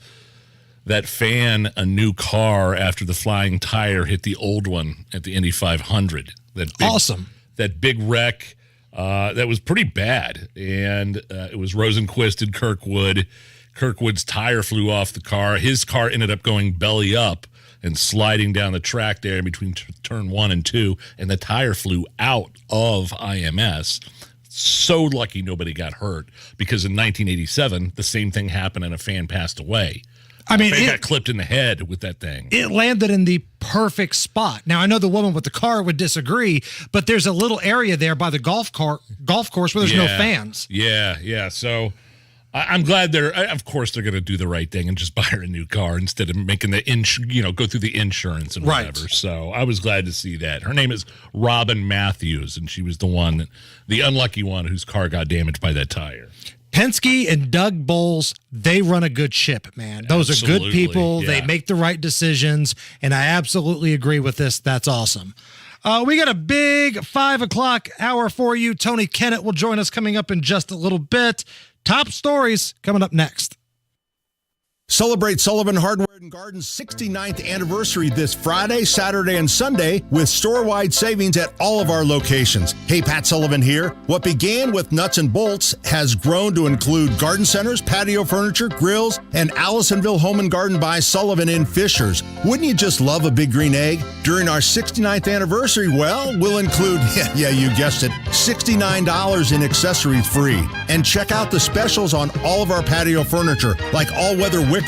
that fan a new car after the flying tire hit the old one at the Indy 500. Awesome. That big wreck that was pretty bad. And it was Rosenquist and Kirkwood. Kirkwood's tire flew off the car. His car ended up going belly up and sliding down the track there between turn 1 and 2, and the tire flew out of IMS. So lucky nobody got hurt, because in 1987, the same thing happened and a fan passed away. I mean, it got clipped in the head with that thing. It landed in the perfect spot. Now, I know the woman with the car would disagree, but there's a little area there by the golf course where there's no fans. Yeah. So I'm glad of course, they're going to do the right thing and just buy her a new car instead of making the go through the insurance and whatever. Right. So I was glad to see that. Her name is Robin Matthews, and she was the unlucky one whose car got damaged by that tire. Penske and Doug Bowles, they run a good ship, man. Those are good people. Yeah. They make the right decisions, and I absolutely agree with this. That's awesome. We got a big 5 o'clock hour for you. Tony Kennett will join us coming up in just a little bit. Top stories coming up next. Celebrate Sullivan Hardware and Garden's 69th anniversary this Friday, Saturday, and Sunday with store-wide savings at all of our locations. Hey, Pat Sullivan here. What began with nuts and bolts has grown to include garden centers, patio furniture, grills, and Allisonville Home and Garden by Sullivan in Fishers. Wouldn't you just love a big green egg? During our 69th anniversary, we'll include, yeah, you guessed it, $69 in accessories free. And check out the specials on all of our patio furniture, like all-weather wicker,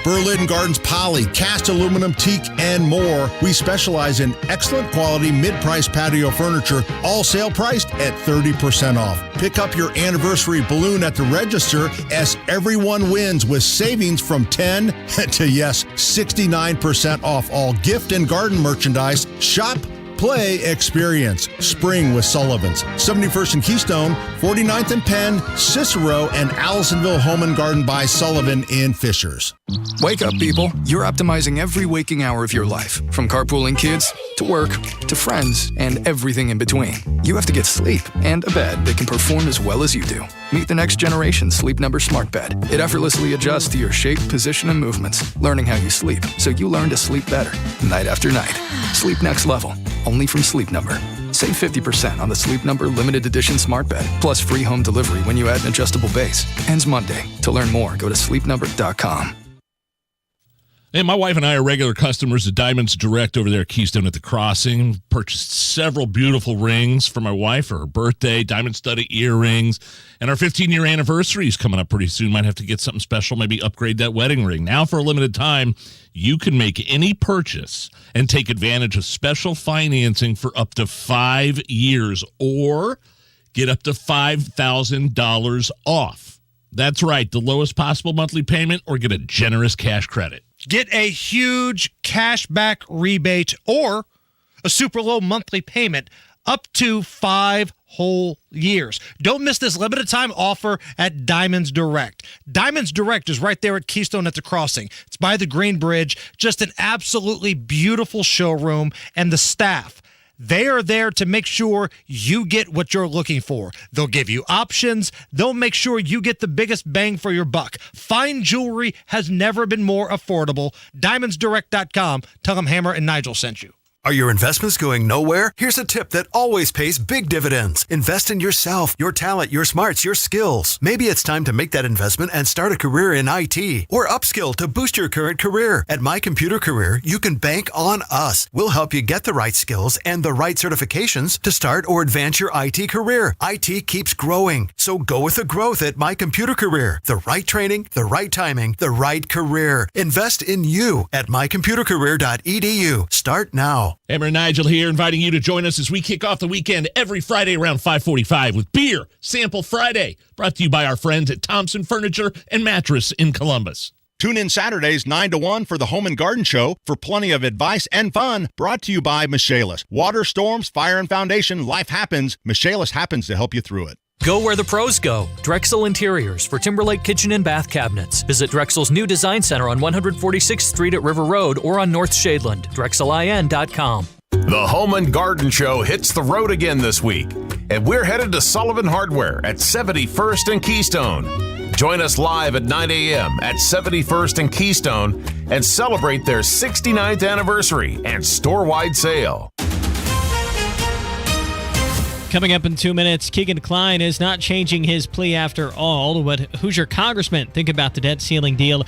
Berlin Gardens poly, cast aluminum teak, and more. We specialize in excellent quality mid-price patio furniture, all sale priced at 30% off. Pick up your anniversary balloon at the register as everyone wins with savings from 10 to 69% off all gift and garden merchandise. Shop, play, experience. Spring with Sullivan's. 71st and Keystone, 49th and Penn, Cicero, and Allisonville Home and Garden by Sullivan in Fishers. Wake up, people. You're optimizing every waking hour of your life, from carpooling kids to work to friends and everything in between. You have to get sleep and a bed that can perform as well as you do. Meet the next generation Sleep Number Smart Bed. It effortlessly adjusts to your shape, position, and movements, learning how you sleep, so you learn to sleep better, night after night. Sleep next level, only from Sleep Number. Save 50% on the Sleep Number Limited Edition Smart Bed, plus free home delivery when you add an adjustable base. Ends Monday. To learn more, go to sleepnumber.com. Hey, my wife and I are regular customers of Diamonds Direct over there at Keystone at the Crossing. Purchased several beautiful rings for my wife for her birthday, diamond studded earrings, and our 15-year anniversary is coming up pretty soon. Might have to get something special, maybe upgrade that wedding ring. Now, for a limited time, you can make any purchase and take advantage of special financing for up to 5 years or get up to $5,000 off. That's right, the lowest possible monthly payment or get a generous cash credit. Get a huge cashback rebate or a super low monthly payment up to 5 whole years. Don't miss this limited time offer at Diamonds Direct. Diamonds Direct is right there at Keystone at the Crossing. It's by the Green Bridge. Just an absolutely beautiful showroom, and the staff, they are there to make sure you get what you're looking for. They'll give you options. They'll make sure you get the biggest bang for your buck. Fine jewelry has never been more affordable. DiamondsDirect.com. Tell them Hammer and Nigel sent you. Are your investments going nowhere? Here's a tip that always pays big dividends. Invest in yourself, your talent, your smarts, your skills. Maybe it's time to make that investment and start a career in IT or upskill to boost your current career. At My Computer Career, you can bank on us. We'll help you get the right skills and the right certifications to start or advance your IT career. IT keeps growing, so go with the growth at My Computer Career. The right training, the right timing, the right career. Invest in you at mycomputercareer.edu. Start now. Herman and Nigel here, inviting you to join us as we kick off the weekend every Friday around 5:45 with Beer Sample Friday, brought to you by our friends at Thompson Furniture and Mattress in Columbus. Tune in Saturdays 9 to 1 for the Home and Garden Show for plenty of advice and fun, brought to you by Michaelis. Water, storms, fire, and foundation, life happens. Michaelis happens to help you through it. Go where the pros go. Drexel Interiors for Timberlake Kitchen and Bath Cabinets. Visit Drexel's new design center on 146th Street at River Road or on North Shadeland. DrexelIN.com. The Home and Garden Show hits the road again this week, and we're headed to Sullivan Hardware at 71st and Keystone. Join us live at 9 a.m. at 71st and Keystone and celebrate their 69th anniversary and store-wide sale. Coming up in 2 minutes, Keegan Kline is not changing his plea after all. What Hoosier congressmen think about the debt ceiling deal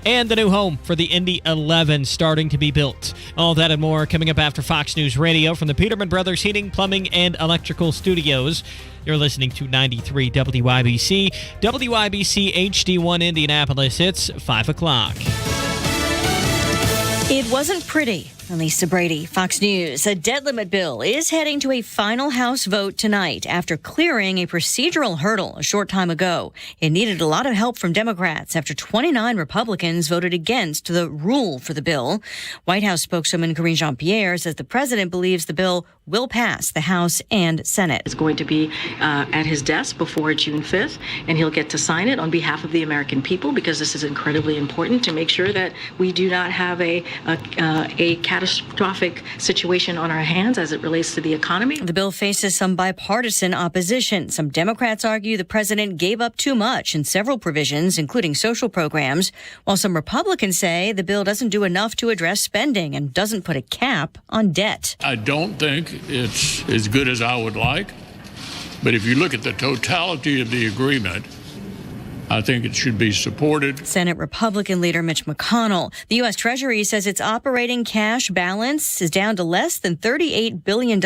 and the new home for the Indy 11 starting to be built. All that and more coming up after Fox News Radio from the Peterman Brothers Heating, Plumbing, and Electrical Studios. You're listening to 93 WIBC, WIBC HD1 Indianapolis. It's 5 o'clock. It wasn't pretty. Lisa Brady, Fox News. A debt limit bill is heading to a final House vote tonight after clearing a procedural hurdle a short time ago. It needed a lot of help from Democrats after 29 Republicans voted against the rule for the bill. White House spokeswoman Karine Jean-Pierre says the president believes the bill will pass the House and Senate. It's going to be at his desk before June 5th, and he'll get to sign it on behalf of the American people, because this is incredibly important to make sure that we do not have a catastrophic situation on our hands as it relates to the economy. The bill faces some bipartisan opposition. Some Democrats argue the president gave up too much in several provisions, including social programs, while some Republicans say the bill doesn't do enough to address spending and doesn't put a cap on debt. I don't think it's as good as I would like, but if you look at the totality of the agreement, I think it should be supported. Senate Republican leader Mitch McConnell. The U.S. Treasury says its operating cash balance is down to less than $38 billion.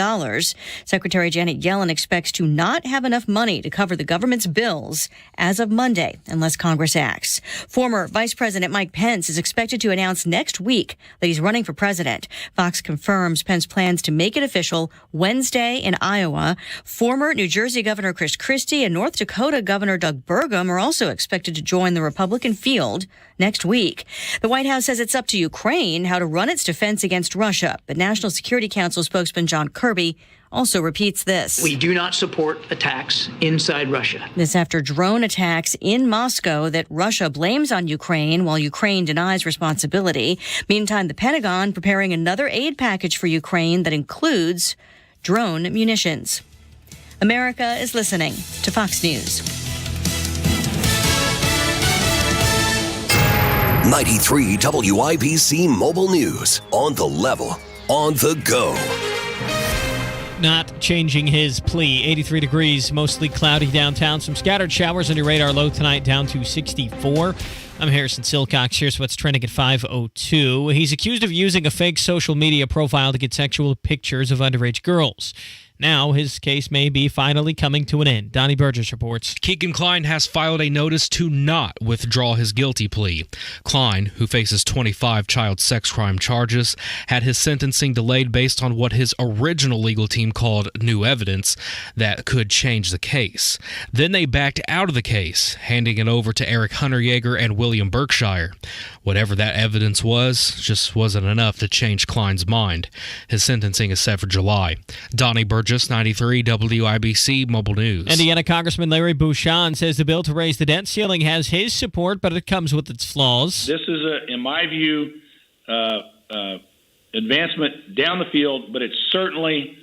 Secretary Janet Yellen expects to not have enough money to cover the government's bills as of Monday, unless Congress acts. Former Vice President Mike Pence is expected to announce next week that he's running for president. Fox confirms Pence plans to make it official Wednesday in Iowa. Former New Jersey Governor Chris Christie and North Dakota Governor Doug Burgum are also expected to join the Republican field next week. The White House says it's up to Ukraine how to run its defense against Russia, but National Security Council spokesman John Kirby also repeats this. We do not support attacks inside Russia. This after drone attacks in Moscow that Russia blames on Ukraine while Ukraine denies responsibility. Meantime, the Pentagon preparing another aid package for Ukraine that includes drone munitions. America is listening to Fox News. 93 WIBC Mobile News. On the level, on the go. Not changing his plea. 83 degrees, mostly cloudy downtown. Some scattered showers on your radar, low tonight down to 64. I'm Harrison Silcox. Here's what's trending at 5:02. He's accused of using a fake social media profile to get sexual pictures of underage girls. Now, his case may be finally coming to an end. Donnie Burgess reports. Keegan Kline has filed a notice to not withdraw his guilty plea. Kline, who faces 25 child sex crime charges, had his sentencing delayed based on what his original legal team called new evidence that could change the case. Then they backed out of the case, handing it over to Eric Hunter-Yeager and William Berkshire. Whatever that evidence was, just wasn't enough to change Kline's mind. His sentencing is set for July. Donnie Burgess, 93 WIBC Mobile News. Indiana Congressman Larry Bouchon says the bill to raise the debt ceiling has his support, but it comes with its flaws. This is, in my view, advancement down the field, but it's certainly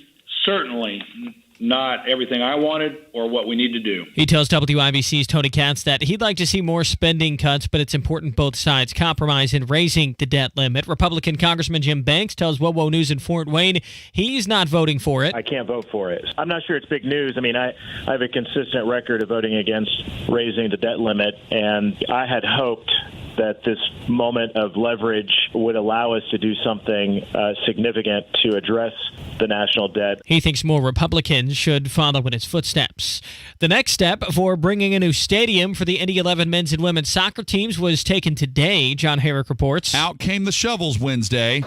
not everything I wanted or what we need to do. He tells WIBC's Tony Kennett that he'd like to see more spending cuts, but it's important both sides compromise in raising the debt limit. Republican Congressman Jim Banks tells WOWO News in Fort Wayne he's not voting for it. I can't vote for it. I'm not sure it's big news. I mean, I have a consistent record of voting against raising the debt limit, and I had hoped that this moment of leverage would allow us to do something significant to address the national debt. He thinks more Republicans should follow in his footsteps. The next step for bringing a new stadium for the Indy 11 men's and women's soccer teams was taken today, John Herrick reports. Out came the shovels Wednesday.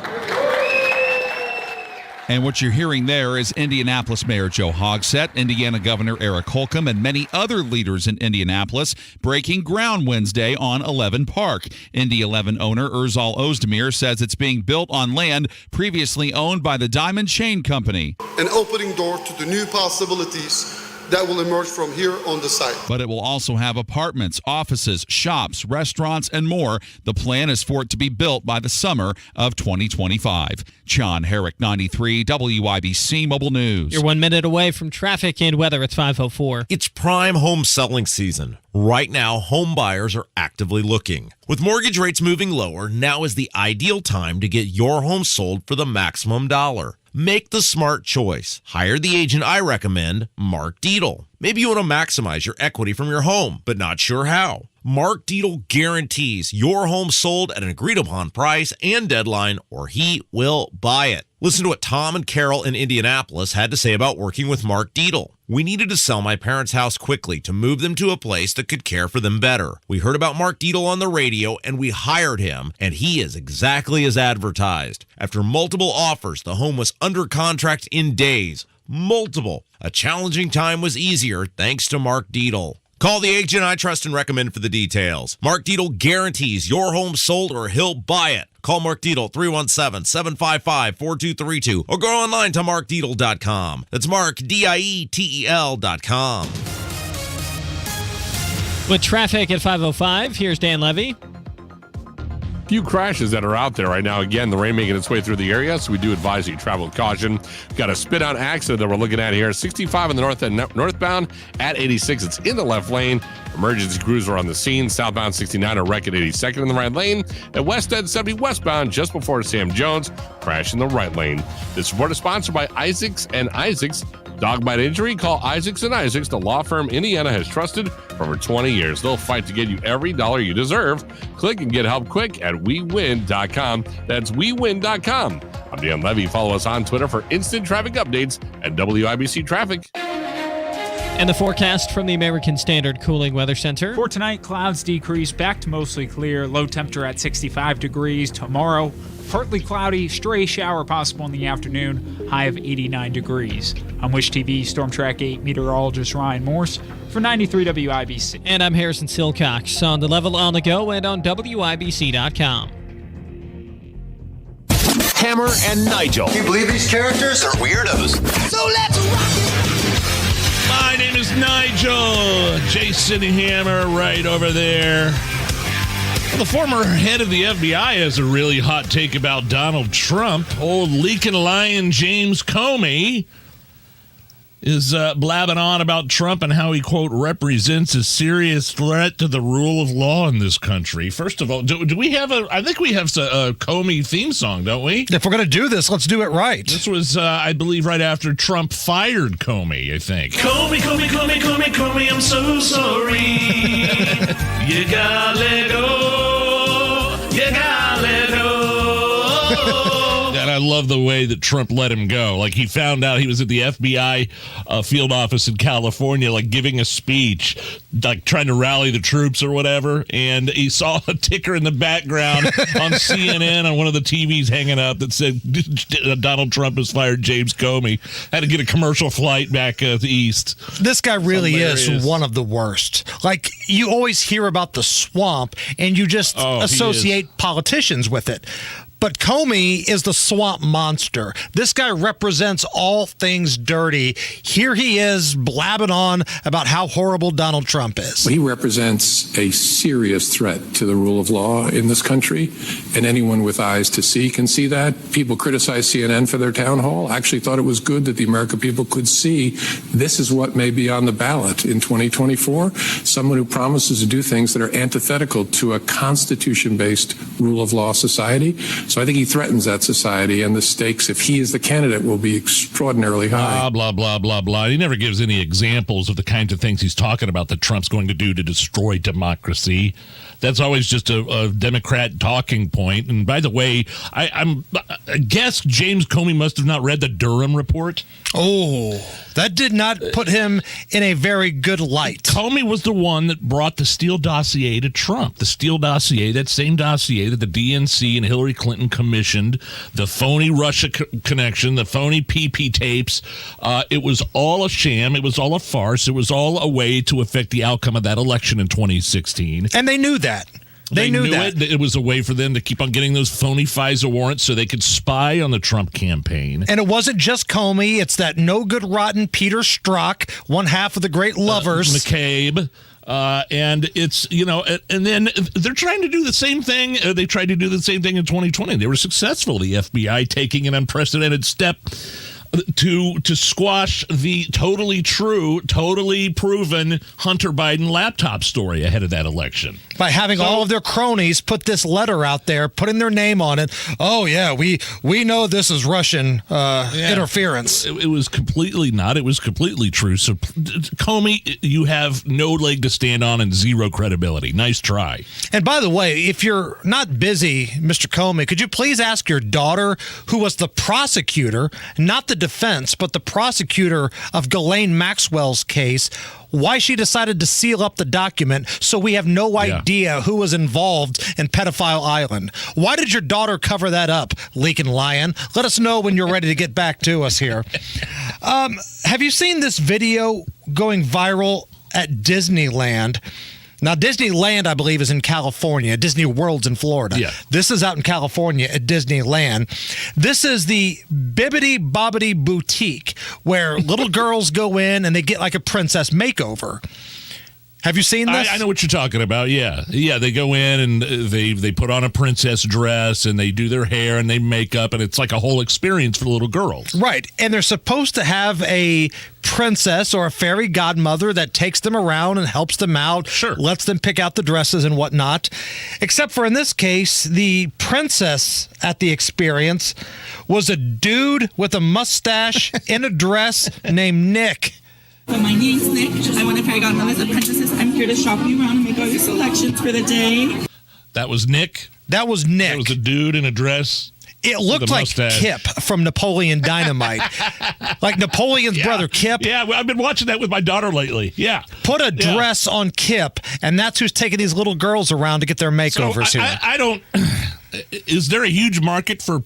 And what you're hearing there is Indianapolis Mayor Joe Hogsett, Indiana Governor Eric Holcomb, and many other leaders in Indianapolis breaking ground Wednesday on 11 Park. Indy 11 owner Erzal Ozdemir says it's being built on land previously owned by the Diamond Chain Company. An opening door to the new possibilities that will emerge from here on the site. But it will also have apartments, offices, shops, restaurants, and more. The plan is for it to be built by the summer of 2025. John Herrick, 93 WIBC Mobile News. You're 1 minute away from traffic and weather. It's 5:04. It's prime home selling season. Right now, home buyers are actively looking. With mortgage rates moving lower, now is the ideal time to get your home sold for the maximum dollar. Make the smart choice. Hire the agent I recommend, Mark Dietel. Maybe you want to maximize your equity from your home, but not sure how. Mark Dietel guarantees your home sold at an agreed-upon price and deadline, or he will buy it. Listen to what Tom and Carol in Indianapolis had to say about working with Mark Dietel. We needed to sell my parents' house quickly to move them to a place that could care for them better. We heard about Mark Dietel on the radio, and we hired him, and he is exactly as advertised. After multiple offers, the home was under contract in days. Multiple. A challenging time was easier thanks to Mark Dietel. Call the agent I trust and recommend for the details. Mark Dietel guarantees your home sold or he'll buy it. Call Mark Dietel, 317-755-4232, or go online to markdietel.com. That's Mark, DIETEL.com. With traffic at 5:05, here's Dan Levy. Few crashes that are out there right now. Again, the rain making its way through the area, so we do advise you travel with caution. We've got a spit-out accident that we're looking at here. 65 on the north end, northbound at 86. It's in the left lane. Emergency crews are on the scene. Southbound 69, a wreck at 82nd in the right lane. At west end 70 westbound, just before Sam Jones, crash in the right lane. This report is sponsored by Isaacs and Isaacs. Dog bite injury? Call Isaacs and Isaacs, the law firm Indiana has trusted for over 20 years. They'll fight to get you every dollar you deserve. Click and get help quick at WeWin.com. That's WeWin.com. I'm Dan Levy. Follow us on Twitter for instant traffic updates at WIBC Traffic. And the forecast from the American Standard Cooling Weather Center. For tonight, clouds decrease back to mostly clear. Low temperature at 65 degrees. Tomorrow, partly cloudy, stray shower possible in the afternoon, high of 89 degrees. I'm Wish TV Storm Track 8 meteorologist Ryan Morse for 93 WIBC. And I'm Harrison Silcox on the level on the go and on WIBC.com. Hammer and Nigel. Can you believe these characters are weirdos? So let's rock it! My name is Nigel. Jason Hammer right over there. The former head of the FBI has a really hot take about Donald Trump. Old leaking lion James Comey is blabbing on about Trump and how he, quote, represents a serious threat to the rule of law in this country. First of all, do we have I think we have a Comey theme song, don't we? If we're going to do this, let's do it right. This was, I believe, right after Trump fired Comey, I think. Comey, I'm so sorry. You gotta let go. You gotta let go. And I love the way that Trump let him go. Like, he found out he was at the FBI field office in California, like, giving a speech, like, trying to rally the troops or whatever, and he saw a ticker in the background on CNN on one of the TVs hanging up that said, Donald Trump has fired James Comey. Had to get a commercial flight back east. This guy really is one of the worst. Like, you always hear about the swamp, and you just associate politicians with it. But Comey is the swamp monster. This guy represents all things dirty. Here he is blabbing on about how horrible Donald Trump is. He represents a serious threat to the rule of law in this country, and anyone with eyes to see can see that. People criticize CNN for their town hall. I actually thought it was good that the American people could see this is what may be on the ballot in 2024. Someone who promises to do things that are antithetical to a constitution-based rule of law society. So I think he threatens that society, and the stakes, if he is the candidate, will be extraordinarily high. Blah, blah, blah, blah. He never gives any examples of the kinds of things he's talking about that Trump's going to do to destroy democracy. That's always just a Democrat talking point. And by the way, I guess James Comey must have not read the Durham report. Oh, that did not put him in a very good light. Comey was the one that brought the Steele dossier to Trump. The Steele dossier, that same dossier that the DNC and Hillary Clinton commissioned, the phony Russia connection, the phony PP tapes. It was all a sham. It was all a farce. It was all a way to affect the outcome of that election in 2016. And they knew that. They knew that. It was a way for them to keep on getting those phony FISA warrants so they could spy on the Trump campaign. And it wasn't just Comey. It's that no good, rotten Peter Strzok, one half of the great lovers. McCabe. And it's, and then they're trying to do the same thing. They tried to do the same thing in 2020. They were successful. The FBI taking an unprecedented step to squash the totally true, totally proven Hunter Biden laptop story ahead of that election. By having all of their cronies put this letter out there, putting their name on it. Oh, yeah, we know this is Russian interference. It was completely not. It was completely true. So, Comey, you have no leg to stand on and zero credibility. Nice try. And by the way, if you're not busy, Mr. Comey, could you please ask your daughter, who was the prosecutor, not the defense, but the prosecutor of Ghislaine Maxwell's case, why she decided to seal up the document so we have no idea who was involved in Pedophile Island. Why did your daughter cover that up, leaking lion? Let us know when you're ready to get back to us here. Have you seen this video going viral at Disneyland? Now, Disneyland, I believe, is in California. Disney World's in Florida. Yeah. This is out in California at Disneyland. This is the Bibbidi Bobbidi Boutique, where little girls go in and they get like a princess makeover. Have you seen this? I know what you're talking about. Yeah. They go in and they put on a princess dress and they do their hair and they make up, and it's like a whole experience for the little girls. Right. And they're supposed to have a princess or a fairy godmother that takes them around and helps them out, lets them pick out the dresses and whatnot. Except for in this case, the princess at the experience was a dude with a mustache in a dress named Nick. So my name's Nick. I want to fairy godmothers and princesses. I'm here to shop you around and make all your selections for the day. That was Nick? That was Nick. It was a dude in a dress. It looked like Kip from Napoleon Dynamite. Like Napoleon's brother, Kip. Yeah, I've been watching that with my daughter lately. Yeah. Put a dress on Kip, and that's who's taking these little girls around to get their makeovers here. I don't... Is there a huge market for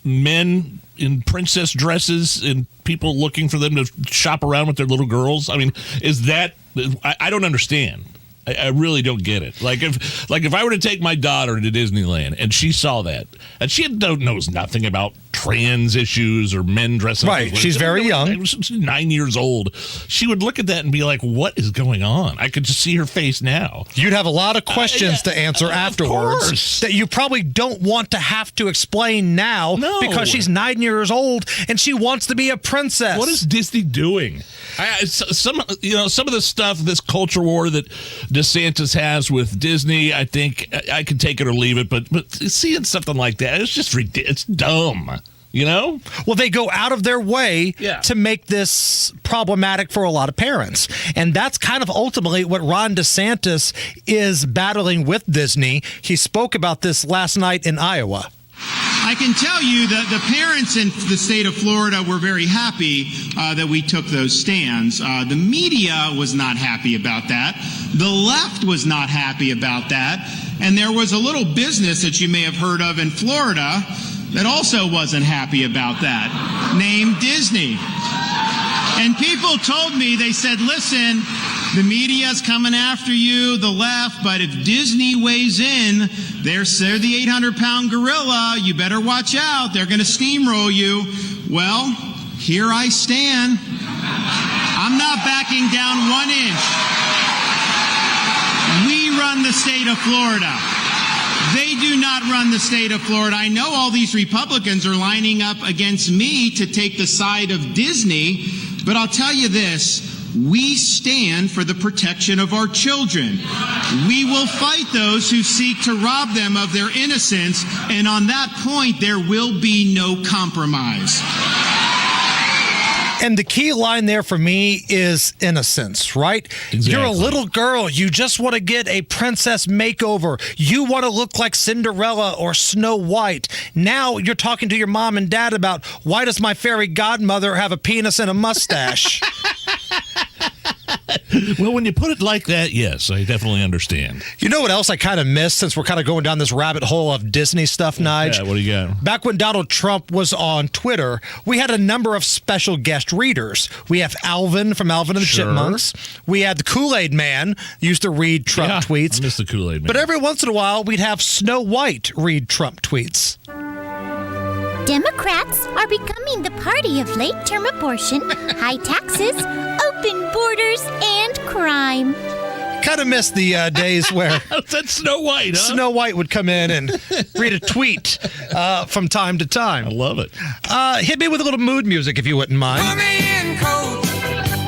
men in princess dresses and people looking for them to shop around with their little girls? I mean, is that... I don't understand. I really don't get it. Like if I were to take my daughter to Disneyland and she saw that, and she knows nothing about trans issues or men dressing. Right. She's very young. She's 9 years old. She would look at that and be like, what is going on? I could just see her face now. You'd have a lot of questions to answer afterwards that you probably don't want to have to explain now because she's 9 years old and she wants to be a princess. What is Disney doing? Some of the stuff, this culture war that DeSantis has with Disney, I think I can take it or leave it, but seeing something like that, it's just ridiculous. It's dumb. Well, they go out of their way to make this problematic for a lot of parents. And that's kind of ultimately what Ron DeSantis is battling with Disney. He spoke about this last night in Iowa. I can tell you that the parents in the state of Florida were very happy that we took those stands. The media was not happy about that. The left was not happy about that. And there was a little business that you may have heard of in Florida that also wasn't happy about that, named Disney. And people told me, they said, listen, The media's coming after you, the left, but if Disney weighs in, they're the 800-pound gorilla. You better watch out. They're going to steamroll you. Well, here I stand. I'm not backing down 1 inch. We run the state of Florida. They do not run the state of Florida. I know all these Republicans are lining up against me to take the side of Disney, but I'll tell you this. We stand for the protection of our children. We will fight those who seek to rob them of their innocence, and on that point, there will be no compromise. And the key line there for me is innocence, right? Exactly. You're a little girl. You just want to get a princess makeover. You want to look like Cinderella or Snow White. Now you're talking to your mom and dad about, why does my fairy godmother have a penis and a mustache? Well, when you put it like that, yes, I definitely understand. You know what else I kind of missed since we're kind of going down this rabbit hole of Disney stuff, Nige? Yeah, what do you got? Back when Donald Trump was on Twitter, we had a number of special guest readers. We have Alvin from Alvin and the Chipmunks. We had the Kool-Aid Man, used to read Trump tweets. I miss the Kool-Aid Man. But every once in a while, we'd have Snow White read Trump tweets. Democrats are becoming the party of late-term abortion, high taxes, open borders, and crime. Kind of missed the days where that's Snow White, huh? Snow White would come in and read a tweet from time to time. I love it. Hit me with a little mood music if you wouldn't mind. Put me in, coach.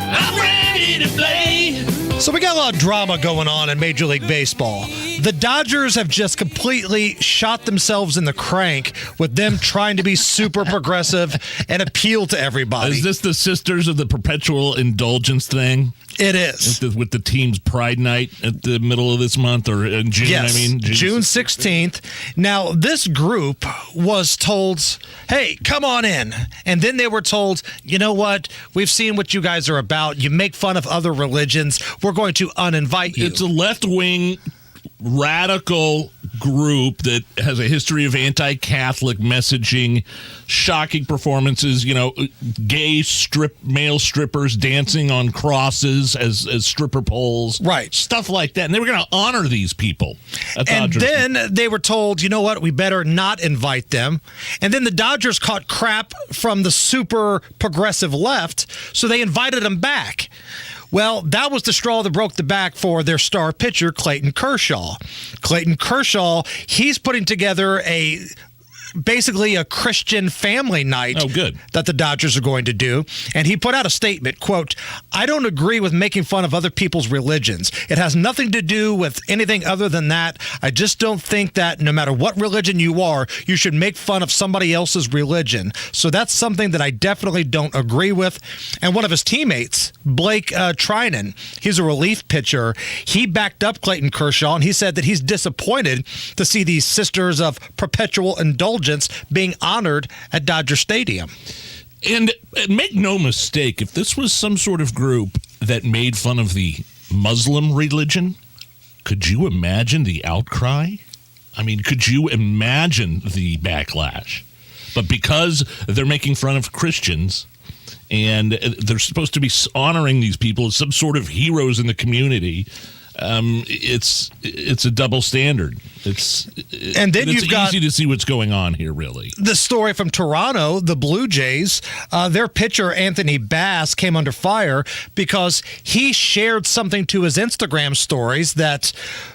I'm ready to play. So we got a lot of drama going on in Major League Baseball. The Dodgers have just completely shot themselves in the crank with them trying to be super progressive and appeal to everybody. Is this the Sisters of the Perpetual Indulgence thing? It is. With the team's Pride Night at the middle of this month, or in June, yes, I mean? June 16th. Now, this group was told, hey, come on in. And then they were told, you know what? We've seen what you guys are about. You make fun of other religions. We're going to uninvite you. It's a left-wing radical group that has a history of anti-Catholic messaging, shocking performances, gay male strippers dancing on crosses as stripper poles. Right. Stuff like that. And they were going to honor these people. And then they were told, you know what, we better not invite them. And then the Dodgers caught crap from the super progressive left, so they invited them back. Well, that was the straw that broke the back for their star pitcher, Clayton Kershaw. Clayton Kershaw, he's putting together basically a Christian family night that the Dodgers are going to do. And he put out a statement, quote, I don't agree with making fun of other people's religions. It has nothing to do with anything other than that. I just don't think that no matter what religion you are, you should make fun of somebody else's religion. So that's something that I definitely don't agree with. And one of his teammates, Blake Trinan, he's a relief pitcher. He backed up Clayton Kershaw, and he said that he's disappointed to see these Sisters of Perpetual Indulgence being honored at Dodger Stadium. And make no mistake, if this was some sort of group that made fun of the Muslim religion, could you imagine the outcry? I mean, could you imagine the backlash? But because they're making fun of Christians and they're supposed to be honoring these people as some sort of heroes in the community, it's a double standard. It's easy to see what's going on here, really. The story from Toronto, the Blue Jays, their pitcher Anthony Bass came under fire because he shared something to his Instagram stories that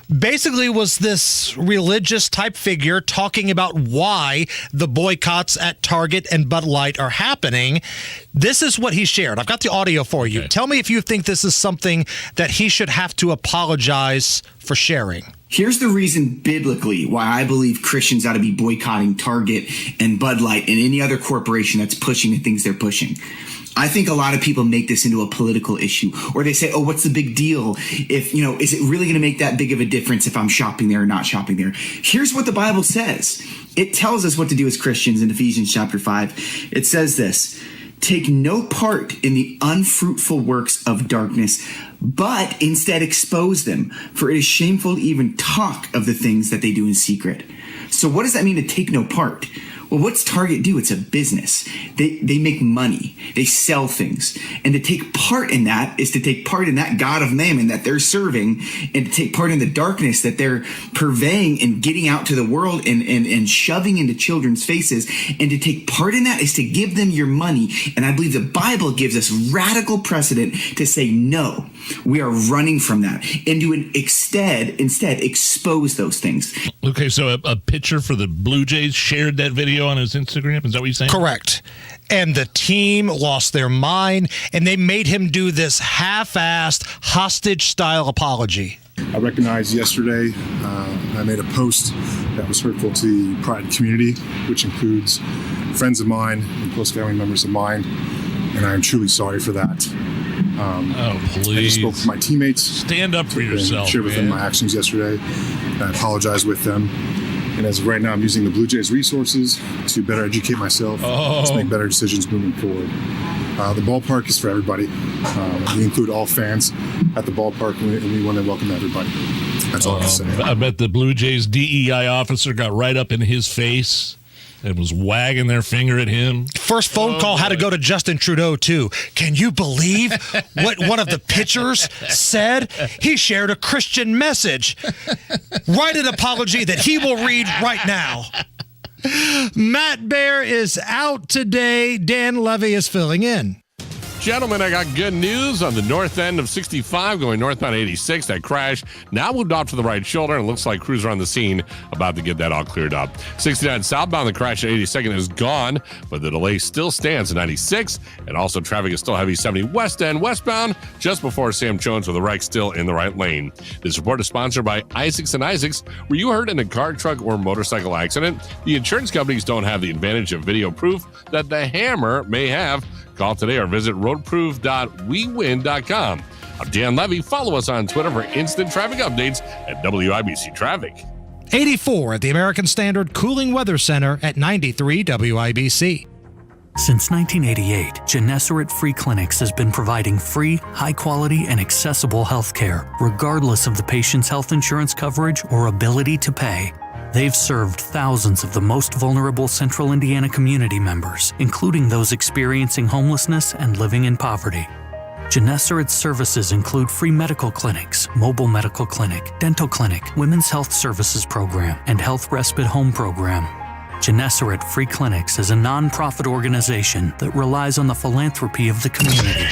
basically was this religious type figure talking about why the boycotts at Target and Bud Light are happening. This is what he shared. I've got the audio for you. Okay. Tell me if you think this is something that he should have to apologize for sharing. Here's the reason biblically why I believe Christians ought to be boycotting Target and Bud Light and any other corporation that's pushing the things they're pushing. I think a lot of people make this into a political issue, or they say, oh, what's the big deal? If, is it really going to make that big of a difference if I'm shopping there or not shopping there? Here's what the Bible says. It tells us what to do as Christians in Ephesians chapter 5. It says this, take no part in the unfruitful works of darkness, but instead expose them, for it is shameful to even talk of the things that they do in secret. So what does that mean to take no part? Well, what's Target do? It's a business. They make money. They sell things. And to take part part in that is to take part in that God of mammon that they're serving, and to take part in the darkness that they're purveying and getting out to the world and shoving into children's faces. And to take part in that is to give them your money. And I believe the Bible gives us radical precedent to say, no, we are running from that, and to instead expose those things. Okay, so a pitcher for the Blue Jays shared that video on his Instagram. Is that what you're saying? Correct. And the team lost their mind, and they made him do this half-assed hostage-style apology. I recognized yesterday I made a post that was hurtful to the Pride community, which includes friends of mine and close family members of mine, and I am truly sorry for that. Please. I just spoke with my teammates. Stand up for yourself. Shared with them my actions yesterday, and I apologize with them. And as of right now, I'm using the Blue Jays resources to better educate myself, to make better decisions moving forward. The ballpark is for everybody. We include all fans at the ballpark, and we want to welcome everybody. That's all I have to say. I bet the Blue Jays DEI officer got right up in his face and was wagging their finger at him. First phone call had to go to Justin Trudeau, too. Can you believe what one of the pitchers said? He shared a Christian message. Write an apology that he will read right now. Matt Bear is out today. Dan Levy is filling in. Gentlemen, I got good news on the north end of 65 going northbound 86. That crash now moved off to the right shoulder, and it looks like crews are on the scene about to get that all cleared up. 69 southbound, the crash at 82nd is gone, but the delay still stands at 96. And also traffic is still heavy 70 west end westbound just before Sam Jones with the wreck still in the right lane. This report is sponsored by Isaacs & Isaacs. Were you hurt in a car, truck, or motorcycle accident? The insurance companies don't have the advantage of video proof that the Hammer may have. Call today or visit roadproof.wewin.com. I'm Dan Levy. Follow us on Twitter for instant traffic updates at WIBC Traffic. 84 at the American Standard Cooling Weather Center at 93 WIBC. Since 1988, Gennesaret Free Clinics has been providing free, high-quality, and accessible health care, regardless of the patient's health insurance coverage or ability to pay. They've served thousands of the most vulnerable Central Indiana community members, including those experiencing homelessness and living in poverty. Gennesaret's services include free medical clinics, mobile medical clinic, dental clinic, women's health services program, and health respite home program. Gennesaret Free Clinics is a nonprofit organization that relies on the philanthropy of the community.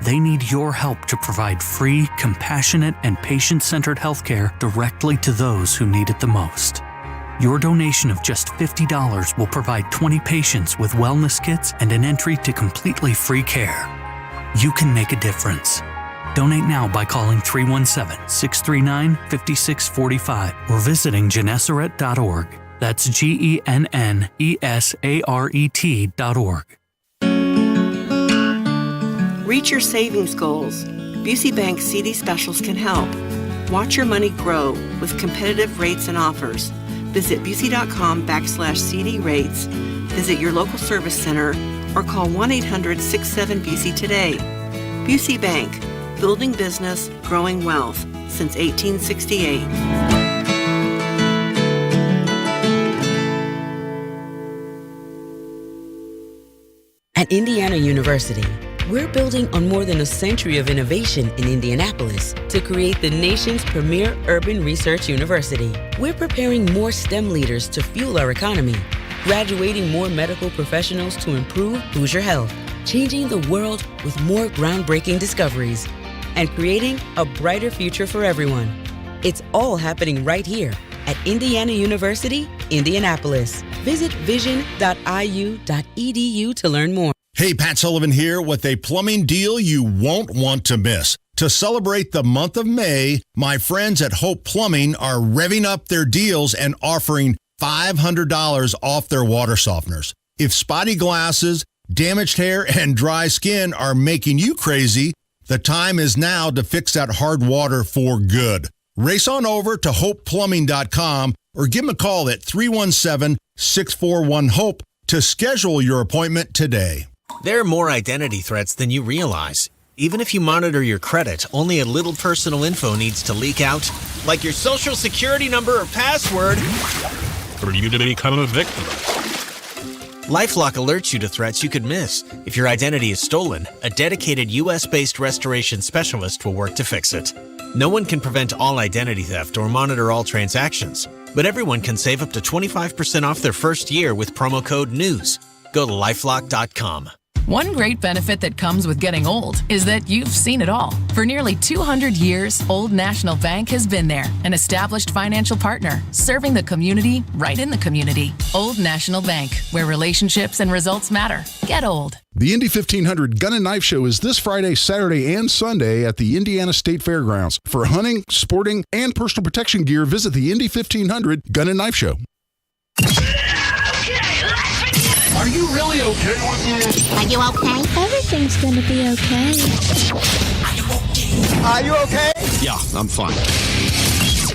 They need your help to provide free, compassionate, and patient-centered healthcare directly to those who need it the most. Your donation of just $50 will provide 20 patients with wellness kits and an entry to completely free care. You can make a difference. Donate now by calling 317-639-5645 or visiting Gennesaret.org. That's GENNESARET.org. Reach your savings goals. Busey Bank's CD specials can help. Watch your money grow with competitive rates and offers. Visit Busey.com/CD rates, visit your local service center, or call 1-800-67-BUSEY today. Busey Bank, building business, growing wealth since 1868. At Indiana University, we're building on more than a century of innovation in Indianapolis to create the nation's premier urban research university. We're preparing more STEM leaders to fuel our economy, graduating more medical professionals to improve Hoosier health, changing the world with more groundbreaking discoveries, and creating a brighter future for everyone. It's all happening right here at Indiana University, Indianapolis. Visit vision.iu.edu to learn more. Hey, Pat Sullivan here with a plumbing deal you won't want to miss. To celebrate the month of May, my friends at Hope Plumbing are revving up their deals and offering $500 off their water softeners. If spotty glasses, damaged hair, and dry skin are making you crazy, the time is now to fix that hard water for good. Race on over to hopeplumbing.com or give them a call at 317-641-HOPE to schedule your appointment today. There are more identity threats than you realize. Even if you monitor your credit, only a little personal info needs to leak out, like your social security number or password, for you to become a victim. LifeLock alerts you to threats you could miss. If your identity is stolen, a dedicated U.S.-based restoration specialist will work to fix it. No one can prevent all identity theft or monitor all transactions, but everyone can save up to 25% off their first year with promo code NEWS. Go to LifeLock.com. One great benefit that comes with getting old is that you've seen it all. For nearly 200 years, Old National Bank has been there, an established financial partner, serving the community right in the community. Old National Bank, where relationships and results matter. Get old. The Indy 1500 Gun and Knife Show is this Friday, Saturday, and Sunday at the Indiana State Fairgrounds. For hunting, sporting, and personal protection gear, visit the Indy 1500 Gun and Knife Show. Are you really okay with this? Are you okay? Everything's gonna be okay. Are you okay? Yeah, I'm fine.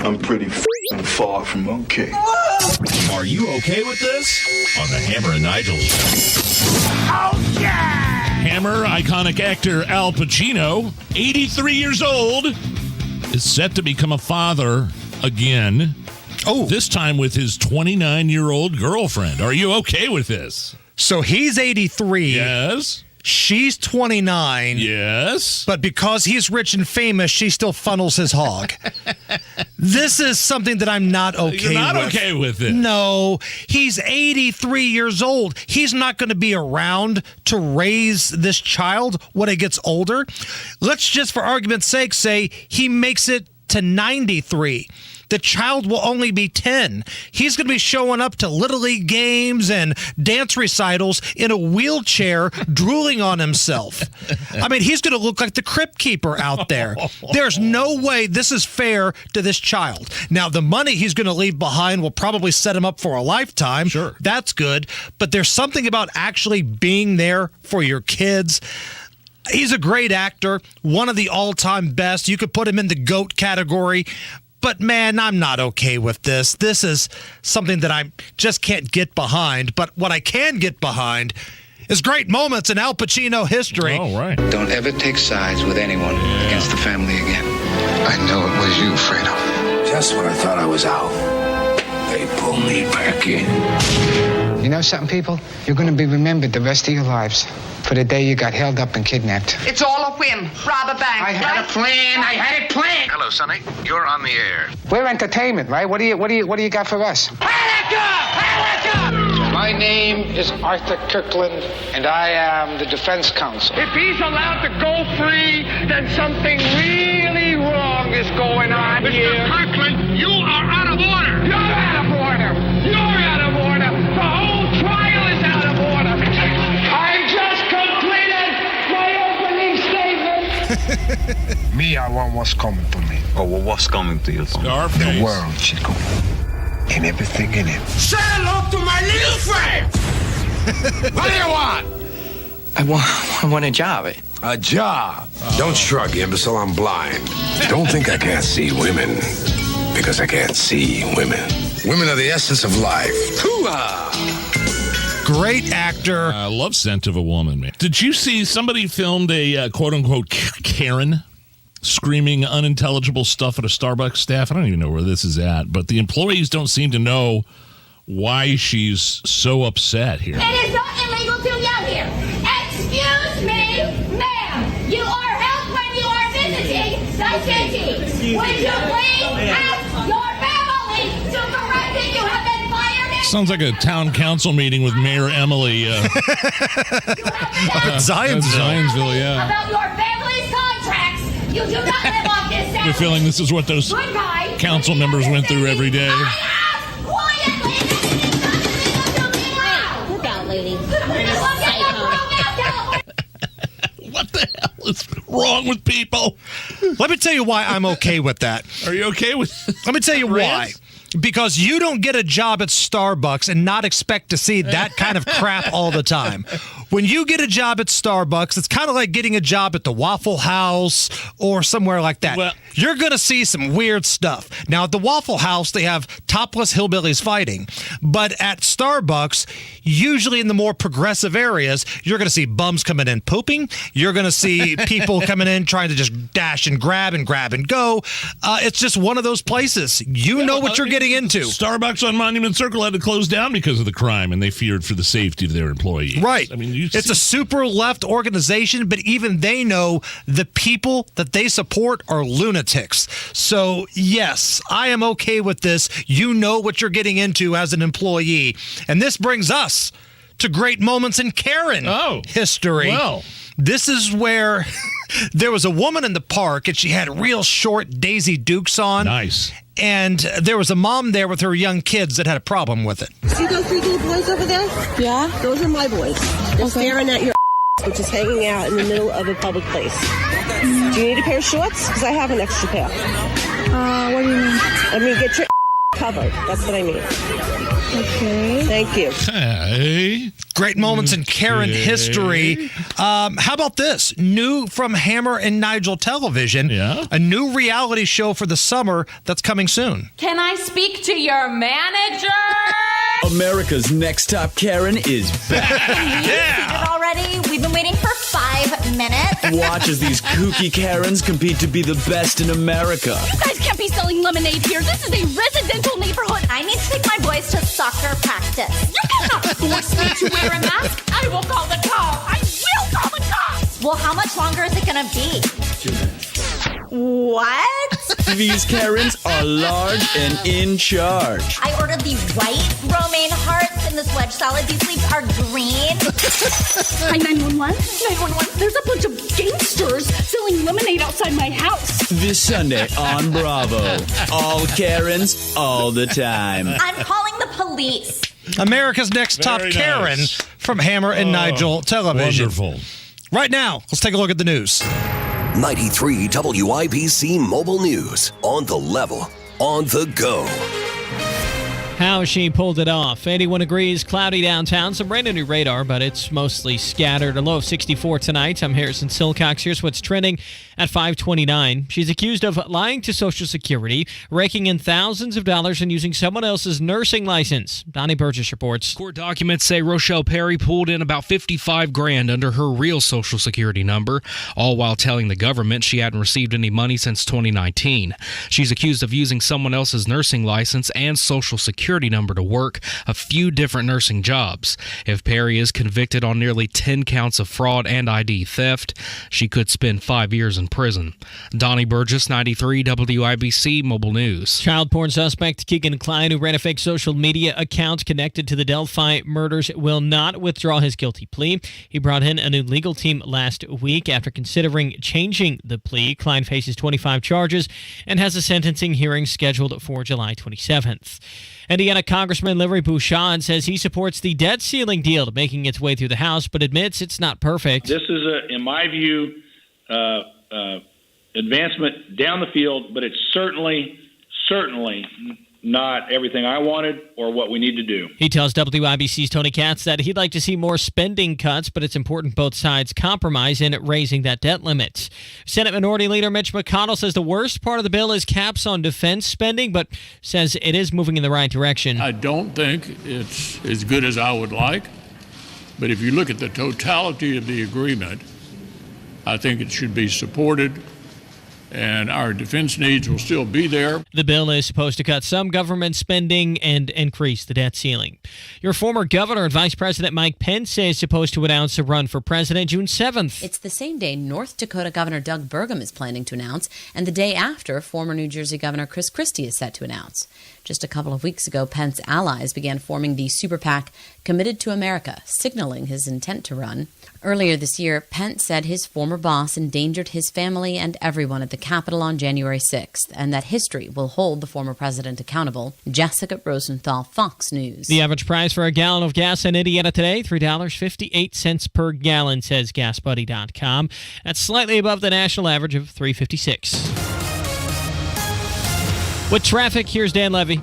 I'm pretty far from okay. Are you okay with this? On the Hammer and Nigel Show. Oh, yeah! Hammer iconic actor Al Pacino, 83 years old, is set to become a father again. Oh, this time with his 29-year-old girlfriend. Are you okay with this? So he's 83. Yes. She's 29. Yes. But because he's rich and famous, she still funnels his hog. This is something that I'm not okay with. You're not okay with it. No. He's 83 years old. He's not going to be around to raise this child when it gets older. Let's just, for argument's sake, say he makes it to 93. The child will only be 10. He's going to be showing up to Little League games and dance recitals in a wheelchair, drooling on himself. I mean, he's going to look like the crypt keeper out there. There's no way this is fair to this child. Now, the money he's going to leave behind will probably set him up for a lifetime. Sure. That's good. But there's something about actually being there for your kids. He's a great actor, one of the all-time best. You could put him in the GOAT category. But, man, I'm not okay with this. This is something that I just can't get behind. But what I can get behind is great moments in Al Pacino history. Oh, right. Don't ever take sides with anyone against the family again. I know it was you, Fredo. Just when I thought I was out, they pulled me back in. You know something, people? You're going to be remembered the rest of your lives for the day you got held up and kidnapped. It's all a whim. Rob a bank. I had a plan. I had it planned. Hello, Sonny. You're on the air. We're entertainment, right? What do you got for us? My name is Arthur Kirkland, and I am the defense counsel. If he's allowed to go free, then something really wrong is going on here. Mr. Kirkland, you are out of order. You're out of order. You're out of order. The whole trial is out of order. I've just completed my opening statement. Me, I want what's coming to me. Oh, well, what's coming to you, Tony? Scarface. The world, Chico. And everything in it. Say hello to my little friend. What do you want? I want a job. A job? Don't shrug, imbecile. I'm blind. Don't think I can't see women, because I can't see women. Women are the essence of life. Hoo-ah! Great actor. I love Scent of a Woman, man. Did you see somebody filmed a quote-unquote Karen screaming unintelligible stuff at a Starbucks staff? I don't even know where this is at, but the employees don't seem to know why she's so upset here. It is not illegal to yell here. Excuse me, ma'am. You are held when you are visiting the city. Would you please ask your family to correct it? You have been fired. Sounds like a town council meeting with Mayor Emily. Up at Zionsville, yeah. About your family's contracts. You do not live off this We're feeling this is what those council members went through every day. Look out, lady. What the hell is wrong with people? Let me tell you why I'm okay with that. Are you okay with Let me tell you why. Because you don't get a job at Starbucks and not expect to see that kind of crap all the time. When you get a job at Starbucks, it's kind of like getting a job at the Waffle House or somewhere like that. Well, you're going to see some weird stuff. Now, at the Waffle House, they have topless hillbillies fighting. But at Starbucks, usually in the more progressive areas, you're going to see bums coming in pooping. You're going to see people coming in trying to just dash and grab and go. It's just one of those places. You know what you're getting getting into. Starbucks on Monument Circle had to close down because of the crime, and they feared for the safety of their employees. Right. I mean, it's a super left organization, but even they know the people that they support are lunatics. So, yes, I am okay with this. You know what you're getting into as an employee. And this brings us to great moments in Karen history. Well, this is where there was a woman in the park, and she had real short Daisy Dukes on. Nice. And there was a mom there with her young kids that had a problem with it. See those 3 little boys over there? Yeah. Those are my boys. They're staring at your which is hanging out in the middle of a public place. Do you need a pair of shorts? Because I have an extra pair. What do you mean? I mean, get your covered. That's what I mean. Okay. Thank you. Hey. Great moments in Karen history. How about this? New from Hammer and Nigel Television. Yeah. A new reality show for the summer that's coming soon. Can I speak to your manager? America's Next Top Karen is back. Yeah. Already? We've been waiting for 5 minutes. Watch as these kooky Karens compete to be the best in America. You guys can't be selling lemonade here. This is a residential neighborhood. I need to take my boys to soccer practice. You cannot force me to wear a mask. I will call the cops. I will call the cops. Well, how much longer is it going to be? 2 minutes. What? These Karens are large and in charge. I ordered the white romaine hearts in this wedge salad. These leaves are green. Hi, 911? 911, there's a bunch of gangsters selling lemonade outside my house. This Sunday on Bravo. All Karens, all the time. I'm calling the police. America's Next Top Very Karen nice. from Hammer and Nigel Television. Wonderful. Right now, let's take a look at the news. 93 WIBC Mobile News. On the level, on the go. How she pulled it off. 81 degrees, cloudy downtown. Some rain on your radar, but it's mostly scattered. A low of 64 tonight. I'm Harrison Silcox. Here's what's trending at 5:29. She's accused of lying to Social Security, raking in thousands of dollars and using someone else's nursing license. Donnie Burgess reports. Court documents say Rochelle Perry pulled in about $55,000 under her real Social Security number, all while telling the government she hadn't received any money since 2019. She's accused of using someone else's nursing license and Social Security number to work a few different nursing jobs. If Perry is convicted on nearly 10 counts of fraud and ID theft, she could spend 5 years in prison. Donnie Burgess, 93 WIBC Mobile News. Child porn suspect Keegan Klein, who ran a fake social media account connected to the Delphi murders, will not withdraw his guilty plea. He brought in a new legal team last week after considering changing the plea. Klein faces 25 charges and has a sentencing hearing scheduled for July 27th. Indiana Congressman Larry Bouchard says he supports the debt ceiling deal making its way through the House, but admits it's not perfect. This is, in my view, advancement down the field, but it's certainly not everything I wanted or what we need to do. He tells WIBC's Tony Kennett that he'd like to see more spending cuts, but it's important both sides compromise in raising that debt limit. Senate Minority Leader Mitch McConnell says the worst part of the bill is caps on defense spending, but says it is moving in the right direction. I don't think it's as good as I would like, but if you look at the totality of the agreement, I think it should be supported, and our defense needs will still be there. The bill is supposed to cut some government spending and increase the debt ceiling. Your former governor and Vice President Mike Pence is supposed to announce a run for president June 7th. It's the same day North Dakota Governor Doug Burgum is planning to announce, and the day after former New Jersey Governor Chris Christie is set to announce. Just a couple of weeks ago, Pence allies began forming the super PAC Committed to America, signaling his intent to run. Earlier this year, Pence said his former boss endangered his family and everyone at the Capitol on January 6th, and that history will hold the former president accountable. Jessica Rosenthal, Fox News. The average price for a gallon of gas in Indiana today, $3.58 per gallon, says GasBuddy.com. That's slightly above the national average of $3.56. With traffic, here's Dan Levy.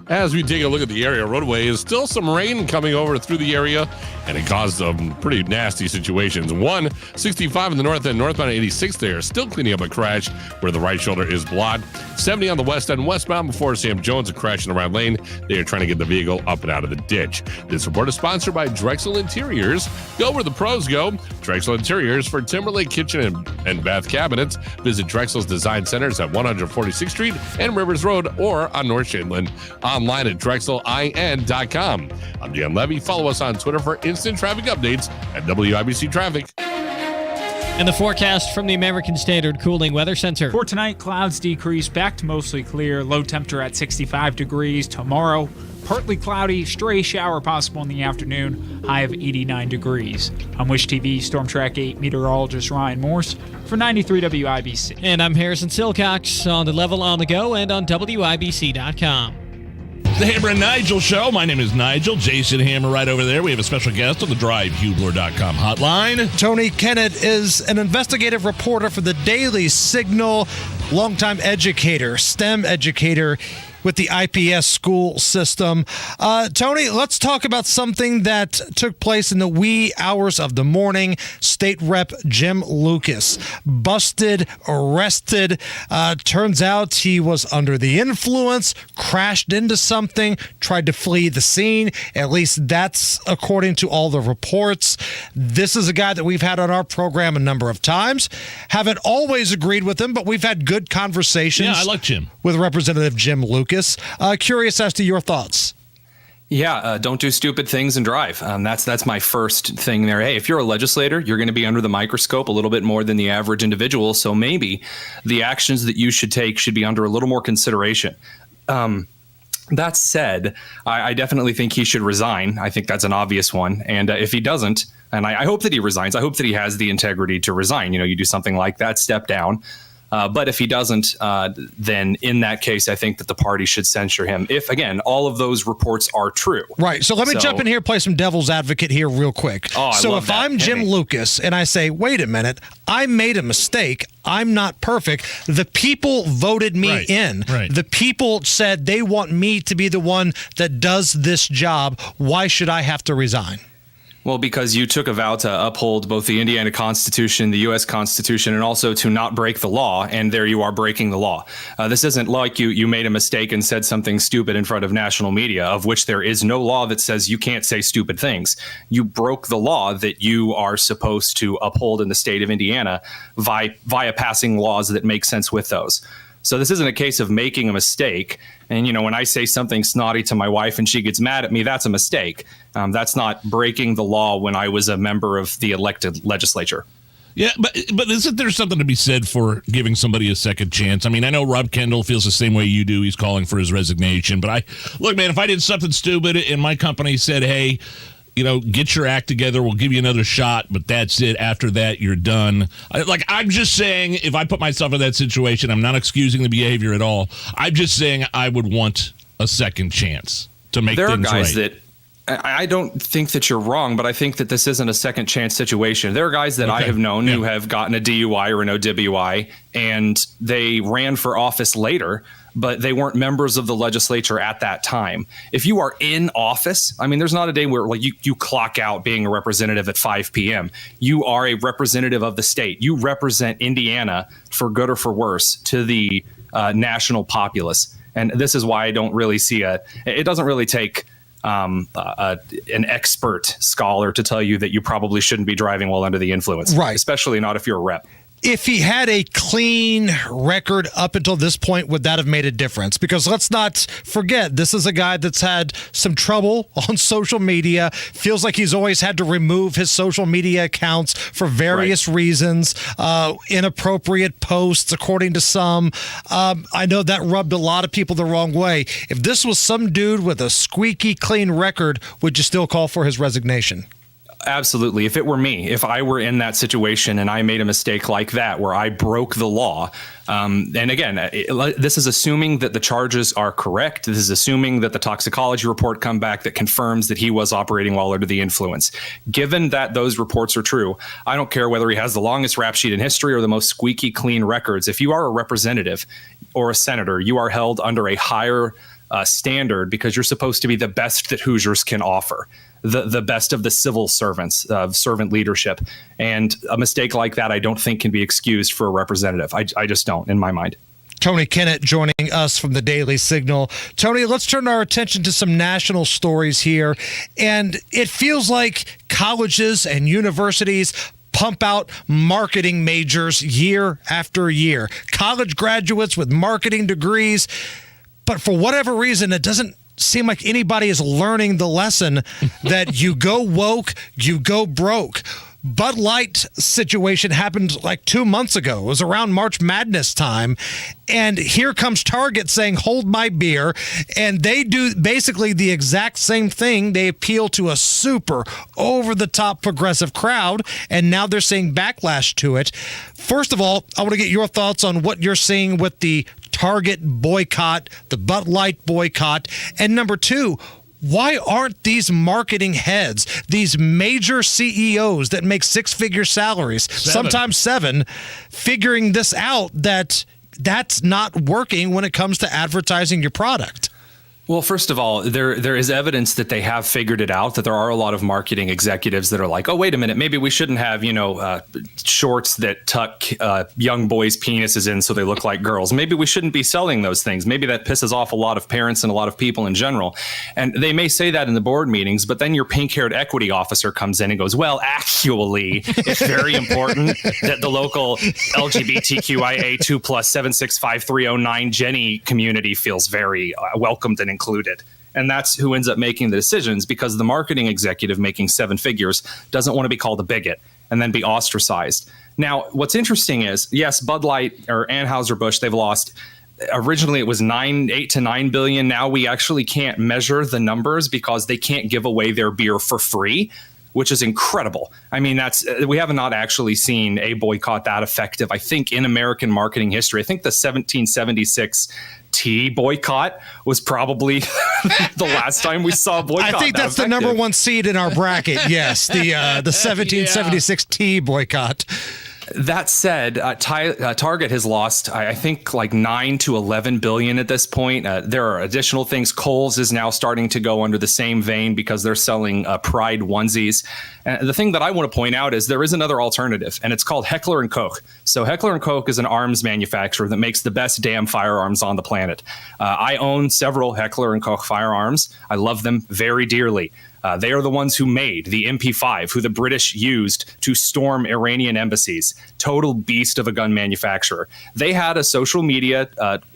As we take a look at the area roadways, still some rain coming over through the area, and it caused some pretty nasty situations. 165 in the north end, northbound 86, they are still cleaning up a crash where the right shoulder is blocked. 70 on the west end, westbound before Sam Jones, a crash in the right lane. They are trying to get the vehicle up and out of the ditch. This report is sponsored by Drexel Interiors. Go where the pros go. Drexel Interiors for Timberlake Kitchen and Bath Cabinets. Visit Drexel's Design Centers at 146th Street and Rivers Road or on North Shadeland. Online at drexelin.com. I'm Dan Levy. Follow us on Twitter for instant traffic updates at WIBC Traffic. And the forecast from the American Standard Cooling Weather Center. For tonight, clouds decrease back to mostly clear. Low temperature at 65 degrees. Tomorrow, partly cloudy, stray shower possible in the afternoon. High of 89 degrees. I'm Wish TV Storm Track 8 meteorologist Ryan Morse for 93 WIBC. And I'm Harrison Silcox on the level on the go and on WIBC.com. The Hammer and Nigel Show. My name is Nigel. Jason Hammer right over there. We have a special guest on the DriveHubler.com hotline. Tony Kennett is an investigative reporter for the Daily Signal, longtime educator, STEM educator with the IPS school system. Tony, let's talk about something that took place in the wee hours of the morning. State Rep Jim Lucas busted, arrested. Turns out he was under the influence, crashed into something, tried to flee the scene. At least that's according to all the reports. This is a guy that we've had on our program a number of times. Haven't always agreed with him, but we've had good conversations. Yeah, I like Jim. With Representative Jim Lucas. Curious as to your thoughts. Yeah, don't do stupid things and drive. That's my first thing there. Hey, if you're a legislator, you're going to be under the microscope a little bit more than the average individual. So maybe the actions that you should take should be under a little more consideration. That said, I definitely think he should resign. I think that's an obvious one. And if he doesn't, and I hope that he resigns, I hope that he has the integrity to resign. You know, you do something like that, step down. But if he doesn't, then in that case, I think that the party should censure him if, again, all of those reports are true. Right. So let me jump in here, play some devil's advocate here real quick. So if I'm Jim Lucas and I say, wait a minute, I made a mistake. I'm not perfect. The people voted me in. Right. The people said they want me to be the one that does this job. Why should I have to resign? Well, because you took a vow to uphold both the Indiana Constitution, the U.S. Constitution, and also to not break the law, and there you are breaking the law. This isn't like you made a mistake and said something stupid in front of national media, of which there is no law that says you can't say stupid things. You broke the law that you are supposed to uphold in the state of Indiana via passing laws that make sense with those. So this isn't a case of making a mistake. And, you know, when I say something snotty to my wife and she gets mad at me, that's a mistake. That's not breaking the law when I was a member of the elected legislature. Yeah, but isn't there something to be said for giving somebody a second chance? I mean, I know Rob Kendall feels the same way you do. He's calling for his resignation. But look, man, if I did something stupid and my company said, hey, you know, get your act together, we'll give you another shot, but that's it. After that, you're done. I'm just saying, if I put myself in that situation, I'm not excusing the behavior at all. I'm just saying I would want a second chance to make things right. There are guys that, I don't think that you're wrong, but I think that this isn't a second chance situation. There are guys that I have known who have gotten a DUI or an OWI, and they ran for office later, but they weren't members of the legislature at that time. If you are in office, I mean, there's not a day where you clock out being a representative at 5 p.m. You are a representative of the state. You represent Indiana, for good or for worse, to the national populace. And this is why I don't really see it doesn't really take an expert scholar to tell you that you probably shouldn't be driving while under the influence. Right. Especially not if you're a rep. If he had a clean record up until this point, would that have made a difference? Because let's not forget, this is a guy that's had some trouble on social media, feels like he's always had to remove his social media accounts for various reasons, inappropriate posts, according to some. I know that rubbed a lot of people the wrong way. If this was some dude with a squeaky clean record, would you still call for his resignation? Absolutely. If it were me, if I were in that situation and I made a mistake like that where I broke the law, and again, this is assuming that the charges are correct. This is assuming that the toxicology report come back that confirms that he was operating while under the influence. Given that those reports are true, I don't care whether he has the longest rap sheet in history or the most squeaky clean records. If you are a representative or a senator, you are held under a higher standard because you're supposed to be the best that Hoosiers can offer, the best of the civil servants, of servant leadership. And a mistake like that, I don't think can be excused for a representative. I just don't, in my mind. Tony Kennett joining us from the Daily Signal. Tony, let's turn our attention to some national stories here. And it feels like colleges and universities pump out marketing majors year after year. College graduates with marketing degrees. But for whatever reason, it doesn't seem like anybody is learning the lesson that you go woke, you go broke. Bud Light situation happened like 2 months ago. It was around March Madness time. And here comes Target saying, hold my beer. And they do basically the exact same thing. They appeal to a super over-the-top progressive crowd. And now they're seeing backlash to it. First of all, I want to get your thoughts on what you're seeing with the Target boycott, the Bud Light boycott. And number two, why aren't these marketing heads, these major CEOs that make six-figure salaries, sometimes seven, figuring this out that's not working when it comes to advertising your product? Well, first of all, there is evidence that they have figured it out, that there are a lot of marketing executives that are like, oh, wait a minute, maybe we shouldn't have, shorts that tuck young boys' penises in so they look like girls. Maybe we shouldn't be selling those things. Maybe that pisses off a lot of parents and a lot of people in general. And they may say that in the board meetings, but then your pink-haired equity officer comes in and goes, well, actually, it's very important that the local LGBTQIA 2+7653009 Jenny community feels very welcomed and included. And that's who ends up making the decisions, because the marketing executive making seven figures doesn't want to be called a bigot and then be ostracized. Now, what's interesting is, yes, Bud Light or Anheuser-Busch, they've lost. Originally, it was 8 to 9 billion. Now we actually can't measure the numbers because they can't give away their beer for free, which is incredible. I mean, we have not actually seen a boycott that effective, I think, in American marketing history. I think the 1776 tea boycott was probably the last time we saw a boycott. I think that's the number one seed in our bracket. Yes, the 1776 tea boycott. That said, Target has lost, I think, like 9 to 11 billion at this point. There are additional things. Kohl's is now starting to go under the same vein because they're selling Pride onesies. And the thing that I want to point out is there is another alternative, and it's called Heckler & Koch. So Heckler & Koch is an arms manufacturer that makes the best damn firearms on the planet. I own several Heckler & Koch firearms. I love them very dearly. They are the ones who made the MP5, who the British used to storm Iranian embassies. Total beast of a gun manufacturer. They had a social media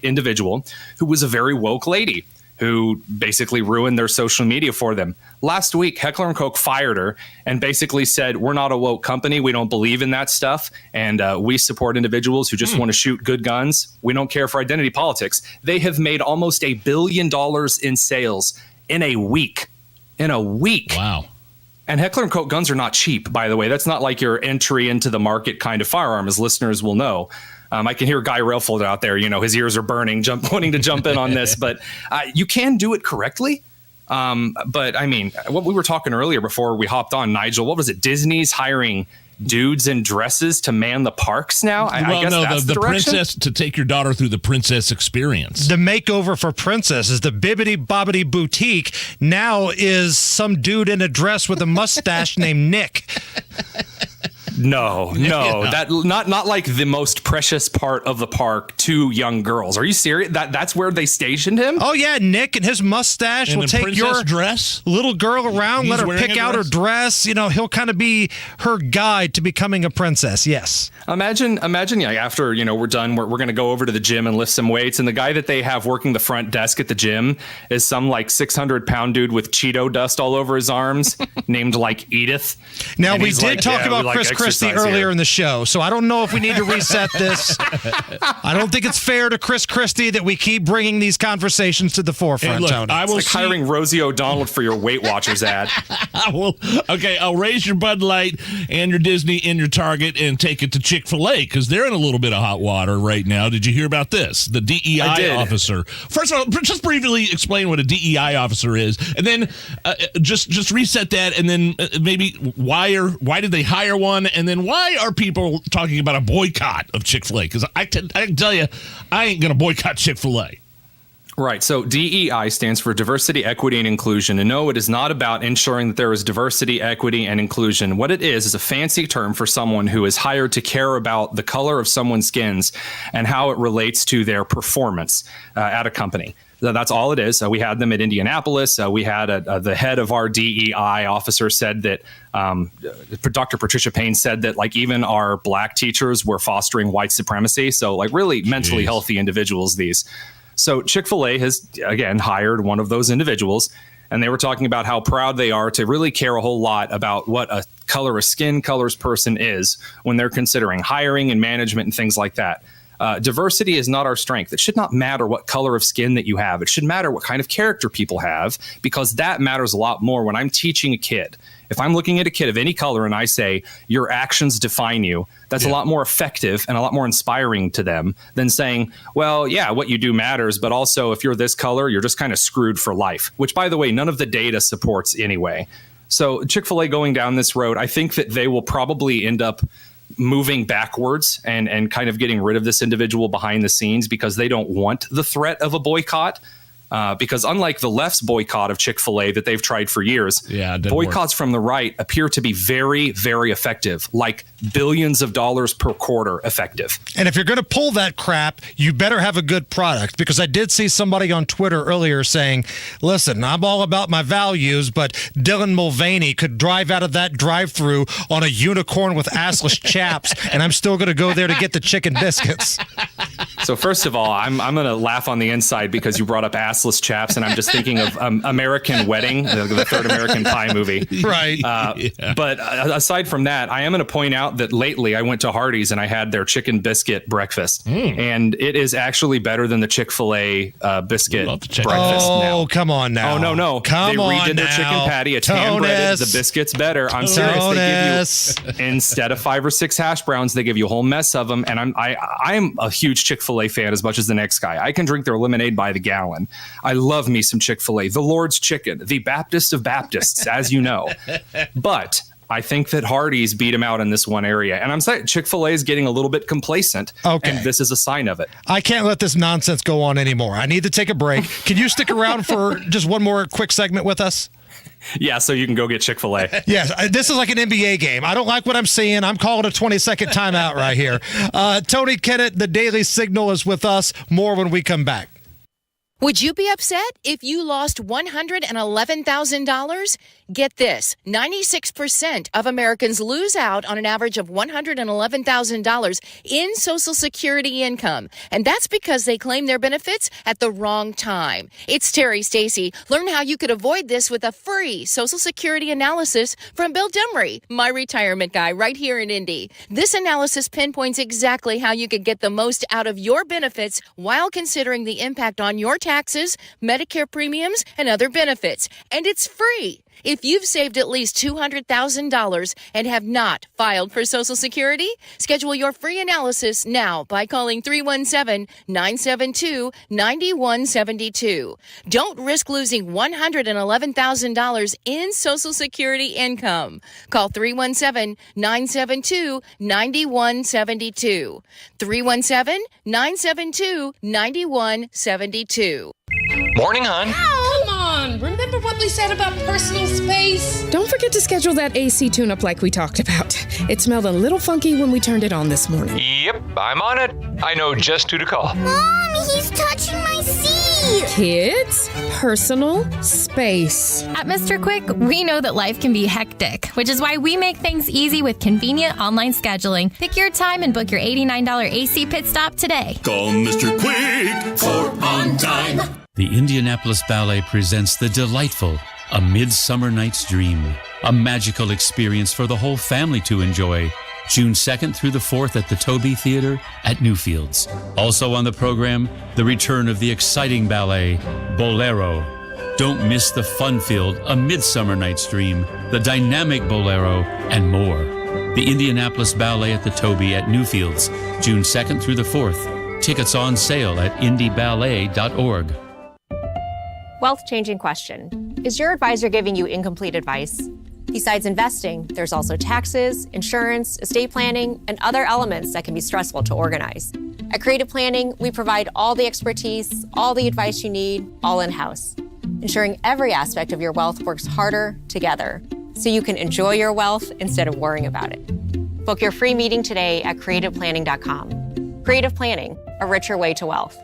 individual who was a very woke lady who basically ruined their social media for them. Last week, Heckler & Koch fired her and basically said, we're not a woke company. We don't believe in that stuff. And we support individuals who just want to shoot good guns. We don't care for identity politics. They have made almost $1 billion in sales in a week. Wow. And Heckler & Koch guns are not cheap, by the way. That's not like your entry into the market kind of firearm, as listeners will know. I can hear Guy Relfold out there, his ears are burning, wanting to jump in on this. But you can do it correctly. But, I mean, what we were talking earlier before we hopped on, Nigel, what was it? Disney's hiring dudes in dresses to man the parks now? I guess that's the princess, to take your daughter through the princess experience. The makeover for princesses, the Bibbidi Bobbidi Boutique, now is some dude in a dress with a mustache named Nick. No, that not like the most precious part of the park to young girls. Are you serious? That's where they stationed him? Oh yeah, Nick and his mustache will take your dress little girl around, let her pick out her dress. He'll kind of be her guide to becoming a princess. Yes. Imagine, after we're done, we're going to go over to the gym and lift some weights, and the guy that they have working the front desk at the gym is some like 600-pound dude with Cheeto dust all over his arms, named like Edith. Now we did talk about Chris Christie earlier in the show, so I don't know if we need to reset this. I don't think it's fair to Chris Christie that we keep bringing these conversations to the forefront, Tony. It's like hiring Rosie O'Donnell for your Weight Watchers ad. I'll raise your Bud Light and your Disney and your Target and take it to Chick-fil-A because they're in a little bit of hot water right now. Did you hear about this? The DEI officer. First of all, just briefly explain what a DEI officer is, and then just reset that, and then maybe why did they hire one, and then why are people talking about a boycott of Chick-fil-A? Because I can tell you, I ain't going to boycott Chick-fil-A. Right. So DEI stands for diversity, equity, and inclusion. And no, it is not about ensuring that there is diversity, equity, and inclusion. What it is a fancy term for someone who is hired to care about the color of someone's skins and how it relates to their performance at a company. That's all it is. We had them at Indianapolis. We had the head of our DEI officer said that Dr. Patricia Payne said that like even our black teachers were fostering white supremacy. So like really mentally healthy individuals, these. So Chick-fil-A has, again, hired one of those individuals, and they were talking about how proud they are to really care a whole lot about what a color of skin colors person is when they're considering hiring and management and things like that. Diversity is not our strength. It should not matter what color of skin that you have. It should matter what kind of character people have, because that matters a lot more when I'm teaching a kid. If I'm looking at a kid of any color and I say, your actions define you, that's a lot more effective and a lot more inspiring to them than saying, well, yeah, what you do matters, but also if you're this color, you're just kind of screwed for life, which, by the way, none of the data supports anyway. So Chick-fil-A going down this road, I think that they will probably end up moving backwards and kind of getting rid of this individual behind the scenes because they don't want the threat of a boycott. Because unlike the left's boycott of Chick-fil-A that they've tried for years, boycotts from the right appear to be very, very effective, like billions of dollars per quarter effective. And if you're going to pull that crap, you better have a good product, because I did see somebody on Twitter earlier saying, listen, I'm all about my values, but Dylan Mulvaney could drive out of that drive-thru on a unicorn with assless chaps, and I'm still going to go there to get the chicken biscuits. So first of all, I'm going to laugh on the inside because you brought up assless chaps, and I'm just thinking of American Wedding, the third American Pie movie. Right. But aside from that, I am going to point out that lately I went to Hardee's and I had their chicken biscuit breakfast, and it is actually better than the Chick-fil-A biscuit breakfast now. Oh, come on now. Oh, no. They redid their chicken patty. It's hand-breaded. The biscuit's better. I'm serious. They give you, instead of 5 or 6 hash browns, they give you a whole mess of them. And I'm a huge Chick-fil-A fan as much as the next guy. I can drink their lemonade by the gallon. I love me some Chick-fil-A, the Lord's Chicken, the Baptist of Baptists, as you know. But I think that Hardee's beat him out in this one area. And I'm saying Chick-fil-A is getting a little bit complacent. Okay. And this is a sign of it. I can't let this nonsense go on anymore. I need to take a break. Can you stick around for just one more quick segment with us? Yeah, so you can go get Chick-fil-A. Yes, this is like an NBA game. I don't like what I'm seeing. I'm calling a 20-second timeout right here. Tony Kennett, the Daily Signal, is with us. More when we come back. Would you be upset if you lost $111,000? Get this, 96% of Americans lose out on an average of $111,000 in Social Security income. And that's because they claim their benefits at the wrong time. It's Terry Stacy. Learn how you could avoid this with a free Social Security analysis from Bill Demery, my retirement guy right here in Indy. This analysis pinpoints exactly how you could get the most out of your benefits while considering the impact on your taxes, Medicare premiums, and other benefits. And it's free. If you've saved at least $200,000 and have not filed for Social Security, schedule your free analysis now by calling 317-972-9172. Don't risk losing $111,000 in Social Security income. Call 317-972-9172. 317-972-9172. Morning, hon. Come on, remember what we said about personal space? Don't forget to schedule that AC tune-up like we talked about. It smelled a little funky when we turned it on this morning. Yep, I'm on it. I know just who to call. Mom, he's touching my seat. Kids, personal space. At Mr. Quick, we know that life can be hectic, which is why we make things easy with convenient online scheduling. Pick your time and book your $89 AC pit stop today. Call Mr. Quick for on time. The Indianapolis Ballet presents the delightful A Midsummer Night's Dream, a magical experience for the whole family to enjoy. June 2nd through the 4th at the Toby Theater at Newfields. Also on the program, the return of the exciting ballet, Bolero. Don't miss the fun-filled A Midsummer Night's Dream, the dynamic Bolero, and more. The Indianapolis Ballet at the Toby at Newfields, June 2nd through the 4th. Tickets on sale at indieballet.org. Wealth-changing question. Is your advisor giving you incomplete advice? Besides investing, there's also taxes, insurance, estate planning, and other elements that can be stressful to organize. At Creative Planning, we provide all the expertise, all the advice you need, all in-house, ensuring every aspect of your wealth works harder together so you can enjoy your wealth instead of worrying about it. Book your free meeting today at creativeplanning.com. Creative Planning, a richer way to wealth.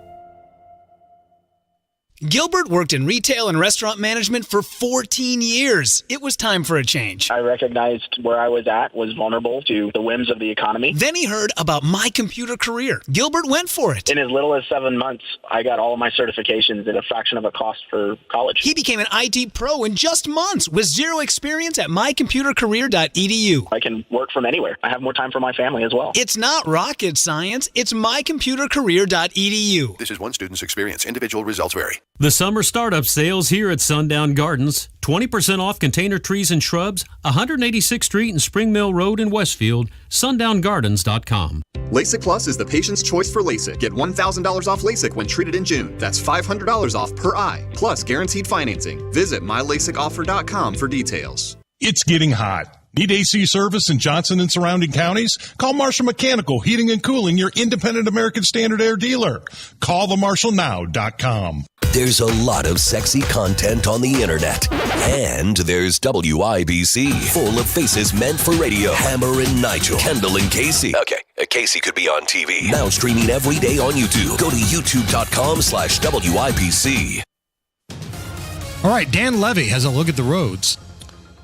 Gilbert worked in retail and restaurant management for 14 years. It was time for a change. I recognized where I was at was vulnerable to the whims of the economy. Then he heard about My Computer Career. Gilbert went for it. In as little as 7 months, I got all of my certifications at a fraction of a cost for college. He became an IT pro in just months with zero experience at mycomputercareer.edu. I can work from anywhere. I have more time for my family as well. It's not rocket science. It's mycomputercareer.edu. This is one student's experience. Individual results vary. The summer startup sales here at Sundown Gardens. 20% off container trees and shrubs, 186th Street and Spring Mill Road in Westfield, sundowngardens.com. LASIK Plus is the patient's choice for LASIK. Get $1,000 off LASIK when treated in June. That's $500 off per eye, plus guaranteed financing. Visit mylasicoffer.com for details. It's getting hot. Need AC service in Johnson and surrounding counties? Call Marshall Mechanical Heating and Cooling, your independent American Standard Air dealer. Call themarshallnow.com. There's a lot of sexy content on the internet. And there's WIBC, full of faces meant for radio. Hammer and Nigel, Kendall and Casey. Okay, Casey could be on TV. Now streaming every day on YouTube. Go to youtube.com/WIBC. All right, Dan Levy has a look at the roads.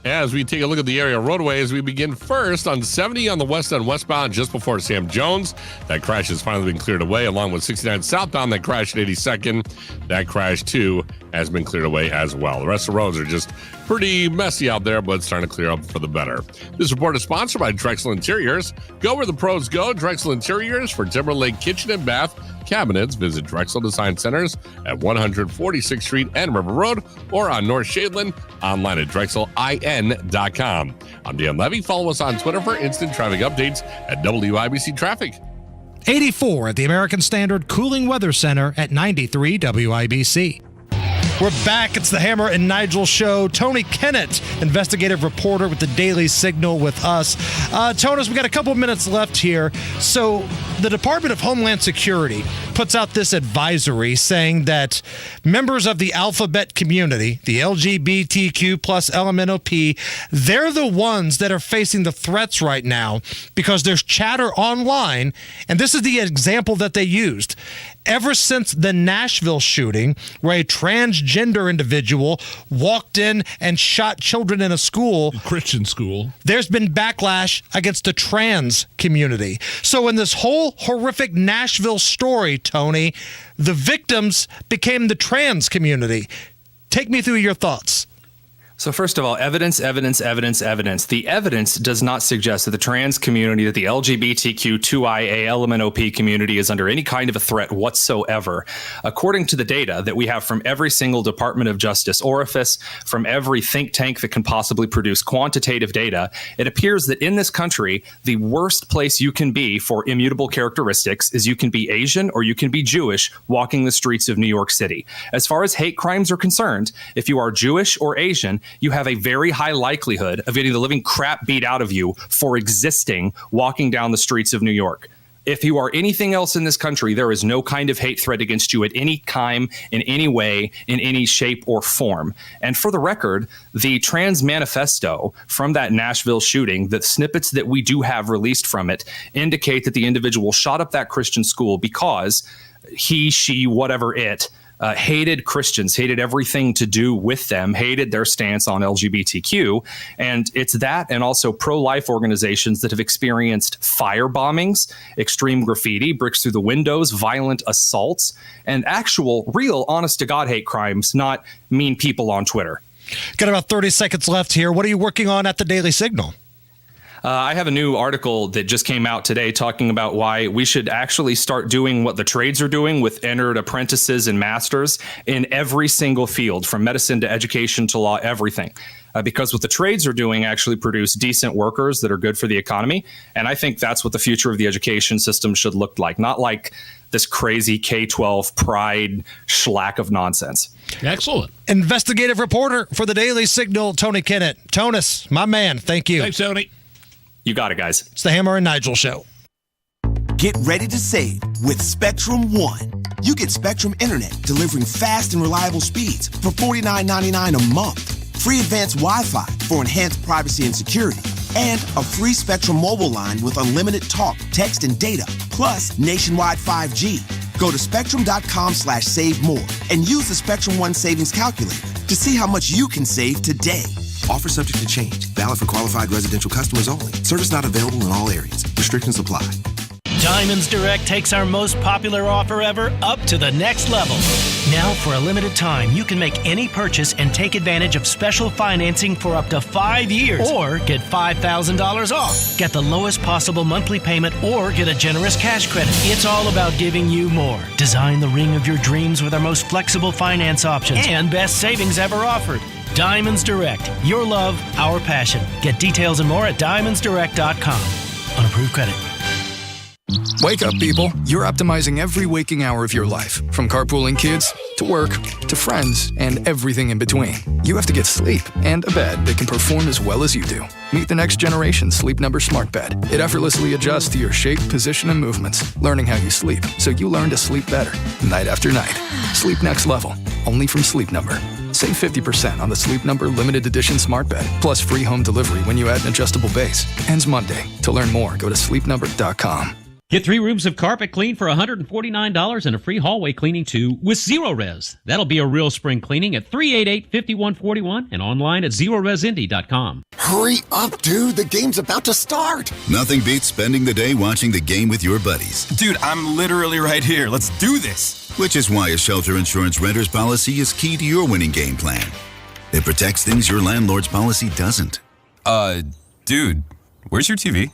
As we take a look at the area roadways, we begin first on 70 on the west end westbound just before Sam Jones. That crash has finally been cleared away, along with 69 southbound that crashed at 82nd. That crash, too, has been cleared away as well. The rest of the roads are just pretty messy out there, but it's starting to clear up for the better. This report is sponsored by Drexel Interiors. Go where the pros go. Drexel Interiors for Timberlake Kitchen and Bath Cabinets. Visit Drexel Design Centers at 146th Street and River Road, or on North Shadeland, online at drexelin.com. I'm Dan Levy. Follow us on Twitter for instant traffic updates at WIBC Traffic. 84 at the American Standard Cooling Weather Center at 93 WIBC. We're back. It's the Hammer and Nigel show. Tony Kennett, investigative reporter with the Daily Signal with us. Tonis, we got a couple minutes left here. So the Department of Homeland Security puts out this advisory saying that members of the alphabet community, the LGBTQ plus LMNOP, they're the ones that are facing the threats right now because there's chatter online. And this is the example that they used. Ever since the Nashville shooting, where a transgender individual walked in and shot children in a school, Christian school, there's been backlash against the trans community. So in this whole horrific Nashville story, Tony, the victims became the trans community. Take me through your thoughts. So first of all, evidence. The evidence does not suggest that the trans community, that the LGBTQ2IA LMNOP community is under any kind of a threat whatsoever. According to the data that we have from every single Department of Justice orifice, from every think tank that can possibly produce quantitative data, it appears that in this country, the worst place you can be for immutable characteristics is you can be Asian or you can be Jewish walking the streets of New York City. As far as hate crimes are concerned, if you are Jewish or Asian, you have a very high likelihood of getting the living crap beat out of you for existing walking down the streets of New York. If you are anything else in this country, there is no kind of hate threat against you at any time, in any way, in any shape or form. And for the record, the trans manifesto from that Nashville shooting, the snippets that we do have released from it, indicate that the individual shot up that Christian school because he, she, whatever it, hated Christians, hated everything to do with them, hated their stance on LGBTQ. And it's that and also pro-life organizations that have experienced fire bombings, extreme graffiti, bricks through the windows, violent assaults, and actual, real, honest-to-God hate crimes, not mean people on Twitter. Got about 30 seconds left here. What are you working on at the Daily Signal? I have a new article that just came out today talking about why we should actually start doing what the trades are doing with entered apprentices and masters in every single field, from medicine to education to law, everything. Because what the trades are doing actually produce decent workers that are good for the economy. And I think that's what the future of the education system should look like, not like this crazy K-12 pride schlack of nonsense. Excellent. Investigative reporter for the Daily Signal, Tony Kennett. Tonis, my man, thank you. Thanks, Tony. You got it, guys. It's the Hammer and Nigel show. Get ready to save with Spectrum One. You get Spectrum Internet delivering fast and reliable speeds for $49.99 a month. Free advanced Wi-Fi for enhanced privacy and security. And a free Spectrum mobile line with unlimited talk, text, and data, plus nationwide 5G. Go to spectrum.com/save more and use the Spectrum One savings calculator to see how much you can save today. Offer subject to change. Valid for qualified residential customers only. Service not available in all areas. Restrictions apply. Diamonds Direct takes our most popular offer ever up to the next level. Now, for a limited time, you can make any purchase and take advantage of special financing for up to 5 years or get $5,000 off. Get the lowest possible monthly payment or get a generous cash credit. It's all about giving you more. Design the ring of your dreams with our most flexible finance options and best savings ever offered. Diamonds Direct. Your love, our passion. Get details and more at diamondsdirect.com. Unapproved credit. Wake up, people. You're optimizing every waking hour of your life, from carpooling kids to work to friends and everything in between. You have to get sleep and a bed that can perform as well as you do. Meet the next generation Sleep Number Smart Bed. It effortlessly adjusts to your shape, position, and movements, learning how you sleep, so you learn to sleep better, night after night. Sleep next level, only from Sleep Number. Save 50% on the Sleep Number Limited Edition Smart Bed, plus free home delivery when you add an adjustable base. Ends Monday. To learn more, go to sleepnumber.com. Get 3 rooms of carpet clean for $149 and a free hallway cleaning too with Zero Res. That'll be a real spring cleaning at 388-5141 and online at ZeroResIndy.com. Hurry up, dude. The game's about to start. Nothing beats spending the day watching the game with your buddies. Dude, I'm literally right here. Let's do this. Which is why a shelter insurance renter's policy is key to your winning game plan. It protects things your landlord's policy doesn't. Dude, where's your TV?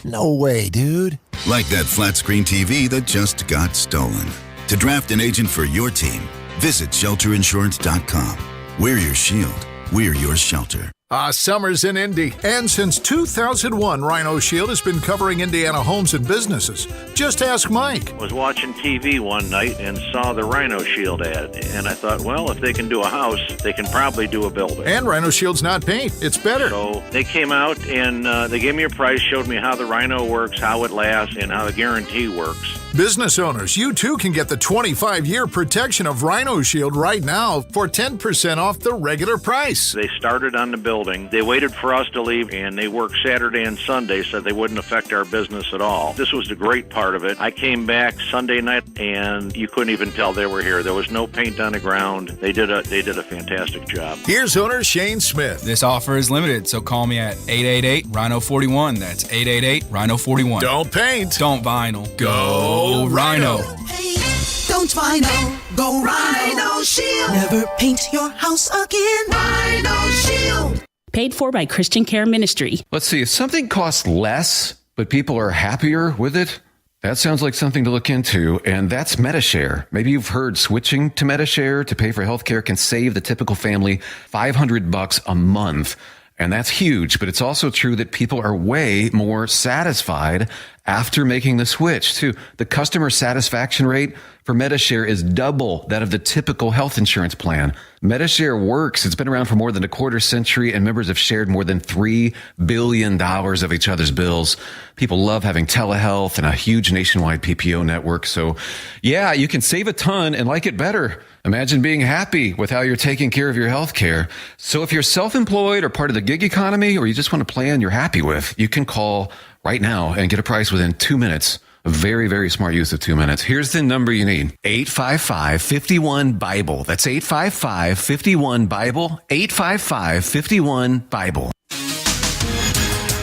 No way, dude. Like that flat screen TV that just got stolen. To draft an agent for your team, visit shelterinsurance.com. We're your shield. We're your shelter. Summer's in Indy, and since 2001, Rhino Shield has been covering Indiana homes and businesses. Just ask Mike. I was watching TV one night and saw the Rhino Shield ad, and I thought, well, if they can do a house, they can probably do a building. And Rhino Shield's not paint, it's better. So they came out and they gave me a price, showed me how the Rhino works, how it lasts, and how the guarantee works. Business owners, you too can get the 25-year protection of Rhino Shield right now for 10% off the regular price. They started on the building. They waited for us to leave, and they worked Saturday and Sunday so they wouldn't affect our business at all. This was the great part of it. I came back Sunday night, and you couldn't even tell they were here. There was no paint on the ground. They did a fantastic job. Here's owner Shane Smith. This offer is limited, so call me at 888-RHINO-41. That's 888-RHINO-41. Don't paint. Don't vinyl. Go Rhino. Hey, don't vinyl. Go Rhino Shield. Never paint your house again. Rhino Shield. Paid for by Christian Care Ministry. Let's see, if something costs less, but people are happier with it, that sounds like something to look into, and that's MediShare. Maybe you've heard switching to MediShare to pay for healthcare can save the typical family $500 a month. And that's huge, but it's also true that people are way more satisfied after making the switch too. The customer satisfaction rate for MediShare is double that of the typical health insurance plan. MediShare works. It's been around for more than a quarter century, and members have shared more than $3 billion of each other's bills. People love having telehealth and a huge nationwide PPO network. So yeah, you can save a ton and like it better. Imagine being happy with how you're taking care of your health care. So if you're self-employed or part of the gig economy, or you just want a plan you're happy with, you can call right now and get a price within 2 minutes. A very, very smart use of 2 minutes. Here's the number you need. 855-51-BIBLE. That's 855-51-BIBLE. 855-51-BIBLE.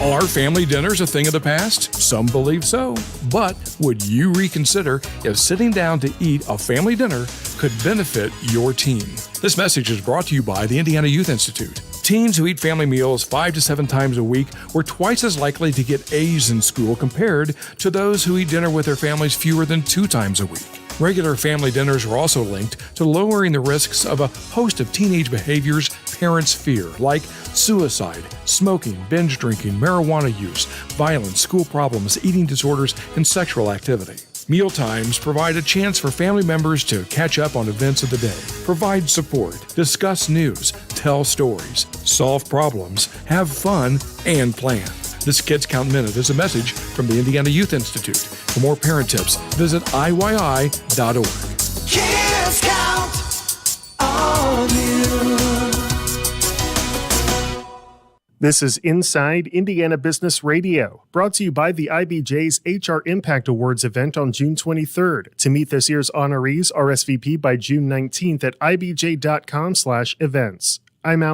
Are family dinners a thing of the past? Some believe so. But would you reconsider if sitting down to eat a family dinner could benefit your teen? This message is brought to you by the Indiana Youth Institute. Teens who eat family meals 5 to 7 times a week were twice as likely to get A's in school compared to those who eat dinner with their families fewer than 2 times a week. Regular family dinners are also linked to lowering the risks of a host of teenage behaviors parents fear, like suicide, smoking, binge drinking, marijuana use, violence, school problems, eating disorders, and sexual activity. Meal times provide a chance for family members to catch up on events of the day, provide support, discuss news, tell stories, solve problems, have fun, and plan. This Kids Count Minute is a message from the Indiana Youth Institute. For more parent tips, visit IYI.org. Kids count on you. This is Inside Indiana Business Radio, brought to you by the IBJ's HR Impact Awards event on June 23rd. To meet this year's honorees, RSVP by June 19th at ibj.com/events. I'm Alan.